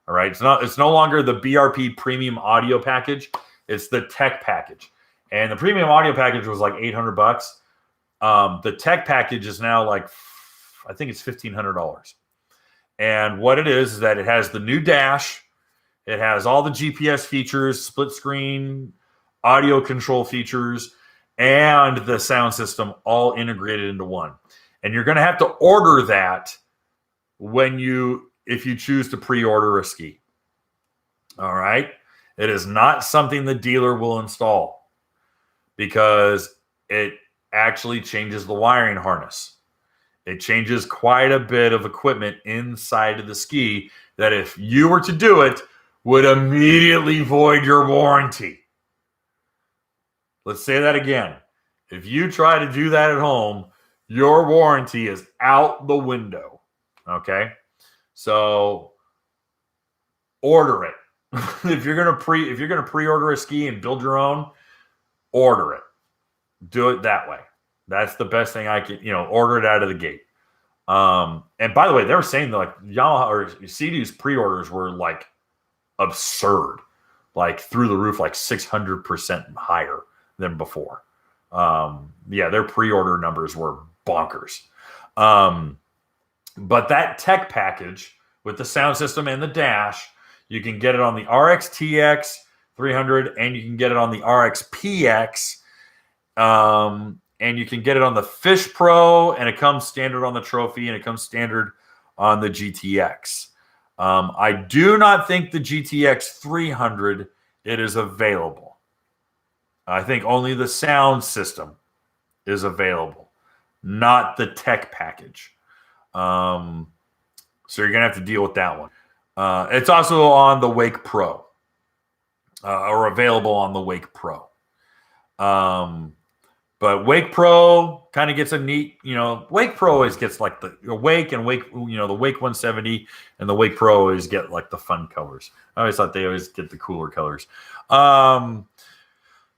All right. It's no longer the BRP premium audio package. It's the tech package. And the premium audio package was like $800. The tech package is now like, I think it's $1,500. And what it is that it has the new dash. It has all the GPS features, split screen, audio control features, and the sound system all integrated into one. And you're going to have to order that if you choose to pre-order a ski. All right. It is not something the dealer will install because it actually changes the wiring harness. It changes quite a bit of equipment inside of the ski that if you were to do it would immediately void your warranty. Let's say that again. If you try to do that at home, your warranty is out the window. Okay? So order it. If you're gonna pre-order a ski and build your own, order it. Do it that way. That's the best thing I can, order it out of the gate. And by the way, they were saying that like Yamaha or Sea-Doo's pre-orders were like absurd, like through the roof, like 600% higher than before. Their pre-order numbers were bonkers. But that tech package with the sound system and the dash, you can get it on the RX-TX 300 and you can get it on the RX-PX. And you can get it on the Fish Pro, and it comes standard on the Trophy, and it comes standard on the GTX. I do not think the GTX 300 it is available. I think only the sound system is available, not the tech package. So you're gonna have to deal with that one. It's also on the Wake Pro, or available on the Wake Pro. But Wake Pro kind of gets a neat, Wake Pro always gets like the Wake and Wake, the Wake 170 and the Wake Pro always get like the fun colors. I always thought they always get the cooler colors.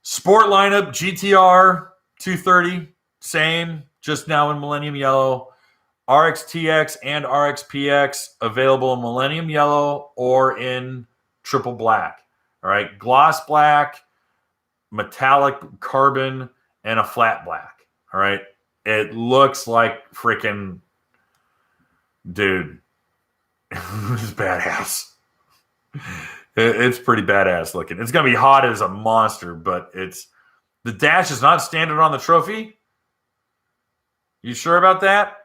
Sport lineup, GTR 230, same, just now in Millennium Yellow. RX-TX and RX-PX available in Millennium Yellow or in Triple Black. All right, gloss black, metallic carbon, and a flat black. All right. It looks like freaking, dude, It's badass. It's pretty badass looking. It's gonna be hot as a monster, but the dash is not standard on the trophy. You sure about that?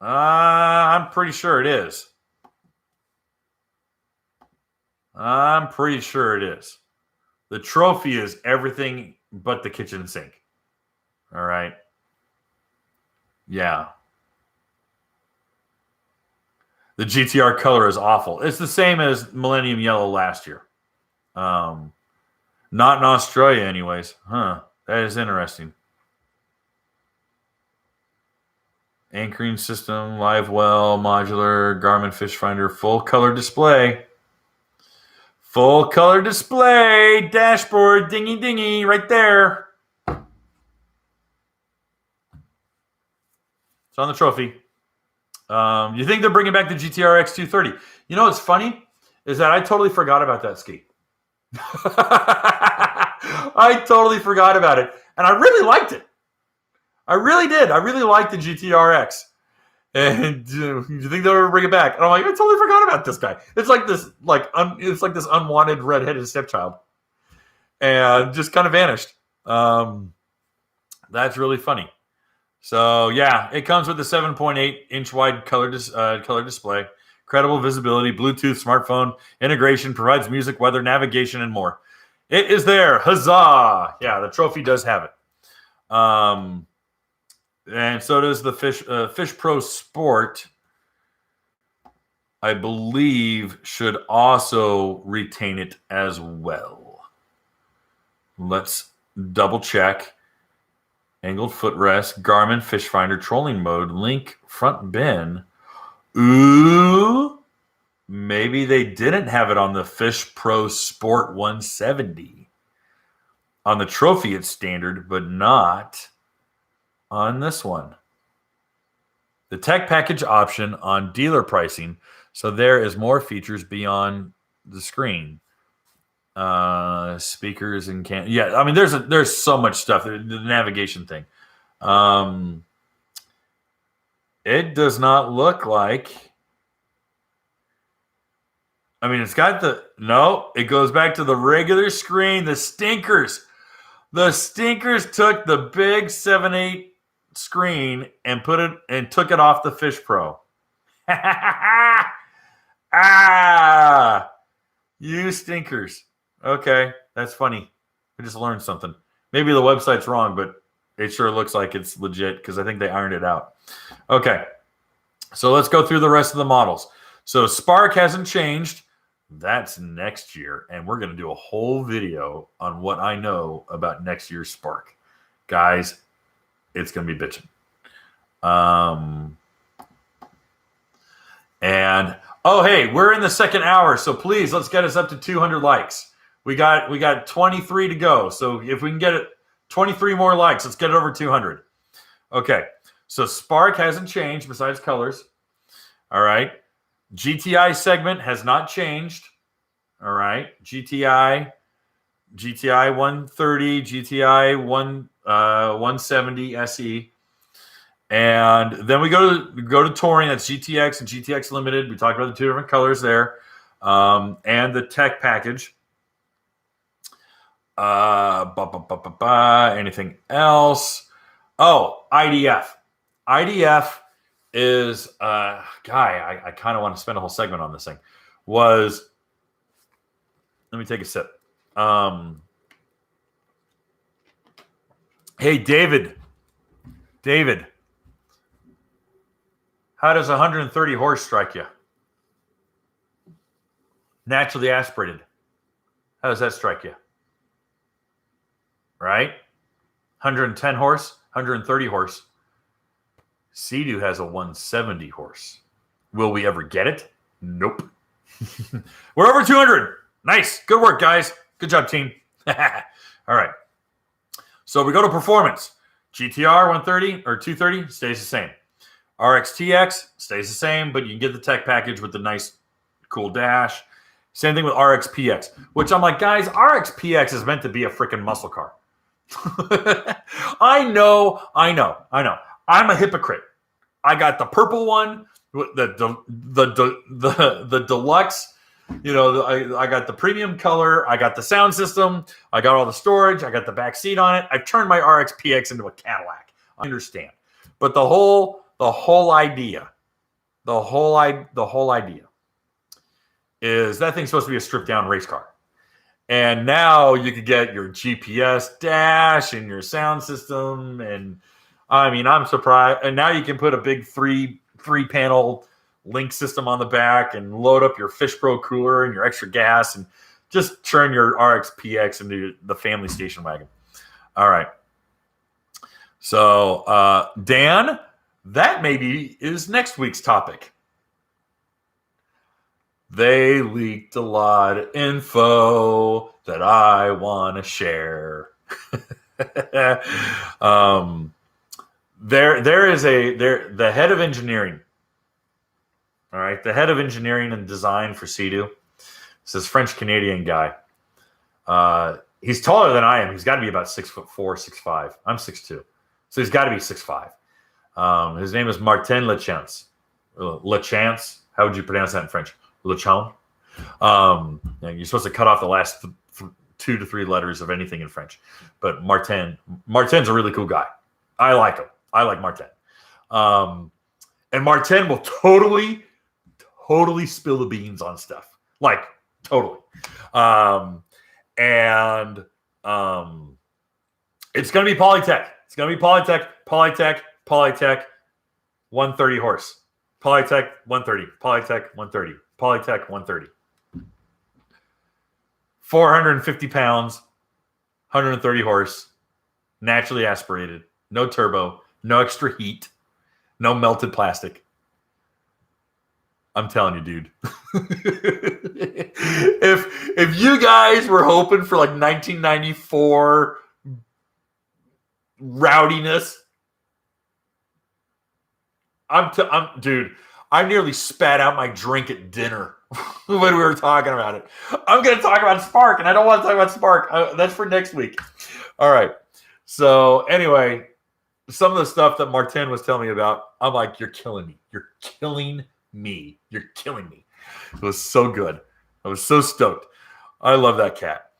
I'm pretty sure it is. I'm pretty sure it is. The trophy is everything but the kitchen sink. All right. Yeah. The GTR color is awful. It's the same as Millennium Yellow last year. Not in Australia anyways. Huh. That is interesting. Anchoring system, live well, modular, Garmin fish finder, full color display. Full color display, dashboard, dingy dingy, right there. It's on the trophy. You think they're bringing back the GTRX 230? You know what's funny is that I totally forgot about that ski. I totally forgot about it, and I really liked it. I really did. I really liked the GTRX. And you think they'll ever bring it back? And I'm like, I totally forgot about this guy. It's like this, it's like this unwanted redheaded stepchild, and just kind of vanished. That's really funny. So yeah, it comes with a 7.8-inch wide color display, credible visibility, Bluetooth, smartphone integration, provides music, weather, navigation, and more. It is there. Huzzah! Yeah, the trophy does have it. And so does the Fish Pro Sport. I believe should also retain it as well. Let's double check. Angled footrest, Garmin fish finder, trolling mode, link front bin. Ooh, maybe they didn't have it on the Fish Pro Sport 170. On the trophy, it's standard, but not on this one. The tech package option on dealer pricing, so there is more features beyond the screen. Speakers and I mean, there's so much stuff. The navigation thing. It does not look like. I mean, it's got it goes back to the regular screen. The stinkers took the big 7/8 screen and took it off the Fish Pro. You stinkers. Okay, that's funny. I just learned something. Maybe the website's wrong, but it sure looks like it's legit because I think they ironed it out. Okay, so let's go through the rest of the models. So Spark hasn't changed. That's next year, and we're going to do a whole video on what I know about next year's Spark. Guys, it's going to be bitching. And, oh, hey, we're in the second hour, so please, let's get us up to 200 likes. We got 23 to go. So if we can get it 23 more likes, let's get it over 200. Okay. So Spark hasn't changed besides colors. All right. GTI segment has not changed. All right. GTI 130, GTI 170 SE. And then we go to touring. That's GTX and GTX Limited. We talked about the two different colors there. And the tech package. Anything else? Oh, IDF. IDF is I kind of want to spend a whole segment on this thing. Let me take a sip. Hey, David, how does 130 horse strike you? Naturally aspirated. How does that strike you? Right? 110 horse, 130 horse. Sea-Doo has a 170 horse. Will we ever get it? Nope. We're over 200. Nice. Good work, guys. Good job, team. All right. So we go to performance. GTR 130 or 230 stays the same. RXTX stays the same, but you can get the tech package with the nice, cool dash. Same thing with RXPX, which I'm like, guys, RXPX is meant to be a freaking muscle car. I know. I'm a hypocrite. I got the purple one the deluxe. You know, I got the premium color. I got the sound system. I got all the storage. I got the back seat on it. I've turned my RX PX into a Cadillac. I understand, but the whole idea is that thing's supposed to be a stripped down race car. And now you could get your GPS dash and your sound system. And I mean, I'm surprised. And now you can put a big three panel link system on the back and load up your Fish Pro cooler and your extra gas and just turn your RX PX into the family station wagon. All right. So, Dan, that maybe is next week's topic. They leaked a lot of info that I want to share. The head of engineering. All right, the head of engineering and design for Sea-Doo. This French-Canadian guy. He's taller than I am. He's got to be about 6'4", 6'5". I'm 6'2", so he's got to be 6'5". His name is Martin Lachance. Lachance. How would you pronounce that in French? Lachon. You're supposed to cut off the last 2 to 3 letters of anything in French. But Martin's a really cool guy. I like him. I like Martin. And Martin will totally spill the beans on stuff. Like, totally. And it's going to be Polytech. It's going to be Polytech, 130 horse. Polytech 130, Polytech 130, Polytech 130. 450 pounds, 130 horse, naturally aspirated, no turbo, no extra heat, no melted plastic. I'm telling you, dude. if you guys were hoping for like 1994 rowdiness, dude, I nearly spat out my drink at dinner when we were talking about it. I'm going to talk about Spark, and I don't want to talk about Spark. That's for next week. All right. So anyway, some of the stuff that Martin was telling me about, I'm like, you're killing me. You're killing me. You're killing me. It was so good. I was so stoked. I love that cat.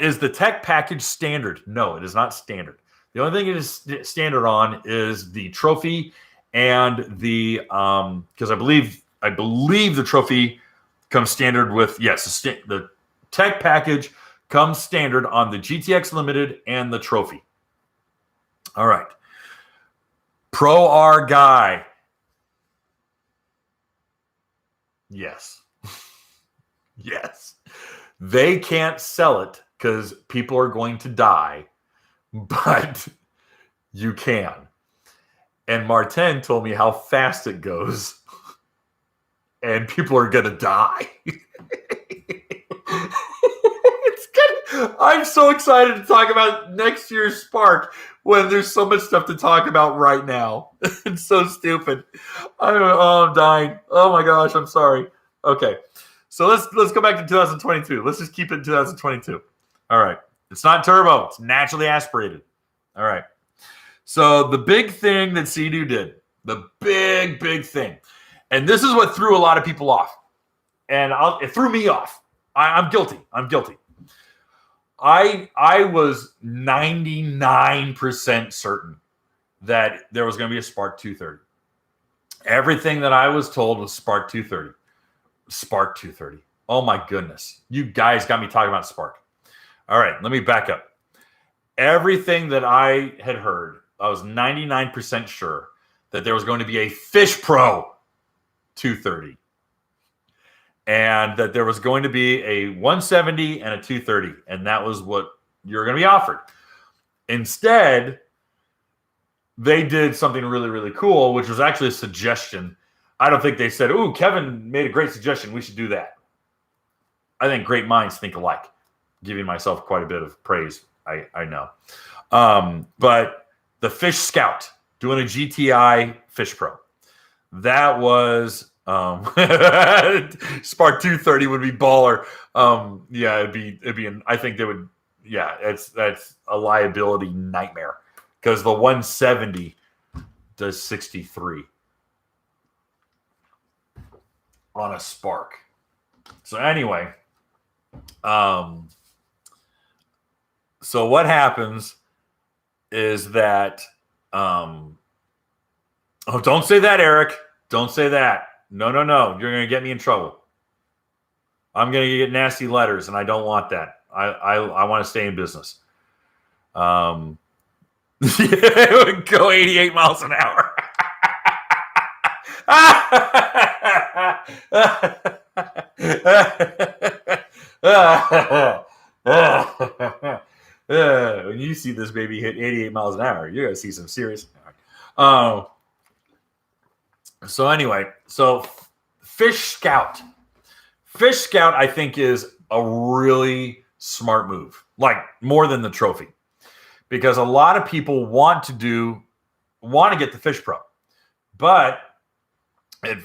Is the tech package standard? No, it is not standard. The only thing it is standard on is the trophy and the because I believe the trophy comes standard with the tech package comes standard on the GTX Limited and the trophy. All right. Pro R guy. Yes. Yes. They can't sell it because people are going to die, but you can. And Martin told me how fast it goes, and people are going to die. I'm so excited to talk about next year's Spark when there's so much stuff to talk about right now. It's so stupid. I'm dying. Oh my gosh, I'm sorry. Okay, so let's go back to 2022. Let's just keep it in 2022. All right. It's not turbo. It's naturally aspirated. All right. So the big thing that Sea-Doo did, the big thing, and this is what threw a lot of people off, and it threw me off. I'm guilty. I was 99% certain that there was going to be a Spark 230. Everything that I was told was Spark 230. Spark 230. Oh my goodness. You guys got me talking about Spark. All right, let me back up. Everything that I had heard, I was 99% sure that there was going to be a Fish Pro 230. And that there was going to be a 170 and a 230. And that was what you're going to be offered. Instead, they did something really, really cool, which was actually a suggestion. I don't think they said, ooh, Kevin made a great suggestion. We should do that. I think great minds think alike. Giving myself quite a bit of praise, I know. But the Fish Scout, doing a GTI Fish Pro. That was... Spark 230 would be baller. It'd be I think they would. Yeah, that's a liability nightmare because the 170 does 63. on a spark. So anyway, so what happens is that, oh, don't say that, Eric. Don't say that. No. You're going to get me in trouble. I'm going to get nasty letters, and I don't want that. I want to stay in business. It would go 88 miles an hour. When you see this baby hit 88 miles an hour, you're going to see some serious. So anyway, so Fish Scout. Fish Scout, I think, is a really smart move, like more than the trophy, because a lot of people want to get the Fish Pro, but at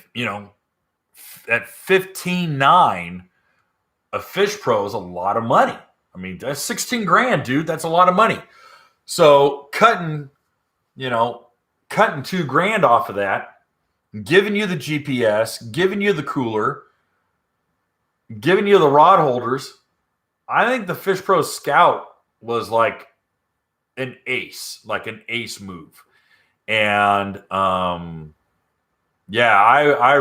$15,900, a Fish Pro is a lot of money. I mean, that's 16 grand, dude. That's a lot of money. So cutting $2 grand off of that, giving you the GPS, giving you the cooler, giving you the rod holders. I think the Fish Pro Scout was like an ace move. And I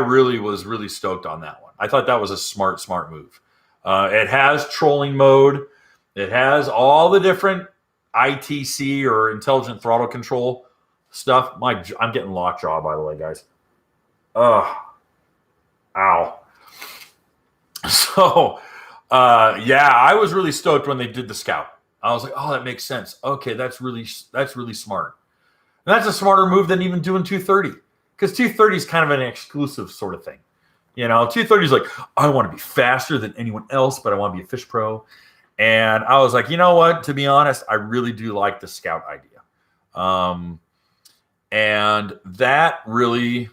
really was really stoked on that one. I thought that was a smart move. It has trolling mode. It has all the different ITC or intelligent throttle control stuff. I'm getting lockjaw, by the way, guys. Ow. So, I was really stoked when they did the Scout. I was like, oh, that makes sense. Okay, that's really smart. And that's a smarter move than even doing 230, because 230 is kind of an exclusive sort of thing. 230 is like, I want to be faster than anyone else, but I want to be a Fish Pro. And I was like, you know what? To be honest, I really do like the Scout idea. And that really,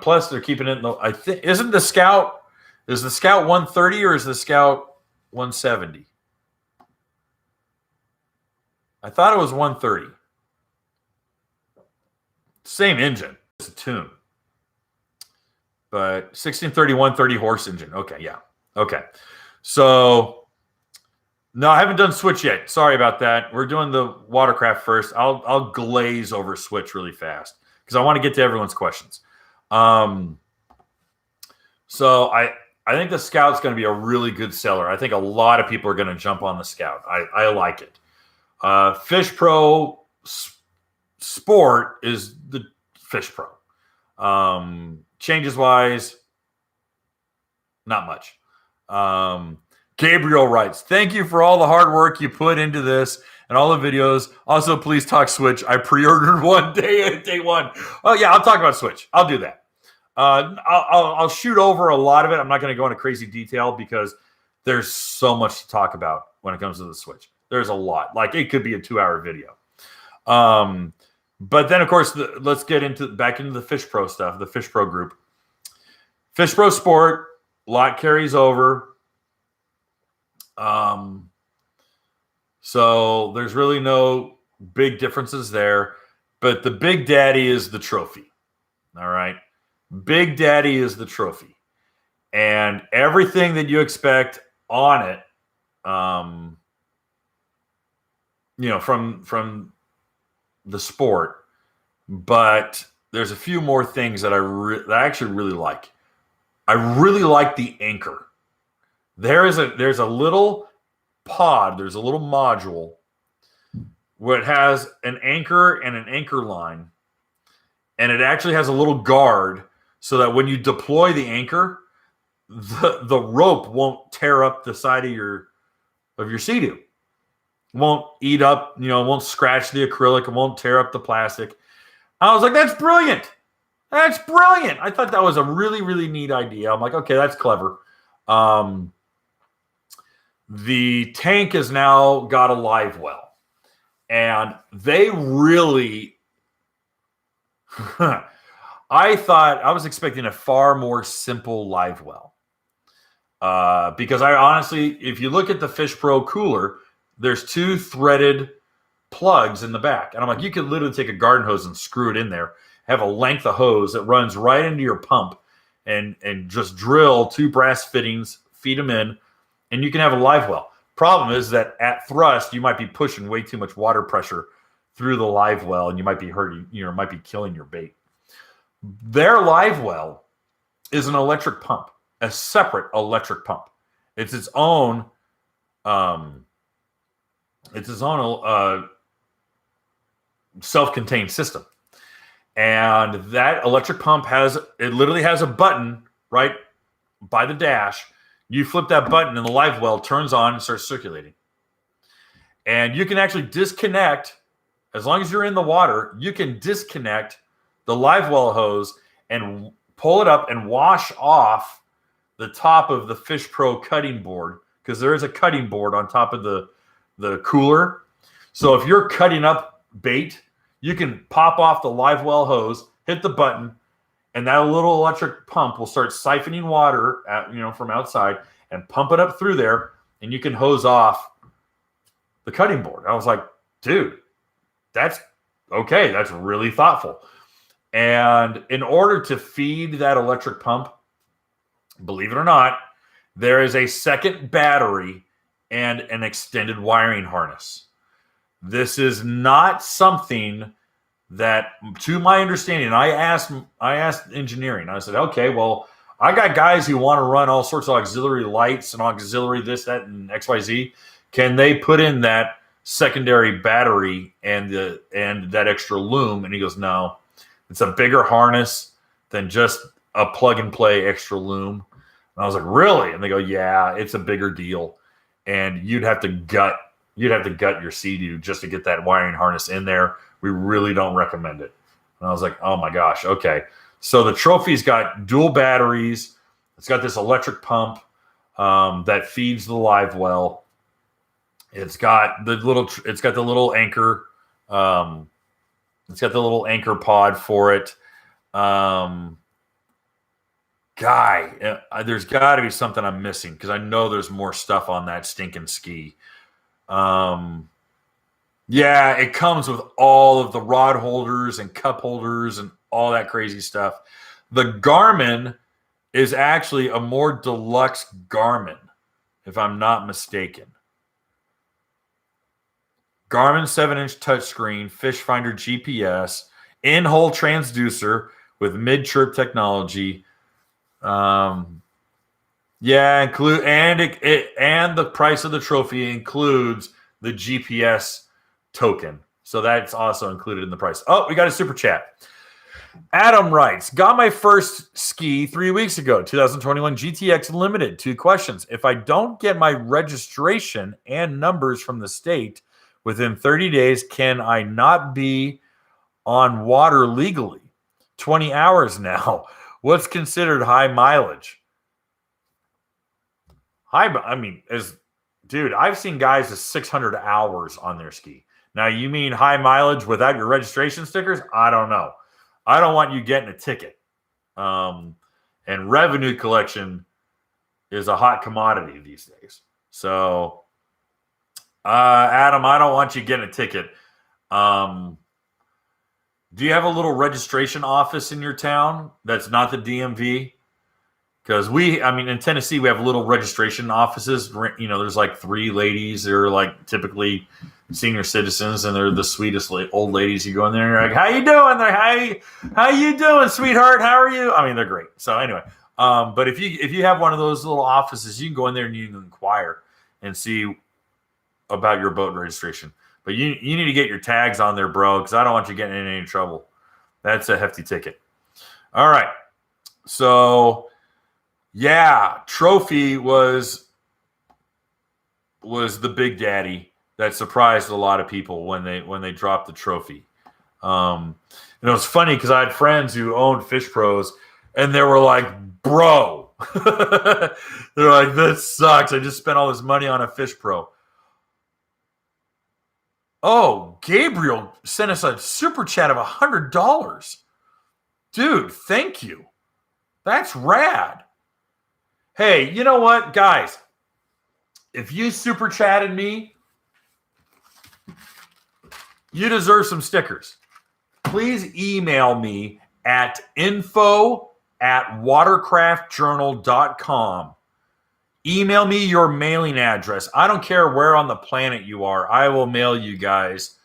plus they're keeping it in the, I think, is the Scout 130 or is the Scout 170? I thought it was 130. Same engine. It's a tune. But 1630, 130 horse engine. Okay, yeah. Okay. So, no, I haven't done Switch yet. Sorry about that. We're doing the Watercraft first. I'll glaze over Switch really fast because I want to get to everyone's questions. So I think the Scout's going to be a really good seller. I think a lot of people are going to jump on the Scout. I like it. Fish Pro Sport is the Fish Pro. Changes wise, not much. Gabriel writes, thank you for all the hard work you put into this and all the videos. Also, please talk Switch. I pre-ordered one day one. Oh yeah, I'll talk about Switch. I'll do that. I'll shoot over a lot of it. I'm not going to go into crazy detail because there's so much to talk about when it comes to the Switch. There's a lot. Like, it could be a 2-hour video. But then, of course, let's get back into the Fish Pro stuff, the Fish Pro group. Fish Pro Sport, a lot carries over. So there's really no big differences there. But the Big Daddy is the trophy. All right? Big Daddy is the trophy. And everything that you expect on it, from the Sport, but there's a few more things that I actually really like. I really like the anchor. There's a little pod, there's a little module where it has an anchor and an anchor line, and it actually has a little guard so that when you deploy the anchor, the rope won't tear up the side of your Sea-Doo. Won't eat up, won't scratch the acrylic, it won't tear up the plastic. I was like, that's brilliant. That's brilliant. I thought that was a really, really neat idea. I'm like, okay, that's clever. The tank has now got a live well. And they really, I was expecting a far more simple live well. Because I honestly, if you look at the Fish Pro cooler, there's 2 threaded plugs in the back. And I'm like, you could literally take a garden hose and screw it in there, have a length of hose that runs right into your pump and just drill 2 brass fittings, feed them in, and you can have a live well. Problem is that at thrust, you might be pushing way too much water pressure through the live well, and you might be hurting, might be killing your bait. Their live well is an electric pump, a separate electric pump. It's its own self-contained system. And that electric pump literally has a button right by the dash. You flip that button and the live well turns on and starts circulating. And you can actually disconnect, as long as you're in the water, you can disconnect the live well hose and pull it up and wash off the top of the Fish Pro cutting board, because there is a cutting board on top of the cooler. So if you're cutting up bait, you can pop off the live well hose, hit the button, and that little electric pump will start siphoning water from outside and pump it up through there, and you can hose off the cutting board. I was like, dude, that's okay. That's really thoughtful. And in order to feed that electric pump, believe it or not, there is a second battery and an extended wiring harness. This is not something that, to my understanding, I asked engineering. I said, okay, well, I got guys who want to run all sorts of auxiliary lights and auxiliary this, that, and XYZ. Can they put in that secondary battery and that extra loom? And he goes, no, it's a bigger harness than just a plug and play extra loom. And I was like, really? And they go, yeah, it's a bigger deal. And you'd have to gut your Sea-Doo just to get that wiring harness in there. We really don't recommend it. And I was like, oh my gosh, okay. So the Trophy's got dual batteries. It's got this electric pump that feeds the live well. It's got the little anchor. It's got the little anchor pod for it. There's got to be something I'm missing, because I know there's more stuff on that stinking ski. Yeah, it comes with all of the rod holders and cup holders and all that crazy stuff. The Garmin is actually a more deluxe Garmin, if I'm not mistaken. Garmin 7-inch touchscreen, fish finder GPS, in-hole transducer with mid-chirp technology. And the price of the Trophy includes the GPS token. So that's also included in the price. Oh, we got a super chat. Adam writes, got my first ski 3 weeks ago, 2021 GTX Limited. 2 questions. If I don't get my registration and numbers from the state within 30 days, can I not be on water legally? 20 hours now. What's considered high mileage? Dude, I've seen guys with 600 hours on their ski. Now, you mean high mileage without your registration stickers? I don't know. I don't want you getting a ticket. And revenue collection is a hot commodity these days. So, Adam, I don't want you getting a ticket. Do you have a little registration office in your town that's not the DMV? Because in Tennessee, we have little registration offices. There's like 3 ladies. They're like typically senior citizens, and they're the sweetest old ladies. You go in there and you're like, how you doing? They're, how you doing, sweetheart? How are you? They're great. So anyway, but if you have one of those little offices, you can go in there and you can inquire and see about your boat registration. But you need to get your tags on there, bro, because I don't want you getting in any trouble. That's a hefty ticket. All right. So, yeah, Trophy was the big daddy that surprised a lot of people when they dropped the Trophy. And it was funny because I had friends who owned Fish Pros, and they were like, bro. They're like, this sucks. I just spent all this money on a Fish Pro. Oh, Gabriel sent us a super chat of $100. Dude, thank you. That's rad. Hey, you know what, guys? If you super chatted me, you deserve some stickers. Please email me at info info@watercraftjournal.com. Email me your mailing address. I don't care where on the planet you are. I will mail you guys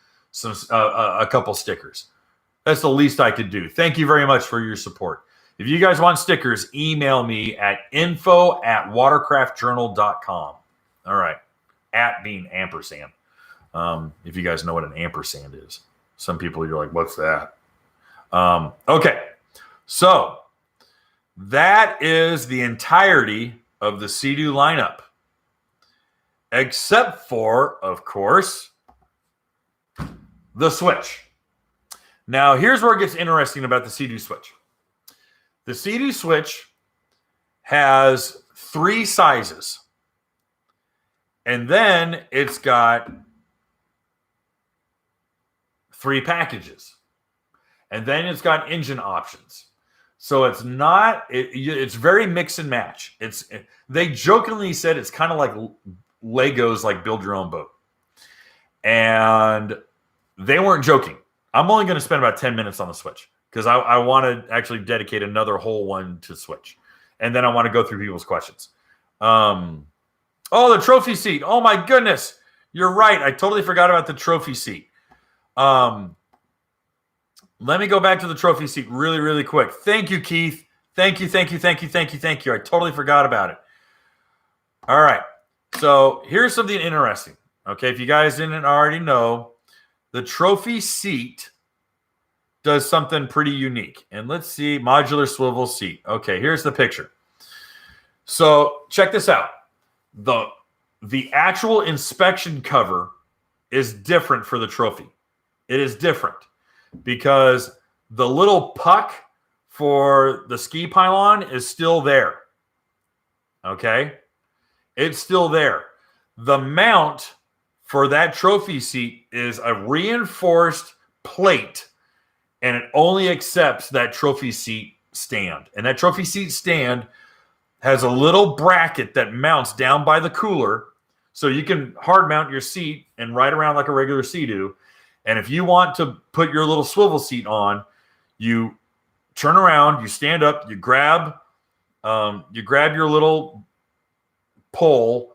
a couple stickers. That's the least I could do. Thank you very much for your support. If you guys want stickers, email me at info@watercraftjournal.com. All right. At being ampersand. If you guys know what an ampersand is. Some people, you're like, what's that? Okay. So that is the entirety of the Sea-Doo lineup. Except for, of course, the Switch. Now, here's where it gets interesting about the Sea-Doo Switch. The Sea-Doo Switch has 3 sizes. And then it's got 3 packages. And then it's got engine options. So it's not, it's very mix and match. They jokingly said it's kind of like Legos, like build your own boat. And they weren't joking. I'm only going to spend about 10 minutes on the Switch because I want to actually dedicate another whole one to Switch. And then I want to go through people's questions. Oh, the trophy seat. Oh, my goodness. You're right. I totally forgot about the trophy seat. Let me go back to the trophy seat really, really quick. Thank you, Keith. Thank you. I totally forgot about it. All right. So here's something interesting. Okay, if you guys didn't already know, the trophy seat does something pretty unique. And let's see, modular swivel seat. Okay, here's the picture. So check this out. The actual inspection cover is different for the trophy. It is different because the little puck for the ski pylon is still there. Okay? It's still there. The mount for that trophy seat is a reinforced plate, and it only accepts that trophy seat stand. And that trophy seat stand has a little bracket that mounts down by the cooler, so you can hard mount your seat and ride around like a regular Sea-Doo. And if you want to put your little swivel seat on, you turn around, you stand up, you grab your little pole.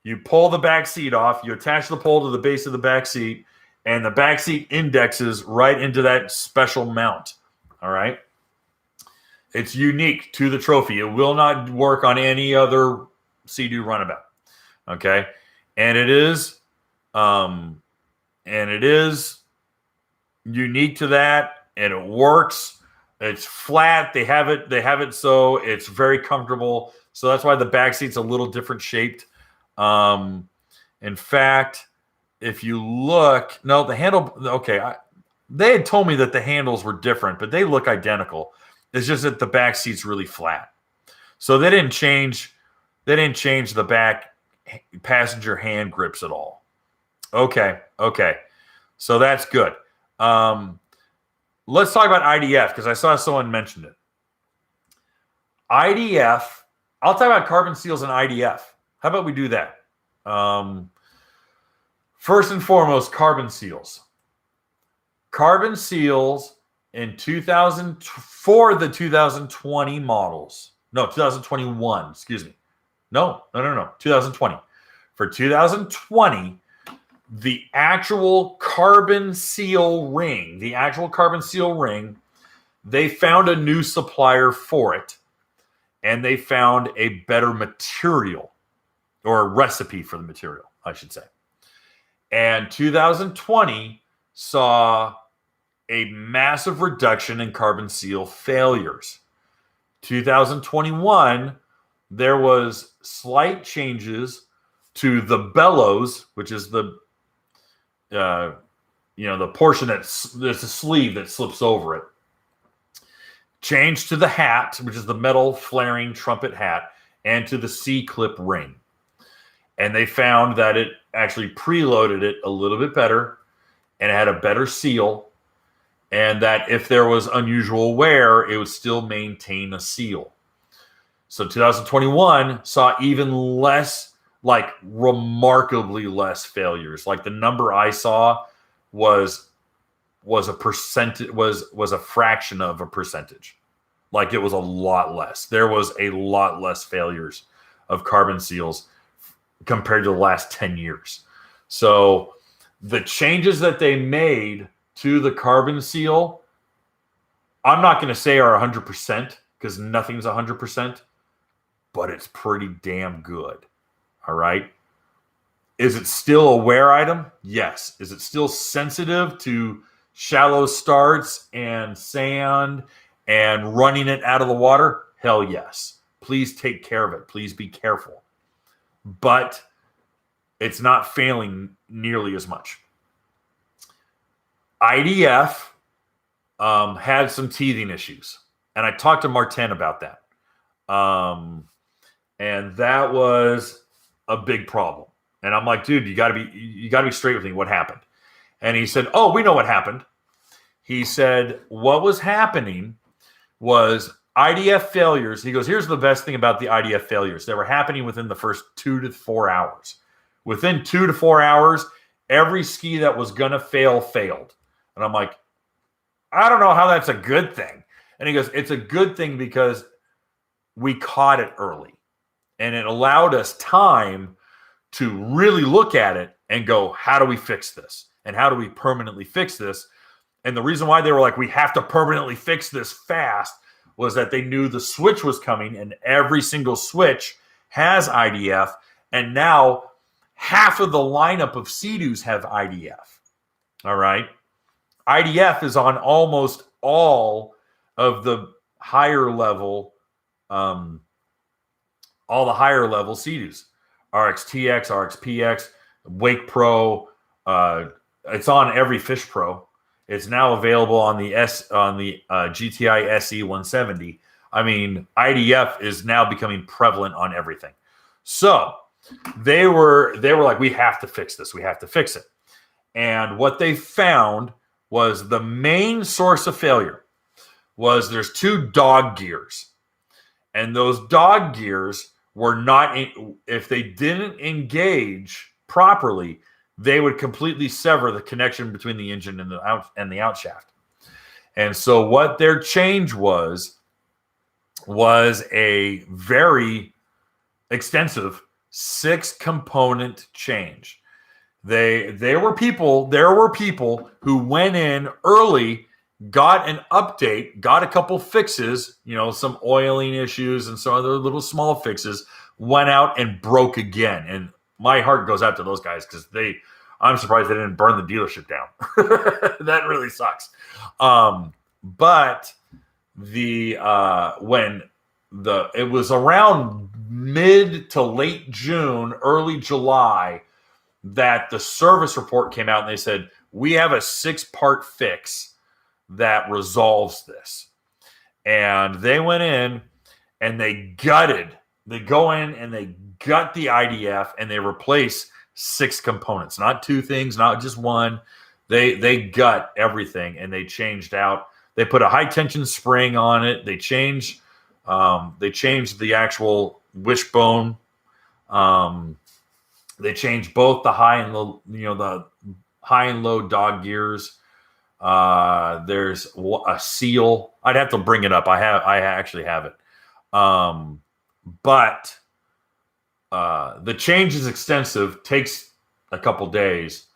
You pull the back seat off, you attach the pole to the base of the back seat, and the back seat indexes right into that special mount. All right? It's unique to the trophy. It will not work on any other Sea-Doo runabout. Okay? And it is unique to that, and it works. It's flat. They have it so it's very comfortable. So that's why the back seat's a little different shaped. In fact, if you look, no, the handle, okay, they had told me that the handles were different, but they look identical. It's just that the back seat's really flat. So they didn't change the back passenger hand grips at all. Okay. So that's good. Let's talk about IDF because I saw someone mention it. IDF, I'll talk about carbon seals and IDF. How about we do that? First and foremost, carbon seals. Carbon seals in 2000 for the 2020 models. No, 2021, excuse me. No, 2020. For 2020, the actual carbon seal ring, they found a new supplier for it, and they found a better material. Or a recipe for the material, I should say. And 2020 saw a massive reduction in carbon seal failures. 2021, there was slight changes to the bellows, which is the portion there's a sleeve that slips over it. Change to the hat, which is the metal flaring trumpet hat, and to the C-clip ring. And they found that it actually preloaded it a little bit better, and it had a better seal, and that if there was unusual wear, it would still maintain a seal. So 2021 saw even less, like remarkably less failures. Like the number I saw was a percentage, was a fraction of a percentage. Like it was a lot less. There was a lot less failures of carbon seals compared to the last 10 years. So the changes that they made to the carbon seal, I'm not going to say are 100% because nothing's 100%, but it's pretty damn good. All right. Is it still a wear item? Yes. Is it still sensitive to shallow starts and sand and running it out of the water? Hell yes. Please take care of it. Please be careful. But it's not failing nearly as much. IDF had some teething issues, and I talked to Martin about that. And that was a big problem. And I'm like, dude, you got to be straight with me. What happened? And he said, oh, we know what happened. He said, what was happening was IDF failures. He goes, here's the best thing about the IDF failures. They were happening within the first 2 to 4 hours. Within 2 to 4 hours, every ski that was going to fail failed. And I'm like, I don't know how that's a good thing. And he goes, it's a good thing because we caught it early. And it allowed us time to really look at it and go, how do we fix this? And how do we permanently fix this? And the reason why they were like, we have to permanently fix this fast was that they knew the switch was coming, and every single switch has IDF. And now half of the lineup of Sea-Doos have IDF. All right. IDF is on almost all of the higher level, all the higher level Sea-Doos. RXTX, RXPX, Wake Pro. It's on every Fish Pro. It's now available on the GTI SE 170. I mean, IDF is now becoming prevalent on everything. So they were like, we have to fix this. We have to fix it. And what they found was the main source of failure was there's 2 dog gears. And those dog gears were not, if they didn't engage properly, they would completely sever the connection between the engine and the out shaft. And so what their change was a very extensive 6-component change. There were people who went in early, got an update, got a couple fixes, some oiling issues and some other little small fixes, went out and broke again. And my heart goes out to those guys because I'm surprised they didn't burn the dealership down. That really sucks. But it was around mid to late June, early July, that the service report came out and they said, we have a 6-part fix that resolves this. And they went in and they go in and they gut the IDF and they replace 6 components, not 2 things, not just one. They gut everything and they changed out. They put a high tension spring on it. They changed the actual wishbone. They changed both the high and low, the high and low dog gears. There's a seal. I'd have to bring it up. I actually have it. But the change is extensive, takes a couple days,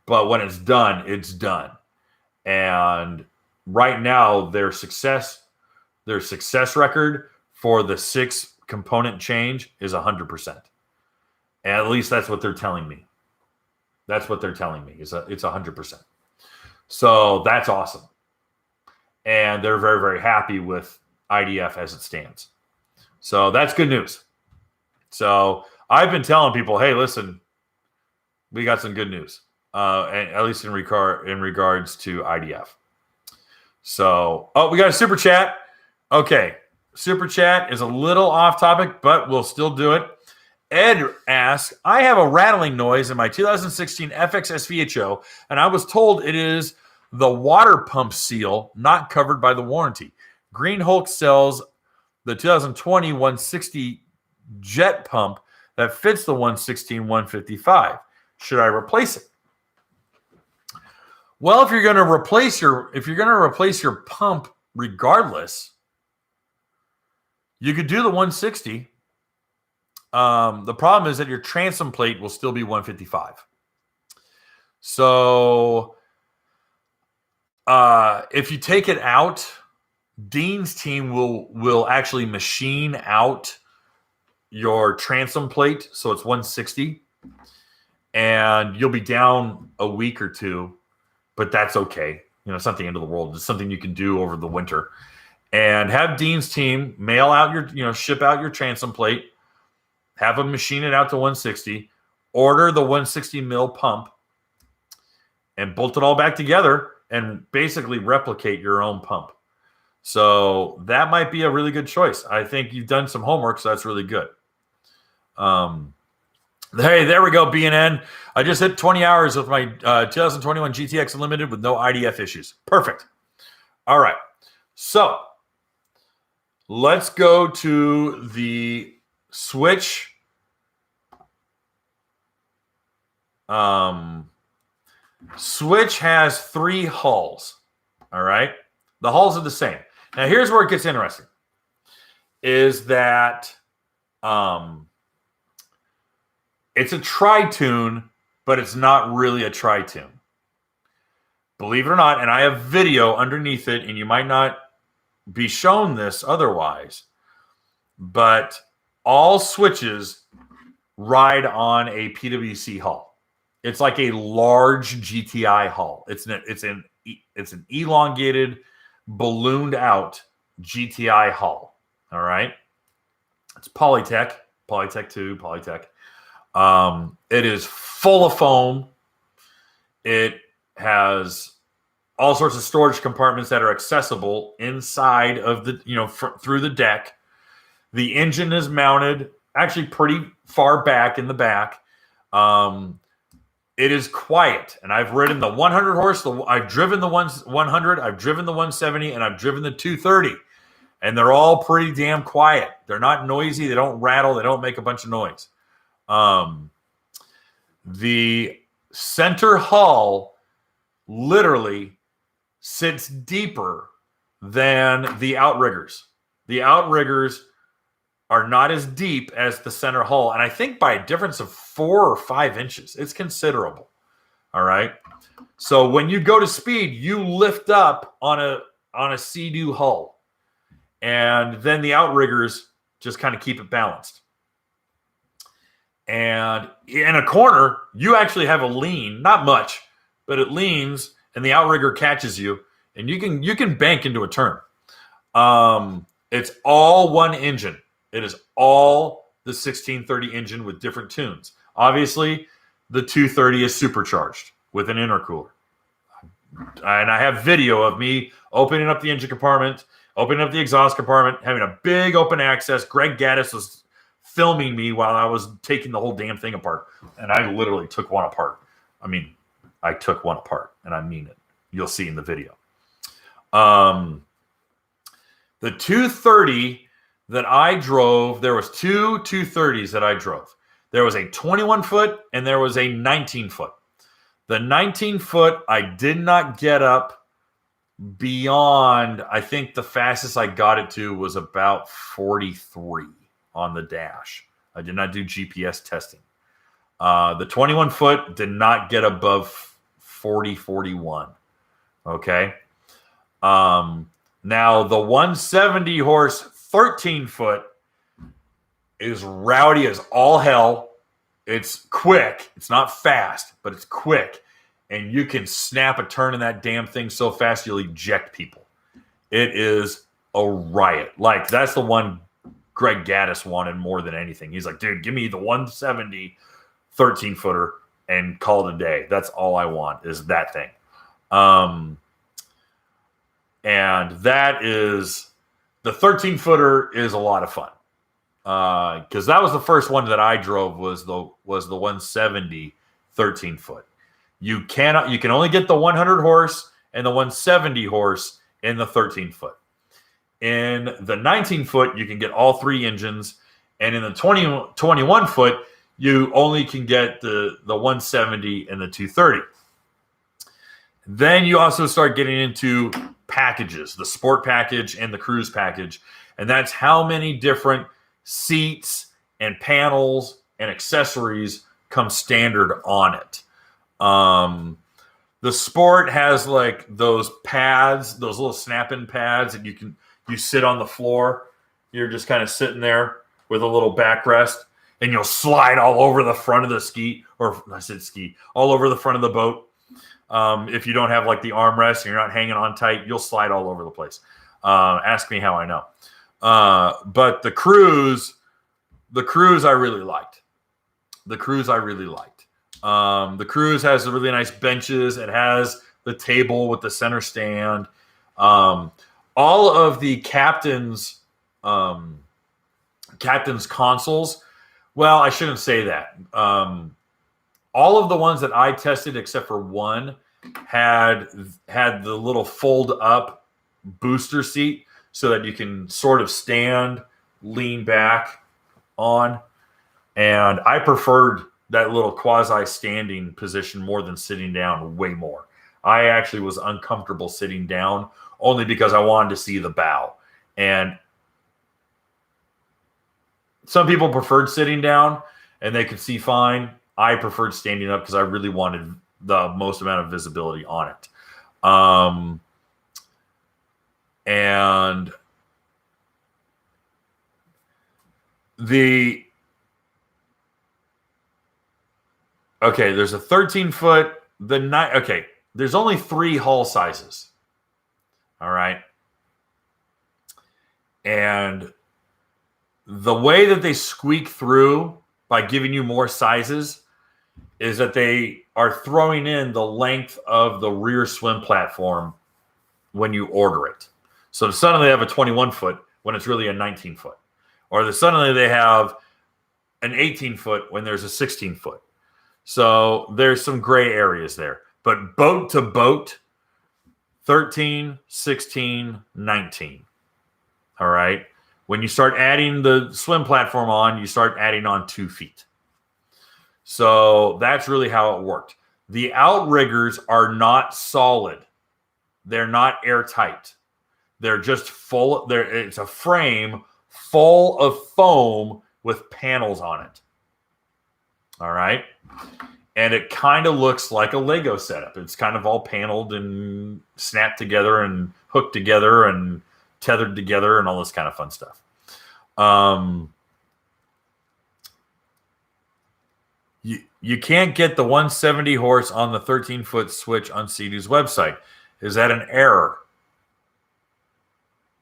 but when it's done, it's done. And right now, their success record for the 6-component change is 100%. And at least that's what they're telling me. That's what they're telling me. It's 100%. So that's awesome. And they're very, very happy with IDF as it stands. So that's good news. So I've been telling people, hey, listen, we got some good news, and at least in regards to IDF. So, we got a super chat. Okay, super chat is a little off topic, but we'll still do it. Ed asks, I have a rattling noise in my 2016 FX SVHO, and I was told it is the water pump seal not covered by the warranty. Green Hulk sells the 2020 160 jet pump that fits the 116 155. Should I replace it? Well, if you're going to replace your pump regardless, You could do the 160. The problem is that your transom plate will still be 155. So if you take it out, Dean's team will actually machine out your transom plate, so it's 160, and you'll be down a week or two, but that's okay. You know, it's not the end of the world. It's something you can do over the winter. And have Dean's team mail out your, ship out your transom plate, have them machine it out to 160, order the 160 mil pump, and bolt it all back together and basically replicate your own pump. So that might be a really good choice. I think you've done some homework, so that's really good. Hey, there we go, BNN. I just hit 20 hours with my 2021 GTX Unlimited with no IDF issues. Perfect. All right. So let's go to the Switch. Switch has 3 hulls. All right. The hulls are the same. Now, here's where it gets interesting. Is that it's a tri-tune, but it's not really a tri-tune. Believe it or not, and I have video underneath it, and you might not be shown this otherwise, but all switches ride on a PWC hull. It's like a large GTI hull. It's an elongated, ballooned out GTI hull. All right. It's Polytech 2, Polytech. It is full of foam. It has all sorts of storage compartments that are accessible inside of the, through the deck. The engine is mounted actually pretty far back in the back. It is quiet, and I've ridden the 100 horse. I've driven the 100, I've driven the 170, and I've driven the 230, and they're all pretty damn quiet. They're not noisy. They don't rattle. They don't make a bunch of noise. The center hull literally sits deeper than the outriggers. The outriggers are not as deep as the center hull, and I think by a difference of 4 or 5 inches. It's considerable. All right. So when you go to speed, you lift up on a Sea-Doo hull, and then the outriggers just kind of keep it balanced. And in a corner, you actually have a lean, not much, but it leans, and the outrigger catches you, and you can bank into a turn. It's all one engine. It is all the 1630 engine with different tunes. Obviously, the 230 is supercharged with an intercooler. And I have video of me opening up the engine compartment, opening up the exhaust compartment, having a big open access. Greg Gaddis was filming me while I was taking the whole damn thing apart. And I literally took one apart. I mean, I took one apart, and I mean it. You'll see in the video. The 230 that I drove, there was 2 230s that I drove. There was a 21-foot and there was a 19-foot. The 19-foot, I did not get up beyond, I think the fastest I got it to was about 43 on the dash. I did not do GPS testing. The 21-foot did not get above 40, 41. Okay. Now the 170 horse 13-foot is rowdy as all hell. It's quick. It's not fast, but it's quick. And you can snap a turn in that damn thing so fast you'll eject people. It is a riot. Like, that's the one Greg Gaddis wanted more than anything. He's like, dude, give me the 170 13-footer and call it a day. That's all I want is that thing. And that is, the 13-footer is a lot of fun. Because that was the first one that I drove was the 170 13-foot. You can only get the 100 horse and the 170 horse in the 13-foot. In the 19-foot, you can get all 3 engines, and in the 21-foot, you only can get the 170 and the 230. Then you also start getting into packages, the sport package and the cruise package. And that's how many different seats and panels and accessories come standard on it. The Sport has like those pads, those little snap-in pads that you sit on the floor. You're just kind of sitting there with a little backrest, and you'll slide all over the front of the ski, or I said ski, all over the front of the boat. If you don't have like the armrest and you're not hanging on tight, you'll slide all over the place. Ask me how I know. But the Cruise I really liked. The Cruise has the really nice benches. It has the table with the center stand. All of the captain's consoles. Well, I shouldn't say that. All of the ones that I tested, except for one, had the little fold up booster seat so that you can sort of stand, lean back on. And I preferred that little quasi-standing position more than sitting down, way more. I actually was uncomfortable sitting down only because I wanted to see the bow. And some people preferred sitting down and they could see fine. I preferred standing up because I really wanted the most amount of visibility on it. And there's a 13-foot. There's only 3 hull sizes. All right. And the way that they squeak through by giving you more sizes is that they are throwing in the length of the rear swim platform when you order it. So suddenly they have a 21-foot when it's really a 19-foot. Or suddenly they have an 18-foot when there's a 16-foot. So there's some gray areas there. But boat to boat, 13, 16, 19. All right. When you start adding the swim platform on, you start adding on 2 feet. So that's really how it worked. The outriggers are not solid. They're not airtight. They're just full. It's a frame full of foam with panels on it. All right. And it kind of looks like a Lego setup. It's kind of all paneled and snapped together and hooked together and tethered together and all this kind of fun stuff. You can't get the 170 horse on the 13-foot switch on Sea-Doo's website. Is that an error?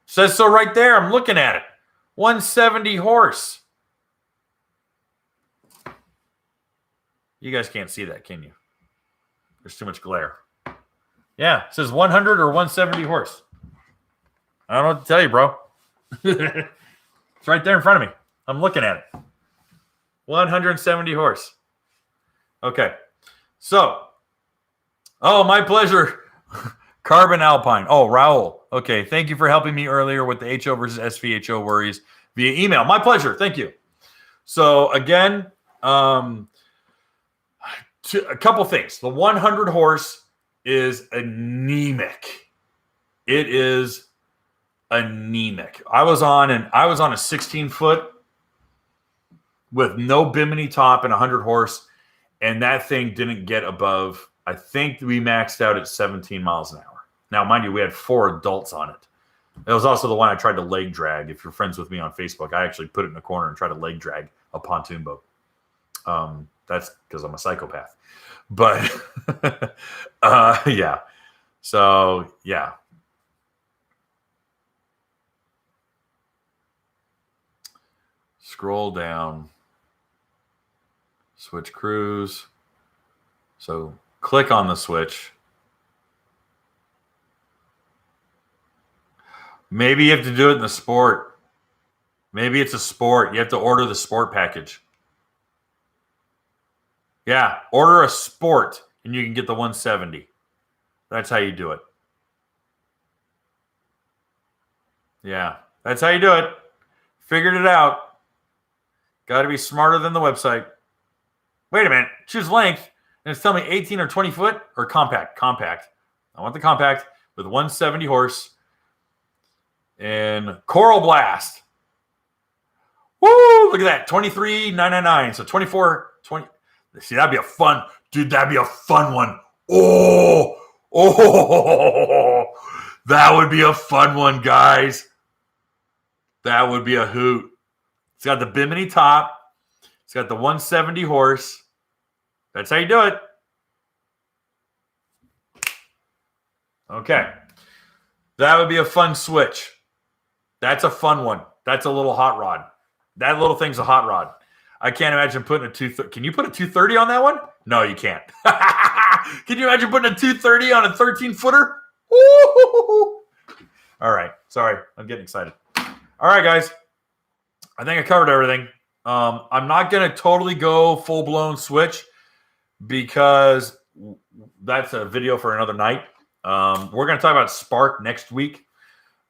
Says so right there. I'm looking at it. 170 horse. You guys can't see that, can you? There's too much glare. Yeah, it says 100 or 170 horse. I don't know what to tell you, bro. It's right there in front of me. I'm looking at it. 170 horse. Okay. So, my pleasure. Carbon Alpine. Oh, Raul. Okay. Thank you for helping me earlier with the HO versus SVHO worries via email. My pleasure. Thank you. So, again, a couple things. The 100 horse is anemic. It is anemic. I was on a 16-foot with no bimini top and 100 horse, and that thing didn't get above, I think we maxed out at 17 miles an hour. Now, mind you, we had 4 adults on it. It was also the one I tried to leg drag. If you're friends with me on Facebook, I actually put it in a corner and tried to leg drag a pontoon boat. That's because I'm a psychopath. But, yeah. So, yeah. Scroll down. Switch cruise. So click on the switch. Maybe you have to do it in the sport. Maybe it's a sport. You have to order the sport package. Yeah, order a sport and you can get the 170. That's how you do it. Yeah, that's how you do it. Figured it out. Got to be smarter than the website. Wait a minute. Choose length. And it's telling me 18 or 20 foot or compact. Compact. I want the compact with 170 horse. And Coral Blast. Woo! Look at that. 23,999. So 24, 20. See, that'd be a fun, dude. That'd be a fun one. Oh, that would be a fun one, guys. That would be a hoot. It's got the Bimini top. It's got the 170 horse. That's how you do it. Okay. That would be a fun switch. That's a fun one. That's a little hot rod. That little thing's a hot rod. I can't imagine putting a 230. Can you put a 230 on that one? No, you can't. Can you imagine putting a 230 on a 13-footer? All right. Sorry. I'm getting excited. All right, guys. I think I covered everything. I'm not going to totally go full-blown switch because that's a video for another night. We're going to talk about Spark next week.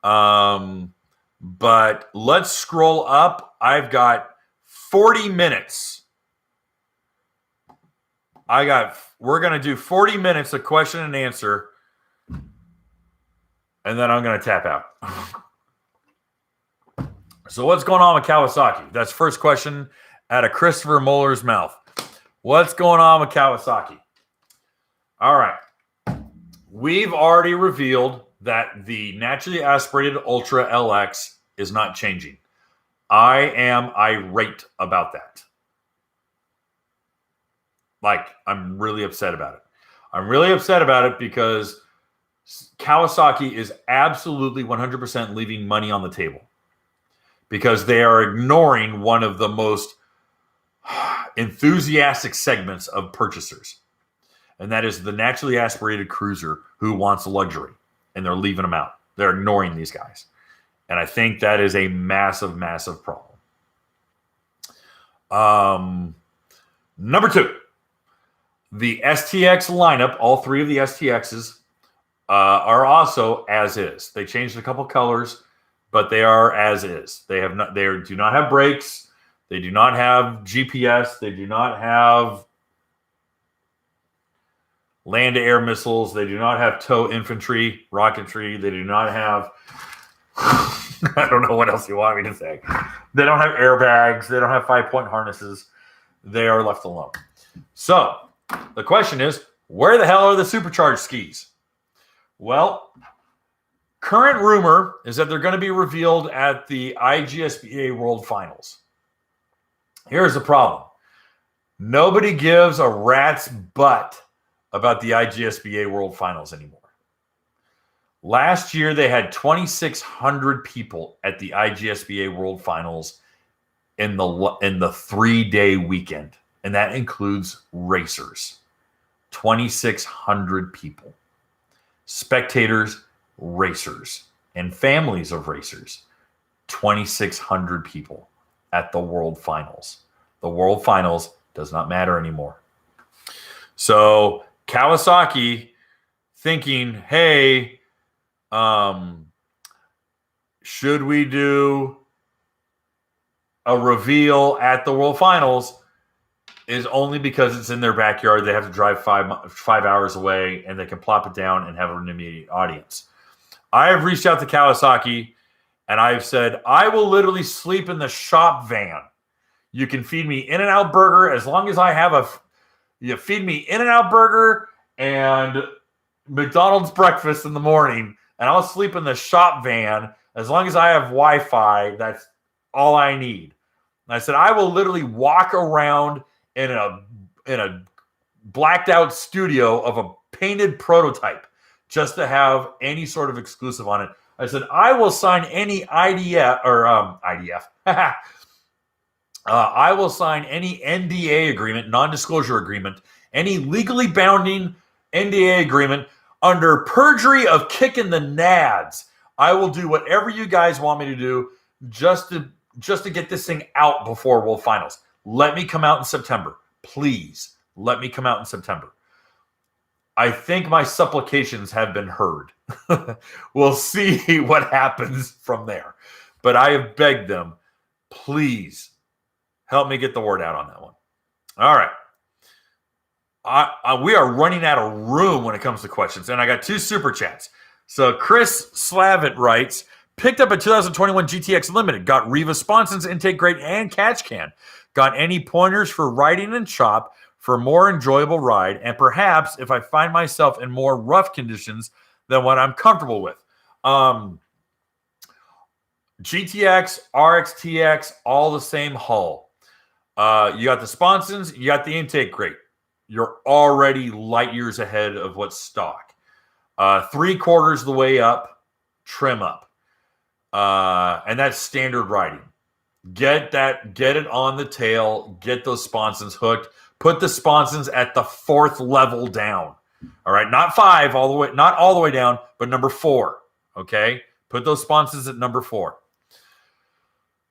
But let's scroll up. I've got 40 minutes. We're going to do 40 minutes of question and answer. And then I'm going to tap out. So what's going on with Kawasaki? That's first question out of Christopher Muller's mouth. What's going on with Kawasaki? All right. We've already revealed that the naturally aspirated Ultra LX is not changing. I am irate about that. Like, I'm really upset about it. I'm really upset about it because Kawasaki is absolutely 100% leaving money on the table because they are ignoring one of the most enthusiastic segments of purchasers. And that is the naturally aspirated cruiser who wants luxury. And they're leaving them out. They're ignoring these guys. And I think that is a massive, massive problem. Number 2. The STX lineup, all 3 of the STXs, are also as is. They changed a couple colors, but they are as is. They do not have brakes. They do not have GPS. They do not have land-to-air missiles. They do not have tow infantry, rocketry. They do not have... I don't know what else you want me to say. They don't have airbags. They don't have 5-point harnesses. They are left alone. So, the question is, where the hell are the supercharged skis? Well, current rumor is that they're going to be revealed at the IGSBA World Finals. Here's the problem. Nobody gives a rat's butt about the IGSBA World Finals anymore. Last year, they had 2,600 people at the IGSBA World Finals in the 3-day weekend, and that includes racers. 2,600 people. Spectators, racers, and families of racers. 2,600 people at the World Finals. The World Finals does not matter anymore. So Kawasaki thinking, hey, should we do a reveal at the World Finals, is only because it's in their backyard. They have to drive 5 hours away, and they can plop it down and have an immediate audience. I have reached out to Kawasaki, and I've said, I will literally sleep in the shop van. You can feed me In-N-Out Burger as long as I have you feed me In-N-Out Burger and McDonald's breakfast in the morning, and I'll sleep in the shop van as long as I have Wi-Fi. That's all I need. And I said, I will literally walk around in a blacked out studio of a painted prototype just to have any sort of exclusive on it. I said, I will sign any IDF or IDF. I will sign any NDA agreement, non-disclosure agreement, any legally bounding NDA agreement under perjury of kicking the nads. I will do whatever you guys want me to do just to get this thing out before World Finals. Let me come out in September. Please, let me come out in September. I think my supplications have been heard. We'll see what happens from there. But I have begged them, please help me get the word out on that one. All right. We are running out of room when it comes to questions. And I got 2 super chats. So Chris Slavitt writes, Picked up a 2021 GTX Limited. Got Riva sponsons, intake grate, and catch can. Got any pointers for riding and chop for a more enjoyable ride, and perhaps if I find myself in more rough conditions than what I'm comfortable with. GTX, RXTX, all the same hull. You got the sponsons, you got the intake grate. You're already light years ahead of what's stock. 3/4 of the way up, trim up. And that's standard riding. Get it on the tail, get those sponsons hooked. Put the sponsons at the 4th level down. All right, not 5 all the way, not all the way down, but number 4. Okay, put those sponsons at number 4.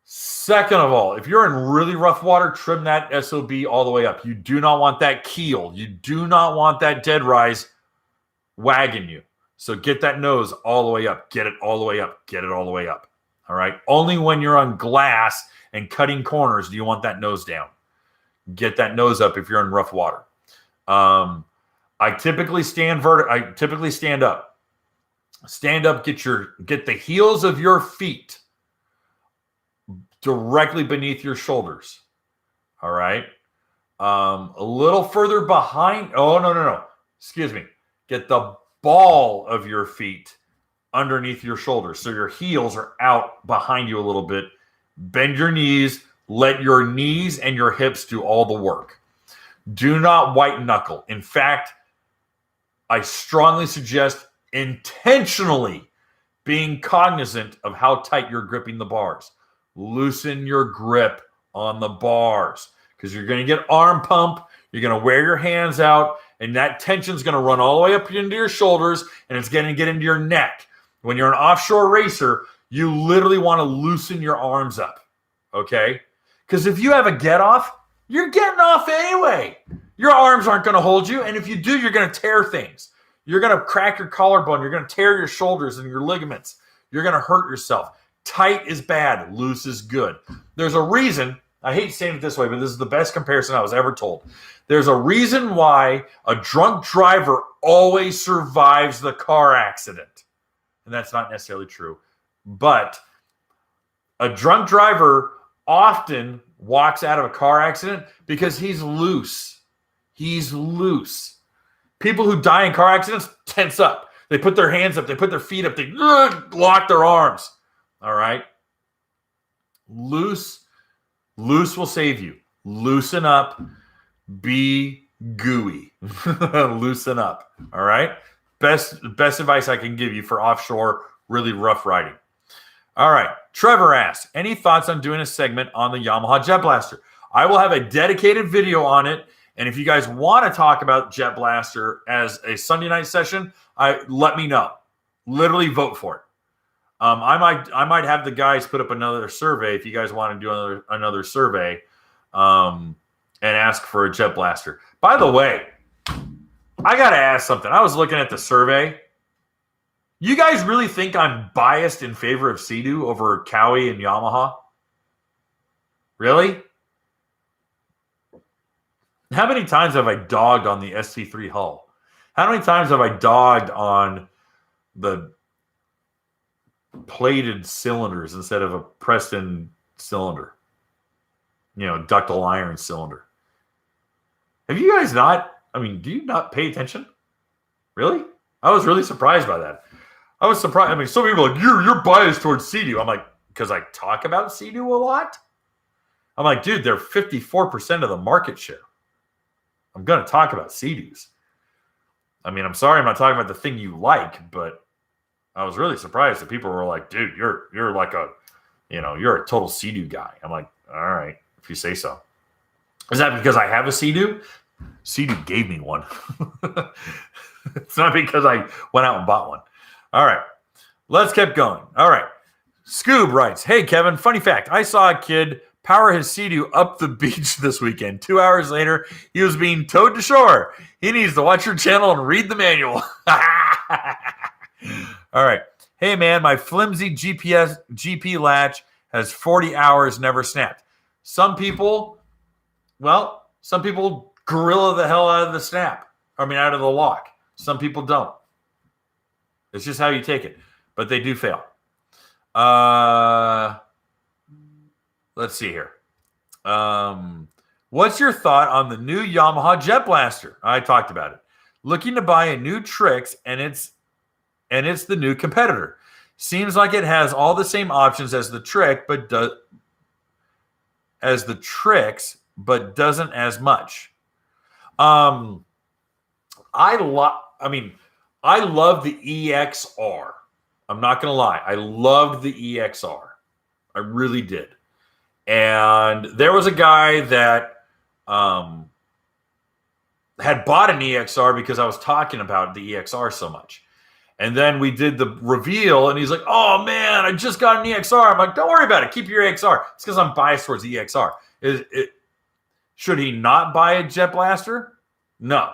Second of all, if you're in really rough water, trim that SOB all the way up. You do not want that keel. You do not want that dead rise wagging you. So get that nose all the way up. Get it all the way up. Get it all the way up. All right. Only when you're on glass and cutting corners do you want that nose down. Get that nose up if you're in rough water. I typically stand up. Stand up. Get the heels of your feet directly beneath your shoulders. All right. A little further behind. Oh, no. Excuse me. Get the ball of your feet underneath your shoulders. So your heels are out behind you a little bit. Bend your knees. Let your knees and your hips do all the work. Do not white knuckle. In fact, I strongly suggest intentionally being cognizant of how tight you're gripping the bars. Loosen your grip on the bars because you're going to get arm pump. You're going to wear your hands out, and that tension is going to run all the way up into your shoulders, and it's going to get into your neck. When you're an offshore racer, you literally want to loosen your arms up, okay? Because if you have a get off, you're getting off anyway. Your arms aren't going to hold you, and if you do, you're going to tear things. You're going to crack your collarbone. You're going to tear your shoulders and your ligaments. You're going to hurt yourself. Tight is bad. Loose is good. There's a reason. I hate saying it this way, but this is the best comparison I was ever told. There's a reason why a drunk driver always survives the car accident. And that's not necessarily true. But a drunk driver often walks out of a car accident because he's loose. He's loose. People who die in car accidents tense up. They put their hands up. They put their feet up. They lock their arms. All right? Loose will save you. Loosen up. Be gooey. Loosen up. All right? Best advice I can give you for offshore, really rough riding. All right. Trevor asks, any thoughts on doing a segment on the Yamaha Jet Blaster? I will have a dedicated video on it. And if you guys want to talk about Jet Blaster as a Sunday night session, let me know. Literally vote for it. I might have the guys put up another survey if you guys want to do another survey and ask for a Jet Blaster. By the way, I got to ask something. I was looking at the survey. You guys really think I'm biased in favor of Sea-Doo over Cowie and Yamaha? Really? How many times have I dogged on the ST3 hull? How many times have I dogged on the plated cylinders instead of a pressed-in cylinder? You know, ductile iron cylinder. Have you guys not? I mean, do you not pay attention? Really? I was really surprised by that. I was surprised. I mean, some people are like, you're biased towards Sea-Doo. I'm like, because I talk about Sea-Doo a lot? I'm like, dude, they're 54% of the market share. I'm going to talk about Sea-Doos. I mean, I'm sorry I'm not talking about the thing you like, but I was really surprised that people were like, dude, you're like a, you're a total Sea-Doo guy. I'm like, all right, if you say so. Is that because I have a Sea-Doo? Sea-Doo gave me one. It's not because I went out and bought one. All right, let's keep going. All right. Scoob writes, hey, Kevin, funny fact. I saw a kid power his Sea-Doo up the beach this weekend. 2 hours later, he was being towed to shore. He needs to watch your channel and read the manual. All right. Hey, man, my flimsy GP latch has 40 hours never snapped. Some people gorilla the hell out of the snap. Out of the lock. Some people don't. It's just how you take it. But they do fail. Let's see here. What's your thought on the new Yamaha Jet Blaster? I talked about it. Looking to buy a new Trix, and it's the new competitor. Seems like it has all the same options as the Trix, but doesn't as much. I love the EXR. I'm not gonna lie, I loved the EXR. I really did. And there was a guy that had bought an EXR because I was talking about the EXR so much. And then we did the reveal, and he's like, "Oh man, I just got an EXR." I'm like, "Don't worry about it. Keep your EXR." It's because I'm biased towards the EXR. Should he not buy a Jet Blaster? No.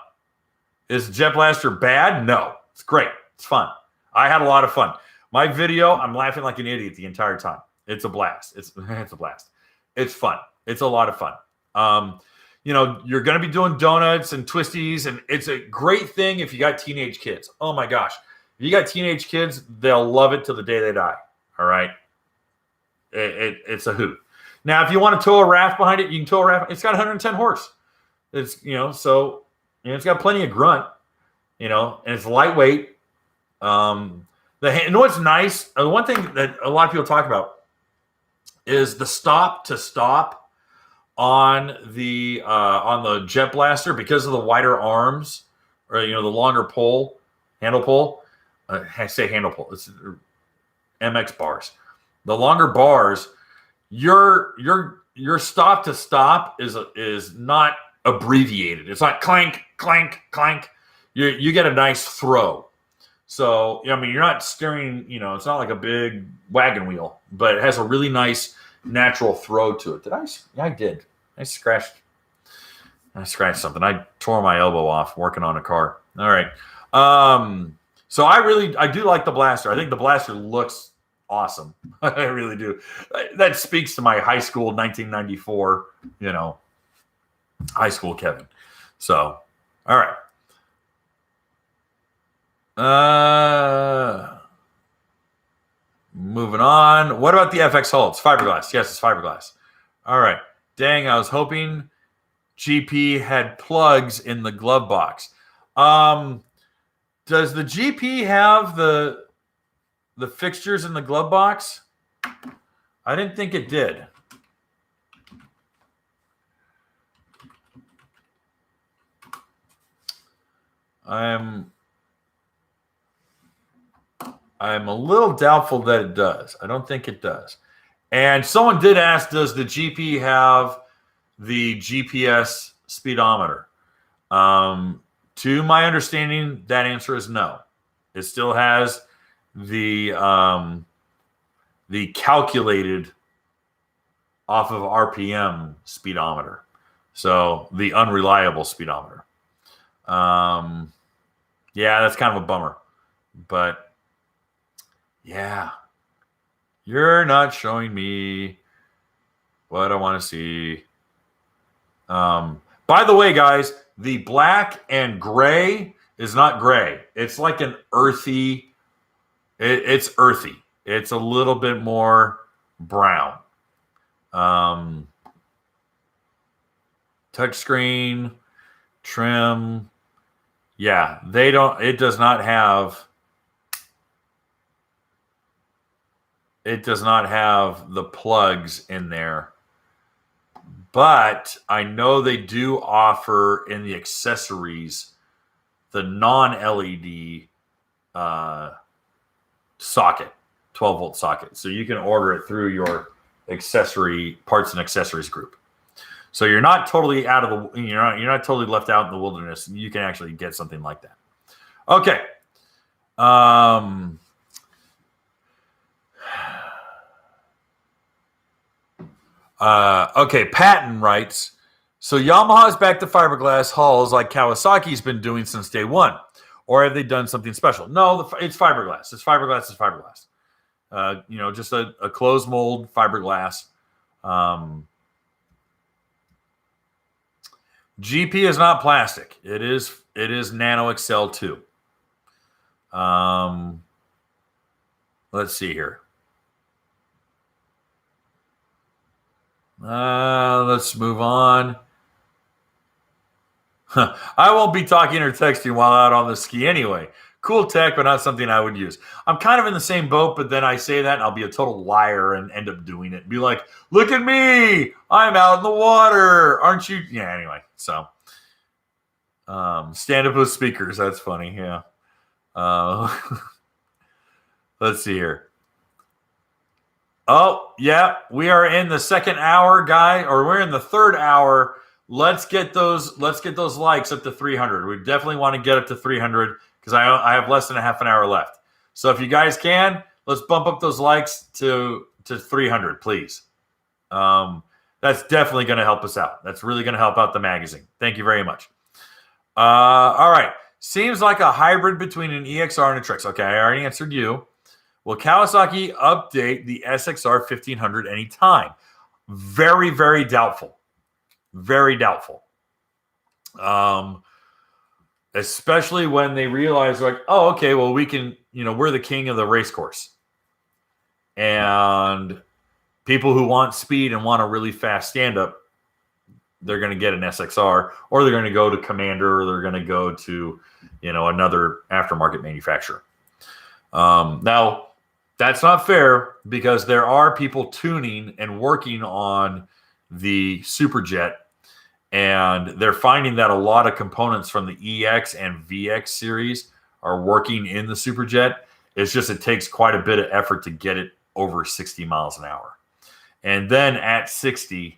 Is Jet Blaster bad? No. It's great. It's fun. I had a lot of fun. My video, I'm laughing like an idiot the entire time. It's a blast. It's a blast. It's fun. It's a lot of fun. You're going to be doing donuts and twisties, and it's a great thing if you got teenage kids. Oh my gosh. If you got teenage kids, they'll love it till the day they die. All right. It's a hoot. Now, if you want to tow a raft behind it, you can tow a raft. It's got 110 horse. It's, it's got plenty of grunt, and it's lightweight. What's nice? The one thing that a lot of people talk about is the stop to stop on the Jet Blaster because of the wider arms, or the longer handle pull. I say handle pull. It's MX bars. The longer bars, your stop to stop is not abbreviated. It's not clank, clank, clank. You get a nice throw. So, you're not steering, it's not like a big wagon wheel, but it has a really nice natural throw to it. Yeah, I did. I scratched something. I tore my elbow off working on a car. All right. So I do like the Blaster. I think the Blaster looks awesome. I really do. That speaks to my high school 1994, high school Kevin. So, all right. Moving on. What about the FX hull? It's fiberglass. Yes, it's fiberglass. All right. Dang, I was hoping GP had plugs in the glove box. Does the GP have the fixtures in the glove box? I didn't think it did. I'm a little doubtful that it does. I don't think it does. And someone did ask, does the GP have the GPS speedometer? To my understanding, that answer is no. It still has the calculated off of RPM speedometer. So the unreliable speedometer. Yeah, that's kind of a bummer. But yeah, you're not showing me what I want to see. By the way, guys, the black and gray is not gray. It's like an earthy. It's earthy. It's a little bit more brown. Touchscreen, trim. Yeah, it does not have the plugs in there. But I know they do offer in the accessories the non-LED socket, 12-volt socket. So you can order it through your accessory parts and accessories group. So you're not totally out of the you're not totally left out in the wilderness. You can actually get something like that. Okay. Okay, Patton writes, so Yamaha's back to fiberglass hulls like Kawasaki's been doing since day one, or have they done something special? No, it's fiberglass. It's fiberglass. Just a closed mold fiberglass. GP is not plastic. It is Nano Excel 2. Let's see here. Let's move on. I won't be talking or texting while out on the ski anyway. Cool tech, but not something I would use. I'm kind of in the same boat, but then I say that and I'll be a total liar and end up doing it. Be like, look at me. I'm out in the water. Aren't you? Yeah, anyway. So stand up with speakers. That's funny. Yeah. Let's see here. Oh, yeah. We are in the second hour, guy, or we're in the third hour. Let's get those likes up to 300. We definitely want to get up to 300 because I have less than a half an hour left. So if you guys can, let's bump up those likes to 300, please. That's definitely going to help us out. That's really going to help out the magazine. Thank you very much. All right. Seems like a hybrid between an EXR and a Trix. Okay, I already answered you. Will Kawasaki update the SXR 1500 anytime? Very, very doubtful. Very doubtful. Especially when they realize, like, oh, okay, well, we can, we're the king of the race course. And people who want speed and want a really fast stand-up, they're going to get an SXR, or they're going to go to Commander, or they're going to go to, another aftermarket manufacturer. Now, that's not fair because there are people tuning and working on the Superjet, and they're finding that a lot of components from the EX and VX series are working in the Superjet. It's just it takes quite a bit of effort to get it over 60 miles an hour. And then at 60,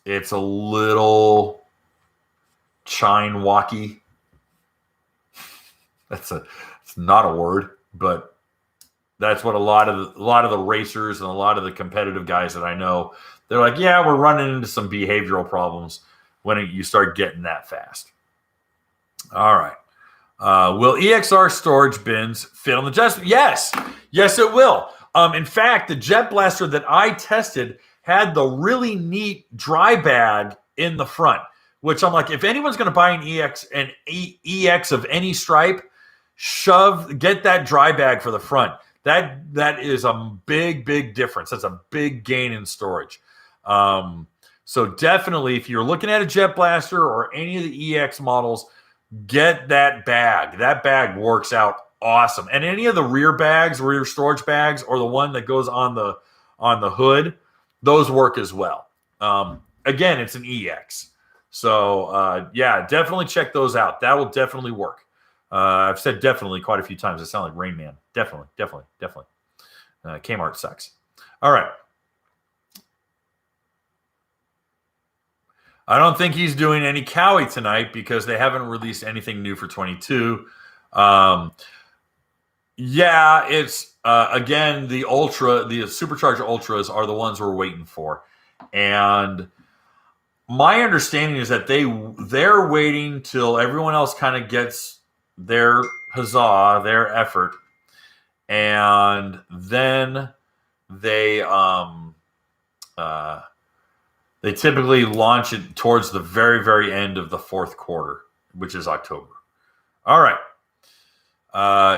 it's a little chine-walky. It's not a word, but that's what a lot of the racers and a lot of the competitive guys that I know, they're like, yeah, we're running into some behavioral problems when you start getting that fast. All right. Will EXR storage bins fit on the Jet? Yes. Yes, it will. In fact, the Jet Blaster that I tested had the really neat dry bag in the front, which I'm like, if anyone's going to buy an EX of any stripe, get that dry bag for the front. That is a big, big difference. That's a big gain in storage. So definitely, if you're looking at a Jet Blaster or any of the EX models, get that bag. That bag works out awesome. And any of the rear storage bags, or the one that goes on the hood, those work as well. Again, it's an EX. So yeah, definitely check those out. That will definitely work. I've said definitely quite a few times. I sound like Rain Man. Definitely. Kmart sucks. All right. I don't think he's doing any Cowie tonight because they haven't released anything new for 22. Yeah, it's again, the supercharged Ultras are the ones we're waiting for. And my understanding is that they're waiting till everyone else kind of gets their huzzah, their effort, and then they typically launch it towards the very, very end of the fourth quarter, which is October. All right.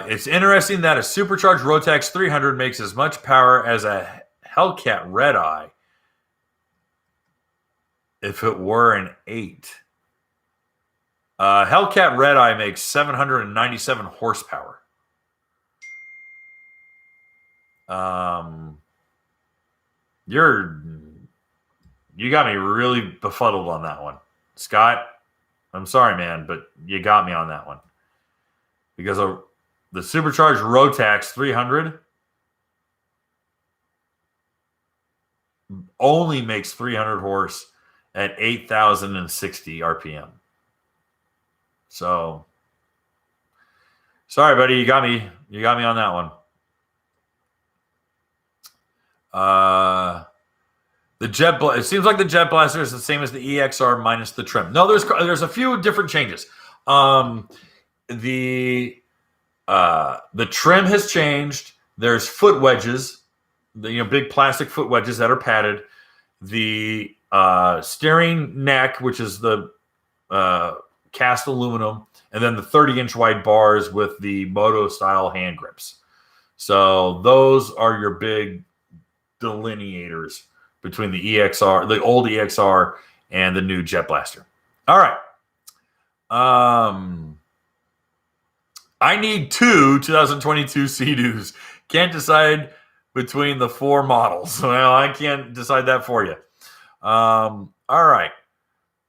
It's interesting that a supercharged Rotax 300 makes as much power as a Hellcat Red Eye if it were an 8. Hellcat Red Eye makes 797 horsepower. You got me really befuddled on that one, Scott. I'm sorry, man, but you got me on that one because the supercharged Rotax 300 only makes 300 horse at 8,060 RPM. So, sorry, buddy, you got me on that one. It seems like the Jet Blaster is the same as the EXR minus the trim. No, there's a few different changes. The trim has changed. There's foot wedges, big plastic foot wedges that are padded. The steering neck, which is the cast aluminum, and then the 30-inch wide bars with the moto-style hand grips. So those are your big delineators between the EXR, the old EXR, and the new Jet Blaster. All right. I need 2 2022 Sea-Doos. Can't decide between the 4 models. Well, I can't decide that for you. All right.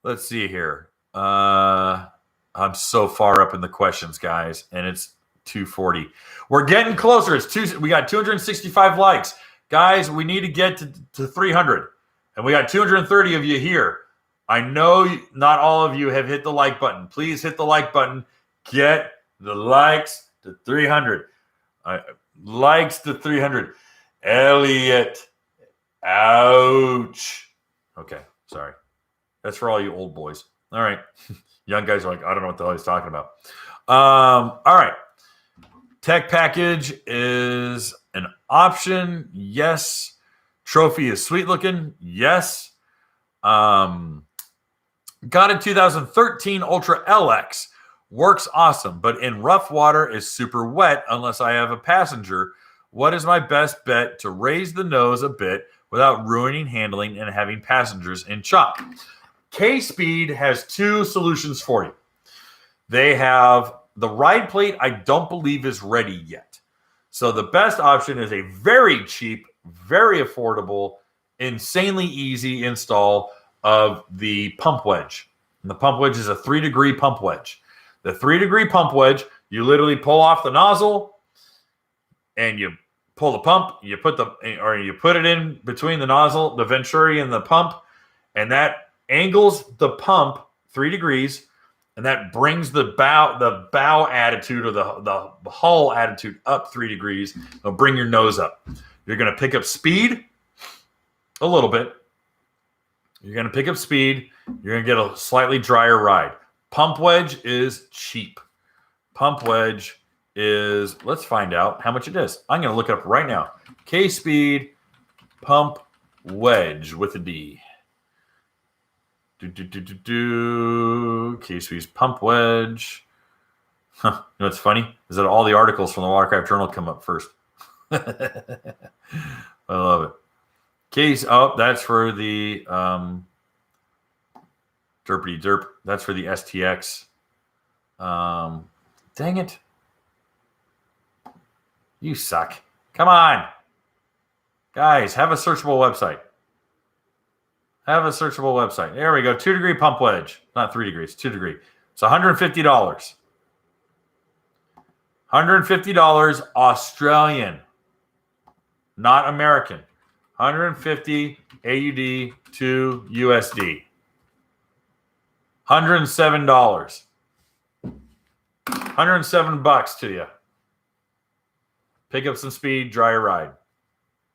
Let's see here. I'm so far up in the questions, guys, and it's 2:40. We're getting closer. We got 265 likes. Guys, we need to get to 300. And we got 230 of you here. I know not all of you have hit the like button. Please hit the like button. Get the likes to 300. Likes to 300. Elliot. Ouch. Okay, sorry. That's for all you old boys. All right. Young guys are like, I don't know what the hell he's talking about. All right. Tech package is an option. Yes. Trophy is sweet looking. Yes. Got a 2013 Ultra LX. Works awesome, but in rough water is super wet unless I have a passenger. What is my best bet to raise the nose a bit without ruining handling and having passengers in chop? K-Speed has 2 solutions for you. They have the ride plate, I don't believe is ready yet. So the best option is a very cheap, very affordable, insanely easy install of the pump wedge. And the pump wedge is a 3-degree pump wedge. The 3-degree pump wedge, you literally pull off the nozzle and you pull the pump, you put it in between the nozzle, the venturi, and the pump, and that angles the pump 3 degrees, and that brings the bow attitude or the hull attitude up 3 degrees. It'll bring your nose up. You're going to pick up speed a little bit. You're going to pick up speed. You're going to get a slightly drier ride. Pump wedge is cheap. Pump wedge is, let's find out how much it is. I'm going to look it up right now. K-Speed pump wedge with a D. K-Speed's pump wedge. Huh. You know what's funny? Is that all the articles from the Watercraft Journal come up first. I love it. That's for the derpity derp. That's for the STX. Dang it. You suck. Come on. Guys, have a searchable website. Have a searchable website. There we go. 2-degree pump wedge. Not 3 degrees, 2 degree. It's $150. $150 Australian. Not American. 150 AUD to USD. $107. $107 to you. Pick up some speed, dry your ride.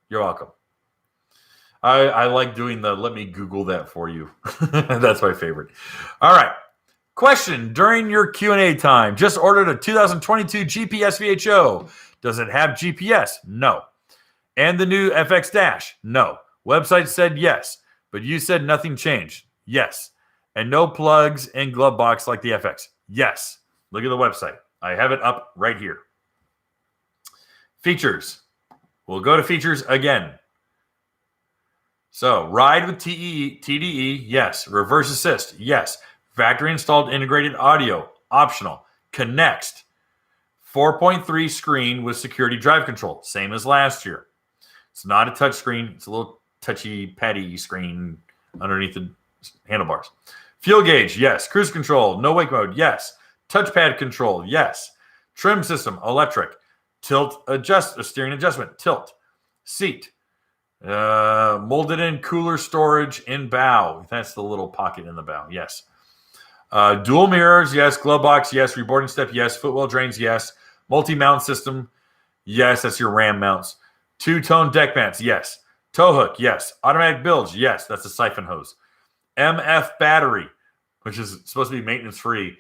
You're welcome. I like doing let me Google that for you. That's my favorite. All right. Question during your Q&A time. Just ordered a 2022 GP SVHO. Does it have GPS? No. And the new FX Dash? No. Website said yes, but you said nothing changed. Yes. And no plugs in glove box like the FX. Yes. Look at the website. I have it up right here. Features. We'll go to features again. So, ride with TDE, yes. Reverse assist, yes. Factory installed integrated audio, optional. Connect. 4.3 screen with security drive control, same as last year. It's not a touch screen. It's a little touchy-patty screen underneath the handlebars. Fuel gauge, yes. Cruise control, no wake mode, yes. Touchpad control, yes. Trim system, electric. Tilt steering adjustment, tilt. Seat. Molded in cooler storage in bow. That's the little pocket in the bow. Yes. Dual mirrors. Yes. Glove box. Yes. Reboarding step. Yes. Footwell drains. Yes. Multi-mount system. Yes. That's your ram mounts. 2-tone deck mats. Yes. Tow hook. Yes. Automatic bilge. Yes. That's a siphon hose. MF battery, which is supposed to be maintenance free,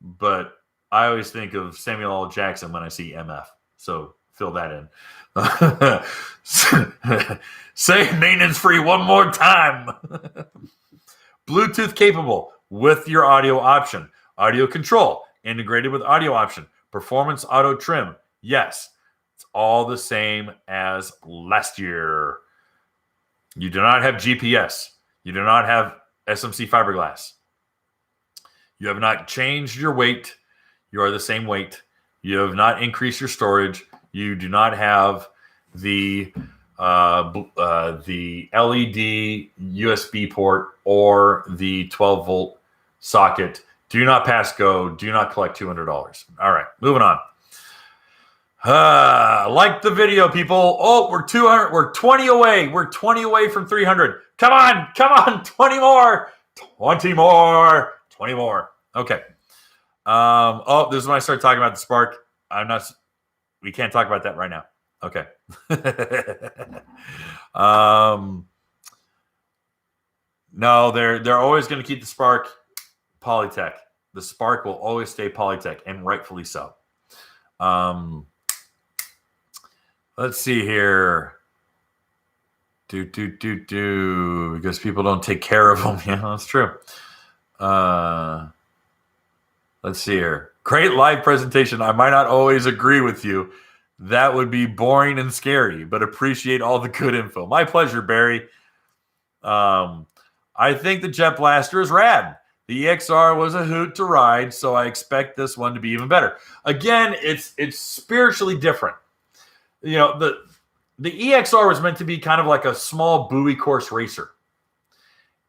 but I always think of Samuel L. Jackson when I see MF. So fill that in. Say maintenance free one more time. Bluetooth capable with your audio option. Audio control integrated with audio option. Performance auto trim. Yes. It's all the same as last year. You do not have GPS. You do not have SMC fiberglass. You have not changed your weight. You are the same weight. You have not increased your storage. You do not have the LED USB port or the 12-volt socket. Do not pass go. Do not collect $200. All right, moving on. Like the video, people. Oh, we're 200. We're 20 away. We're 20 away from 300. Come on, 20 more. 20 more. 20 more. Okay. Oh, this is when I start talking about the spark. We can't talk about that right now. Okay. No, they're always going to keep the spark Polytech. The spark will always stay Polytech, and rightfully so. Let's see here. Because people don't take care of them. Yeah, that's true. Let's see here. Great live presentation. I might not always agree with you. That would be boring and scary, but appreciate all the good info. My pleasure, Barry. I think the Jet Blaster is rad. The EXR was a hoot to ride, so I expect this one to be even better. Again, it's spiritually different. You know, the EXR was meant to be kind of like a small buoy course racer.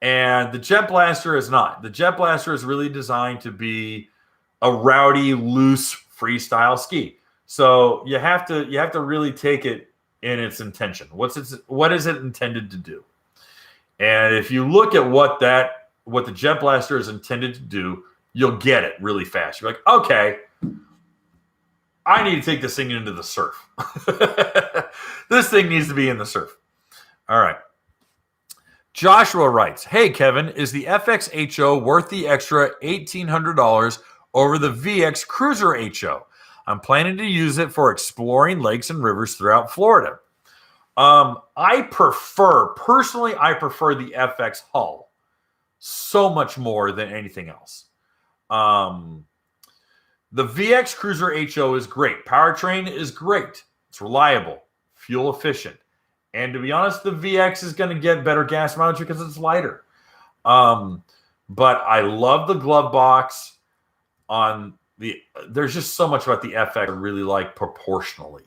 And the Jet Blaster is not. The Jet Blaster is really designed to be a rowdy, loose, freestyle ski. So you have to really take it in its intention. What is it intended to do? And if you look at what the Jet Blaster is intended to do, you'll get it really fast. You're like, okay, I need to take this thing into the surf. This thing needs to be in the surf. All right. Joshua writes, hey, Kevin, is the FX HO worth the extra $1,800 over the VX Cruiser HO? I'm planning to use it for exploring lakes and rivers throughout Florida. I prefer the FX hull so much more than anything else. The VX Cruiser HO is great. Powertrain is great. It's reliable, fuel efficient. And to be honest, the VX is going to get better gas mileage because it's lighter. But I love the glove box on there's just so much about the FX I really like proportionally.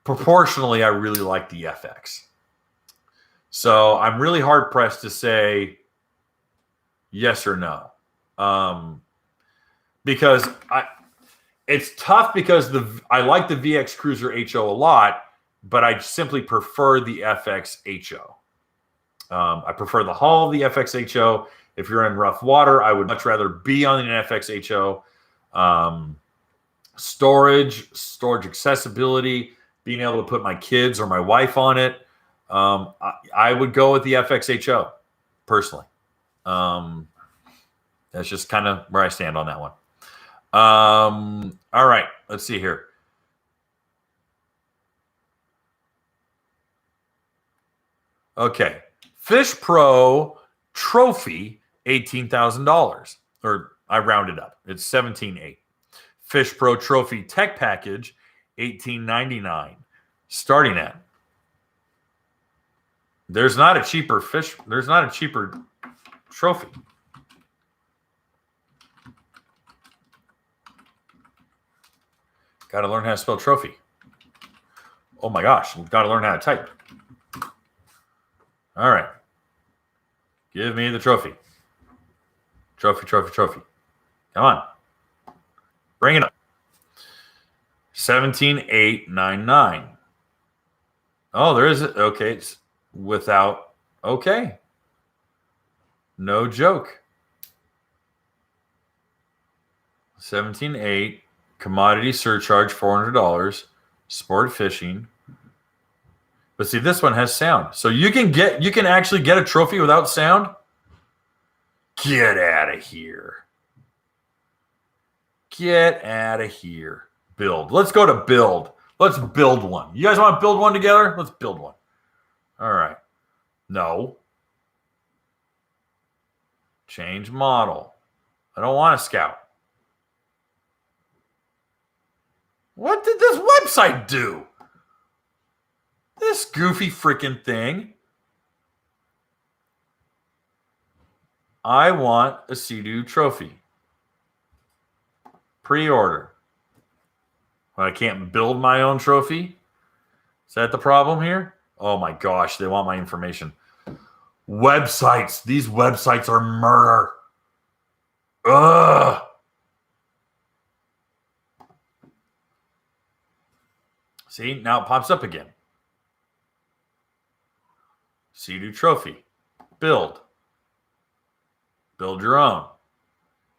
Proportionally, I really like the FX. So I'm really hard pressed to say yes or no. Because it's tough because I like the VX Cruiser HO a lot, but I simply prefer the FX HO. I prefer the hull of the FX HO. If you're in rough water, I would much rather be on an FX HO. Storage accessibility, being able to put my kids or my wife on it. I would go with the FX HO personally. That's just kind of where I stand on that one. All right, let's see here. Okay, Fish Pro Trophy, $18,000, or I rounded up. It's $17,800. Fish Pro Trophy Tech Package, $18.99. Starting at. There's not a cheaper trophy. Got to learn how to spell trophy. Oh my gosh, we've got to learn how to type. All right. Give me the trophy. Trophy. Come on. Bring it up. $17,899. Oh, there is it. Okay, it's without. Okay. No joke. $17,800. Commodity surcharge, $400. Sport fishing. But see, this one has sound. So you can actually get a trophy without sound? Get out of here. Get out of here. Build. Let's go to build. Let's build one. You guys want to build one together? Let's build one. All right. No. Change model. I don't want a Scout. What did this website do? This goofy freaking thing. I want a Sea-Doo trophy. Pre-order. I can't build my own trophy? Is that the problem here? Oh my gosh, they want my information. Websites. These websites are murder. Ugh. See, now it pops up again. Sea-Doo trophy. Build. Build your own.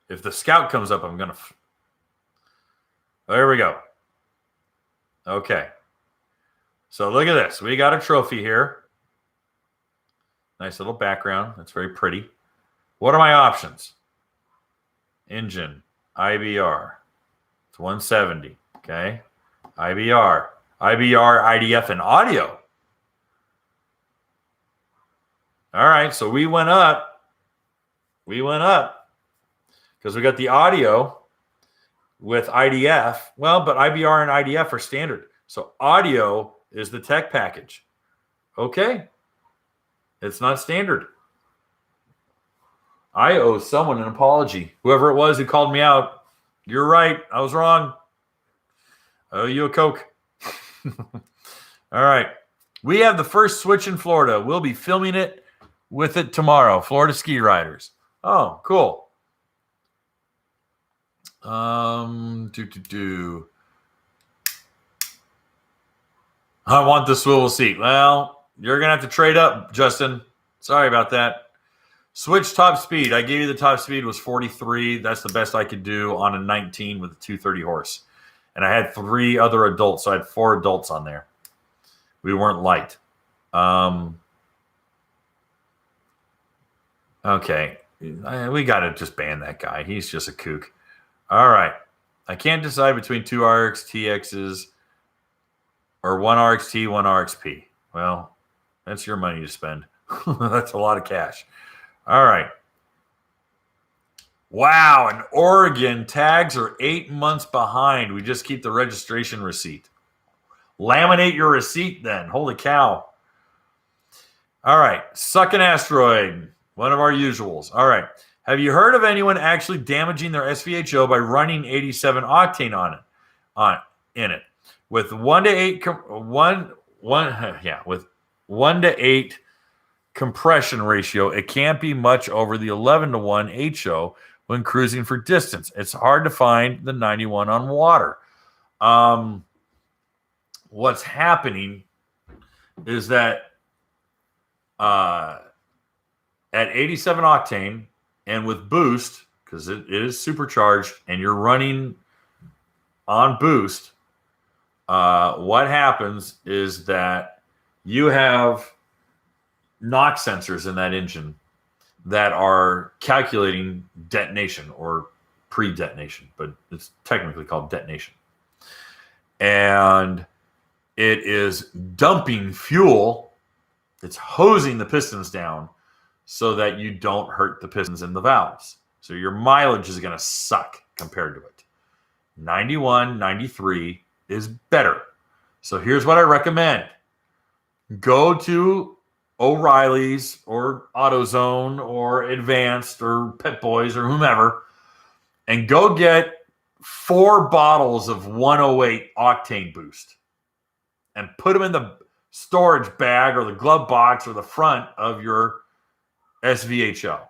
If the Scout comes up, I'm going to... There we go. Okay. So look at this. We got a trophy here. Nice little background. That's very pretty. What are my options? Engine. IBR. It's 170. Okay. IBR. IBR, IDF, and audio. All right. So we went up. We went up because we got the audio with IDF. Well, but IBR and IDF are standard. So audio is the tech package. Okay. It's not standard. I owe someone an apology. Whoever it was who called me out. You're right. I was wrong. I owe you a Coke. All right. We have the first switch in Florida. We'll be filming it with it tomorrow. Florida ski riders. Oh, cool. I want the swivel seat. Well, you're going to have to trade up, Justin. Sorry about that. Switch top speed. I gave you the top speed was 43. That's the best I could do on a 19 with a 230 horse. And I had 3 other adults, so I had 4 adults on there. We weren't light. Okay. We got to just ban that guy. He's just a kook. All right. I can't decide between 2 RXTXs or 1 RXT, 1 RXP. Well, that's your money to spend. That's a lot of cash. All right. Wow. In Oregon, tags are 8 months behind. We just keep the registration receipt. Laminate your receipt then. Holy cow. All right. Sucking asteroid. One of our usuals. All right. Have you heard of anyone actually damaging their SVHO by running 87 octane in it? With 1 to 8 with 1 to 8 compression ratio, it can't be much over the 11 to 1 HO when cruising for distance. It's hard to find the 91 on water. What's happening is that at 87 octane and with boost, because it is supercharged and you're running on boost, what happens is that you have knock sensors in that engine that are calculating detonation or pre-detonation, but it's technically called detonation. And it is dumping fuel. It's hosing the pistons down so that you don't hurt the pistons in the valves. So your mileage is going to suck compared to it. 91, 93 is better. So here's what I recommend. Go to O'Reilly's or AutoZone or Advanced or Pet Boys or whomever and go get 4 bottles of 108 octane boost and put them in the storage bag or the glove box or the front of your SVHO.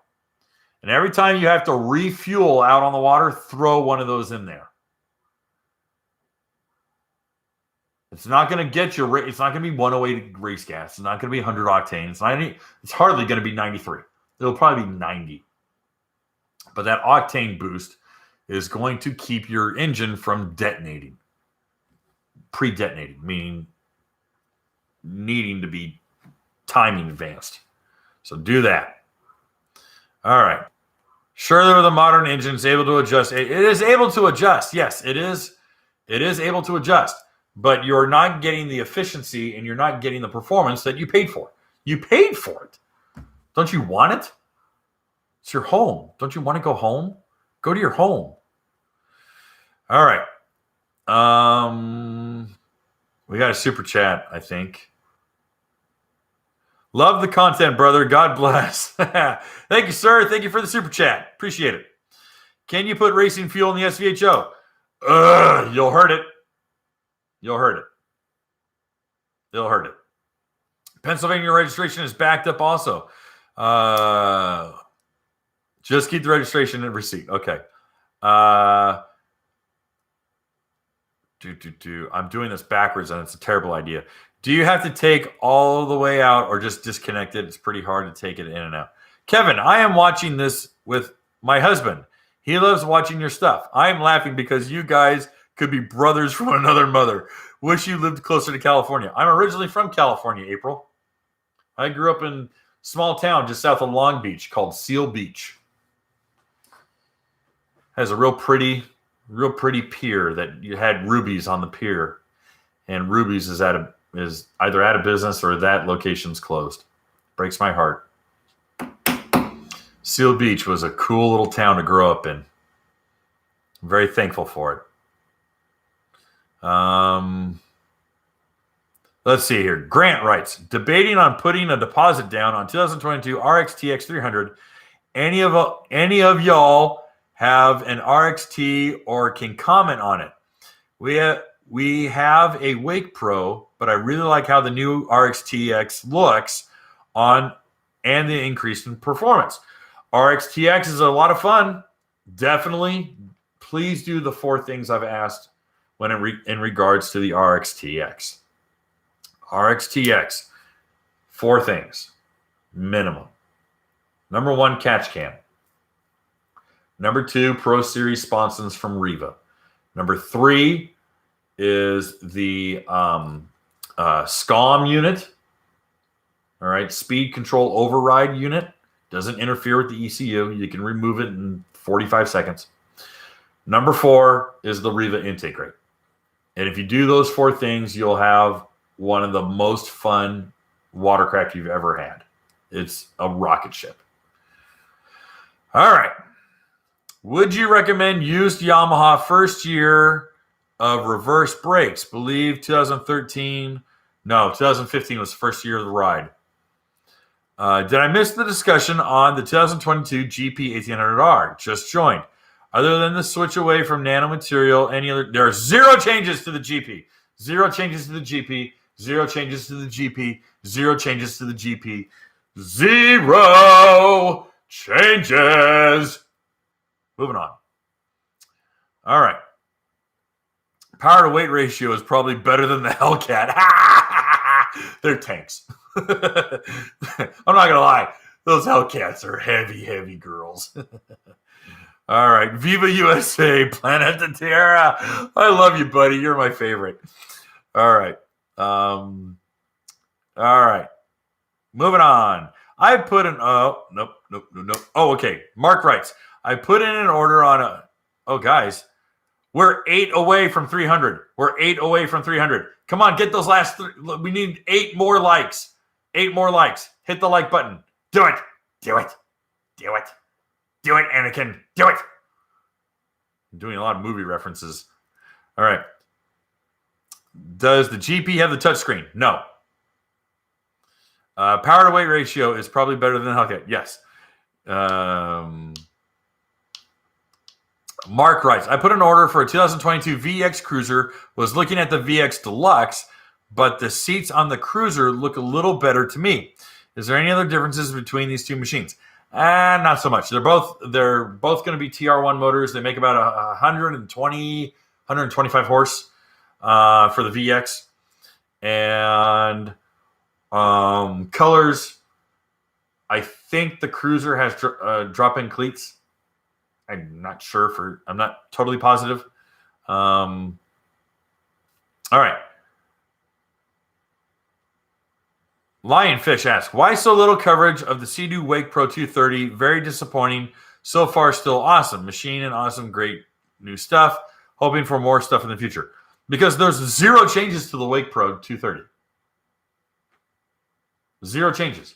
And every time you have to refuel out on the water, throw one of those in there. It's not going to get you. It's not going to be 108 race gas. It's not going to be 100 octane. It's hardly going to be 93. It'll probably be 90. But that octane boost is going to keep your engine from detonating. Pre-detonating, meaning needing to be timing advanced. So do that. All right. Surely the modern engine is able to adjust. It is able to adjust. Yes, it is. It is able to adjust. But you're not getting the efficiency and you're not getting the performance that you paid for. You paid for it. Don't you want it? It's your home. Don't you want to go home? Go to your home. All right. We got a super chat, I think. Love the content, brother. God bless. Thank you, sir. Thank you for the super chat. Appreciate it. Can you put racing fuel in the SVHO? You'll hurt it. You'll hurt it. You'll hurt it. Pennsylvania registration is backed up also. Just keep the registration and receipt. Okay. I'm doing this backwards, and it's a terrible idea. Do you have to take all the way out or just disconnect it? It's pretty hard to take it in and out. Kevin, I am watching this with my husband. He loves watching your stuff. I am laughing because you guys could be brothers from another mother. Wish you lived closer to California. I'm originally from California, April. I grew up in a small town just south of Long Beach called Seal Beach. Has a real pretty pier that you had Ruby's on the pier. And Ruby's is either out of business or that location's closed. Breaks my heart. Seal Beach was a cool little town to grow up in. I'm very thankful for it. Let's see here. Grant writes, debating on putting a deposit down on 2022 RXTX 300. Any of y'all have an RXT or can comment on it? We have a Wake Pro, but I really like how the new RXTX looks on and the increase in performance. RXTX is a lot of fun. Definitely. Please do the 4 things I've asked when in regards to the RXTX. RXTX, 4 things, minimum. Number 1, catch cam. Number 2, Pro Series sponsons from Riva. Number 3 is the SCOM unit. All right, speed control override unit. Doesn't interfere with the ECU. You can remove it in 45 seconds. Number 4 is the Riva intake rate. And if you do those 4 things, you'll have one of the most fun watercraft you've ever had. It's a rocket ship. All right. Would you recommend used Yamaha first year of reverse brakes? Believe 2015 was the first year of the ride. Did I miss the discussion on the 2022 GP 1800R? Just joined. Other than the switch away from nanomaterial, there are 0 changes to the GP. 0 changes to the GP. 0 changes to the GP. 0 changes to the GP. 0 changes. Moving on. All right. Power to weight ratio is probably better than the Hellcat. They're tanks. I'm not going to lie. Those Hellcats are heavy, heavy girls. All right. Viva USA, Planeta Terra. I love you, buddy. You're my favorite. All right. All right. Moving on. I put an... Nope. Oh, okay. Mark writes, I put in an order on a... Oh, guys. We're 8 away from 300. We're 8 away from 300. Come on, get those last 3. We need 8 more likes. 8 more likes. Hit the like button. Do it. Do it. Do it. Do it, Anakin. Do it. I'm doing a lot of movie references. All right. Does the GP have the touchscreen? No. Power to weight ratio is probably better than Hellcat. Yes. Mark writes, I put an order for a 2022 VX Cruiser, was looking at the VX Deluxe, but the seats on the Cruiser look a little better to me. Is there any other differences between these 2 machines? Not so much. They're both going to be TR1 motors. They make about 120, 125 horse for the VX. And colors, I think the Cruiser has drop-in cleats. I'm not sure. I'm not totally positive. All right. Lionfish asks, why so little coverage of the Sea-Doo Wake Pro 230? Very disappointing. So far, still awesome. Machine and awesome, great new stuff. Hoping for more stuff in the future. Because there's 0 changes to the Wake Pro 230. 0 changes.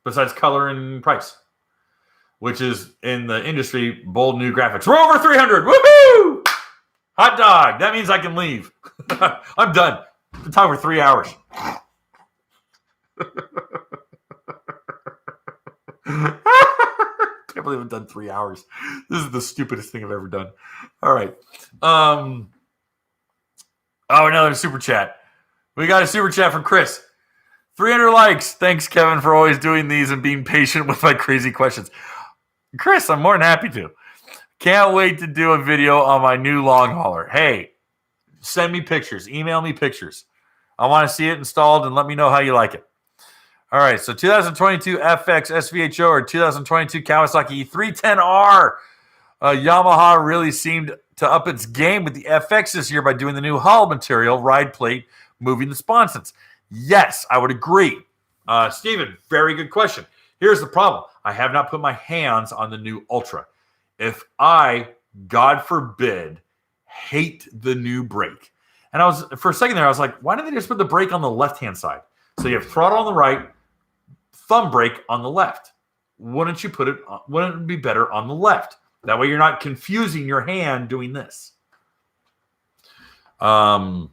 Besides color and price. Which is, in the industry, bold new graphics. We're over 300. Woohoo! Hot dog. That means I can leave. I'm done. Been talking for 3 hours. can't believe I've done 3 hours. This is the stupidest thing I've ever done. All right. Oh, another super chat. We got a super chat from Chris. 300 likes. Thanks, Kevin, for always doing these and being patient with my crazy questions. Chris, I'm more than happy to. Can't wait to do a video on my new long hauler. Hey, send me pictures. Email me pictures. I want to see it installed and let me know how you like it. All right, so 2022 FX SVHO or 2022 Kawasaki E310R. Yamaha really seemed to up its game with the FX this year by doing the new hull material, ride plate, moving the sponsons. Yes, I would agree. Steven, very good question. Here's the problem. I have not put my hands on the new Ultra. If I, God forbid, hate the new brake. And I was, for a second there, I was like, why didn't they just put the brake on the left-hand side? So you have throttle on the right, thumb brake on the left. Wouldn't it be better on the left? That way you're not confusing your hand doing this. So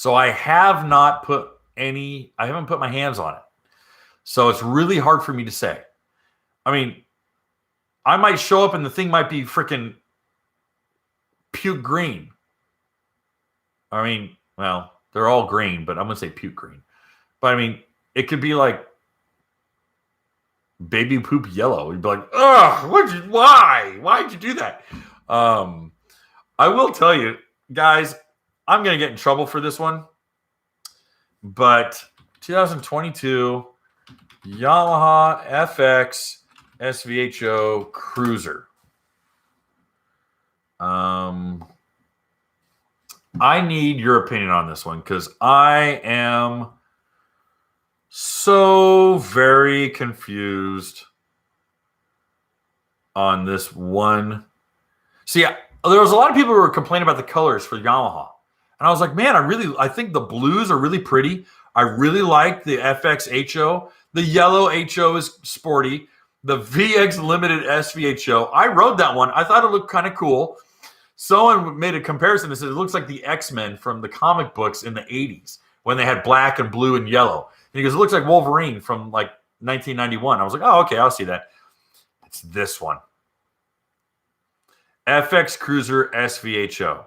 I have not put I haven't put my hands on it. So it's really hard for me to say. I mean, I might show up and the thing might be freaking puke green. I mean, well, they're all green, but I'm going to say puke green. But I mean, it could be like baby poop yellow. You'd be like, ugh, why? Why'd you do that? I will tell you, guys, I'm going to get in trouble for this one. But 2022 Yamaha FX SVHO Cruiser. I need your opinion on this one because I am so very confused on this one. See, there was a lot of people who were complaining about the colors for Yamaha. And I was like, man, I think the blues are really pretty. I really like the FX HO. The yellow HO is sporty. The VX Limited SVHO. I rode that one. I thought it looked kind of cool. Someone made a comparison and said it looks like the X-Men from the comic books in the 80s when they had black and blue and yellow. And he goes, it looks like Wolverine from like 1991. I was like, oh, okay, I'll see that. It's this one. FX Cruiser SVHO.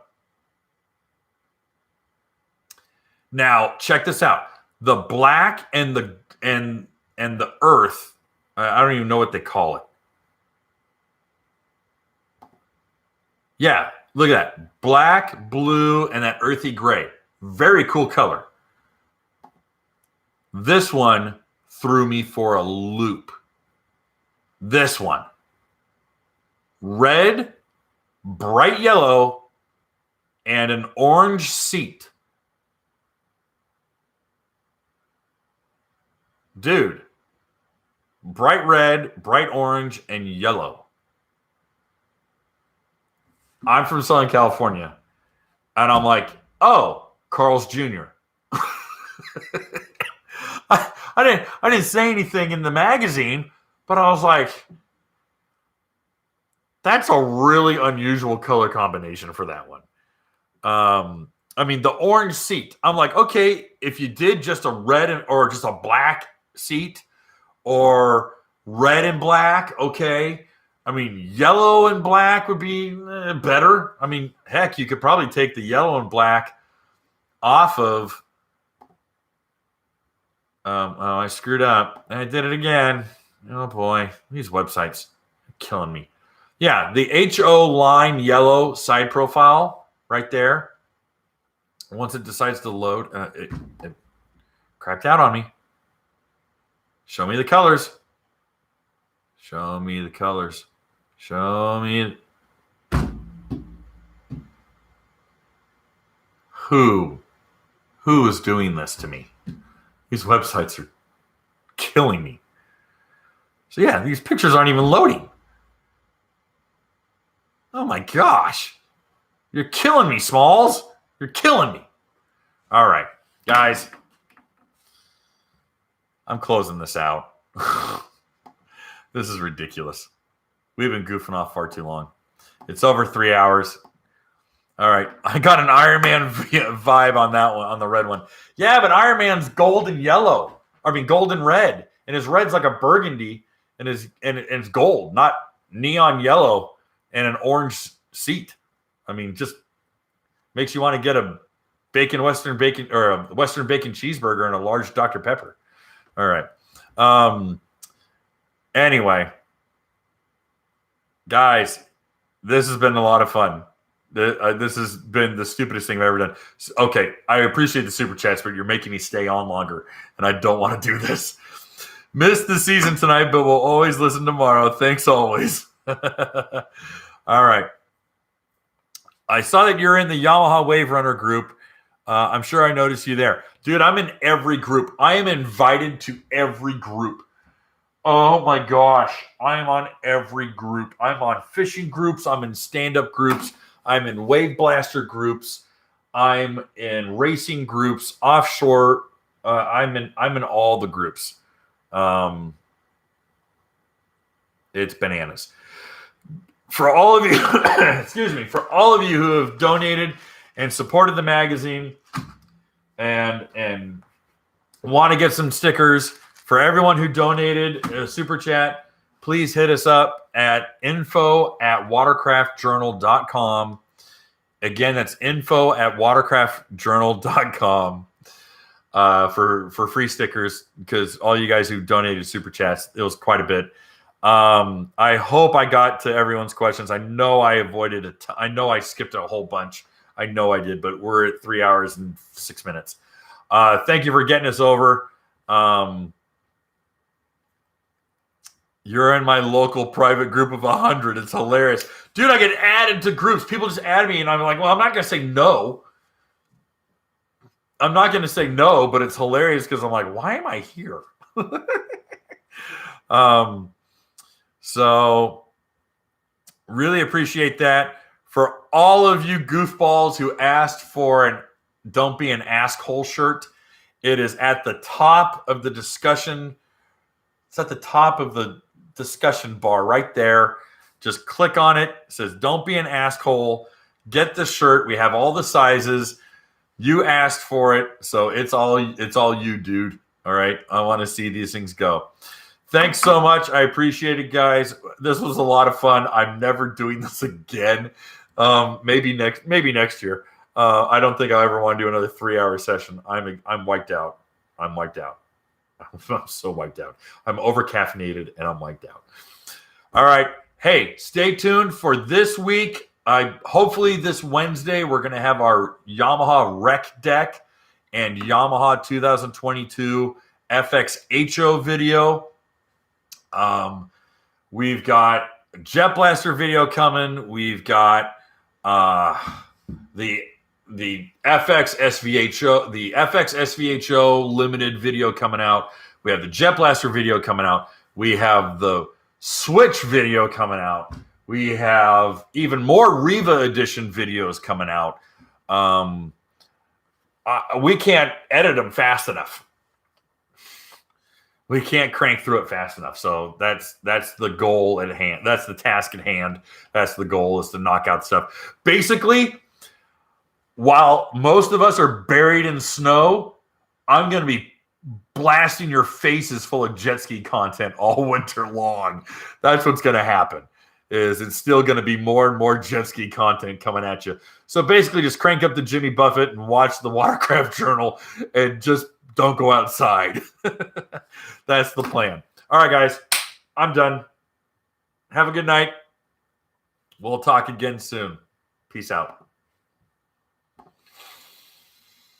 Now, check this out. The black and the earth, I don't even know what they call it. Yeah, look at that. Black, blue, and that earthy gray. Very cool color. This one threw me for a loop. This one. Red, bright yellow, and an orange seat. Dude. Bright red, bright orange, and yellow. I'm from Southern California, and I'm like, oh, Carl's Jr. I didn't say anything in the magazine, but I was like, that's a really unusual color combination for that one. I mean, the orange seat. I'm like, okay, if you did just a red or just a black seat or red and black, okay. I mean, yellow and black would be better. I mean, heck, you could probably take the yellow and black off of. Oh, I screwed up. I did it again. Oh, boy. These websites are killing me. Yeah, the HO line yellow side profile right there. Once it decides to load, it crapped out on me. Show me the colors. Show me the colors. Show me. Who is doing this to me? These websites are killing me. So yeah, these pictures aren't even loading. Oh my gosh. You're killing me, Smalls. You're killing me. All right, guys. I'm closing this out. This is ridiculous. We've been goofing off far too long. It's over 3 hours. All right. I got an Iron Man vibe on that one, on the red one. Yeah, but Iron Man's gold and yellow. I mean, gold and red. And his red's like a burgundy. and it's gold, not neon yellow and an orange seat. I mean, just makes you want to get a Western bacon cheeseburger and a large Dr. Pepper. All right. Anyway, guys, this has been a lot of fun. This has been the stupidest thing I've ever done. Okay, I appreciate the super chats, but you're making me stay on longer, and I don't want to do this. Missed the season tonight, but we'll always listen tomorrow. Thanks always. All right. I saw that you're in the Yamaha WaveRunner group. I'm sure I noticed you there. Dude, I'm in every group. I am invited to every group. Oh my gosh. I am on every group. I'm on fishing groups. I'm in stand-up groups. I'm in Wave Blaster groups. I'm in racing groups, offshore. I'm in all the groups. It's bananas. For all of you, excuse me, for all of you who have donated and supported the magazine and want to get some stickers, for everyone who donated a super chat, please hit us up at info@watercraftjournal.com. Again, that's info@watercraftjournal.com for free stickers, because all you guys who donated super chats, it was quite a bit. I hope I got to everyone's questions. I know I avoided it. I know I skipped a whole bunch. I know I did, but we're at 3 hours and 6 minutes. Thank you for getting us over. You're in my local private group of 100. It's hilarious. Dude, I get added to groups. People just add me, and I'm like, well, I'm not going to say no. I'm not going to say no, but it's hilarious because I'm like, why am I here? So really appreciate that. For all of you goofballs who asked for an Don't Be an Asshole shirt, it is at the top of the discussion. It's at the top of the discussion bar right there. Just click on it. It says Don't Be an Asshole. Get the shirt. We have all the sizes. You asked for it, so it's all you, dude. All right. I want to see these things go. Thanks so much. I appreciate it, guys. This was a lot of fun. I'm never doing this again. Maybe next year. I don't think I ever want to do another 3-hour session. I'm wiped out. I'm so wiped out. I'm over caffeinated and I'm wiped out. All right. Hey, stay tuned for this week. Hopefully this Wednesday we're going to have our Yamaha Rec Deck and Yamaha 2022 FX HO video. We've got a Jet Blaster video coming. We've got the FX SVHO, the FX SVHO limited video coming out. We have the Jet Blaster video coming out. We have the Switch video coming out. We have even more Riva edition videos coming out. We can't edit them fast enough. We can't crank through it fast enough. So that's the goal at hand. That's the task at hand. That's the goal, is to knock out stuff. Basically, while most of us are buried in snow, I'm going to be blasting your faces full of jet ski content all winter long. That's what's going to happen. It's still going to be more and more jet ski content coming at you. So basically just crank up the Jimmy Buffett and watch the Watercraft Journal and just don't go outside. That's the plan. All right, guys, I'm done. Have a good night. We'll talk again soon. Peace out.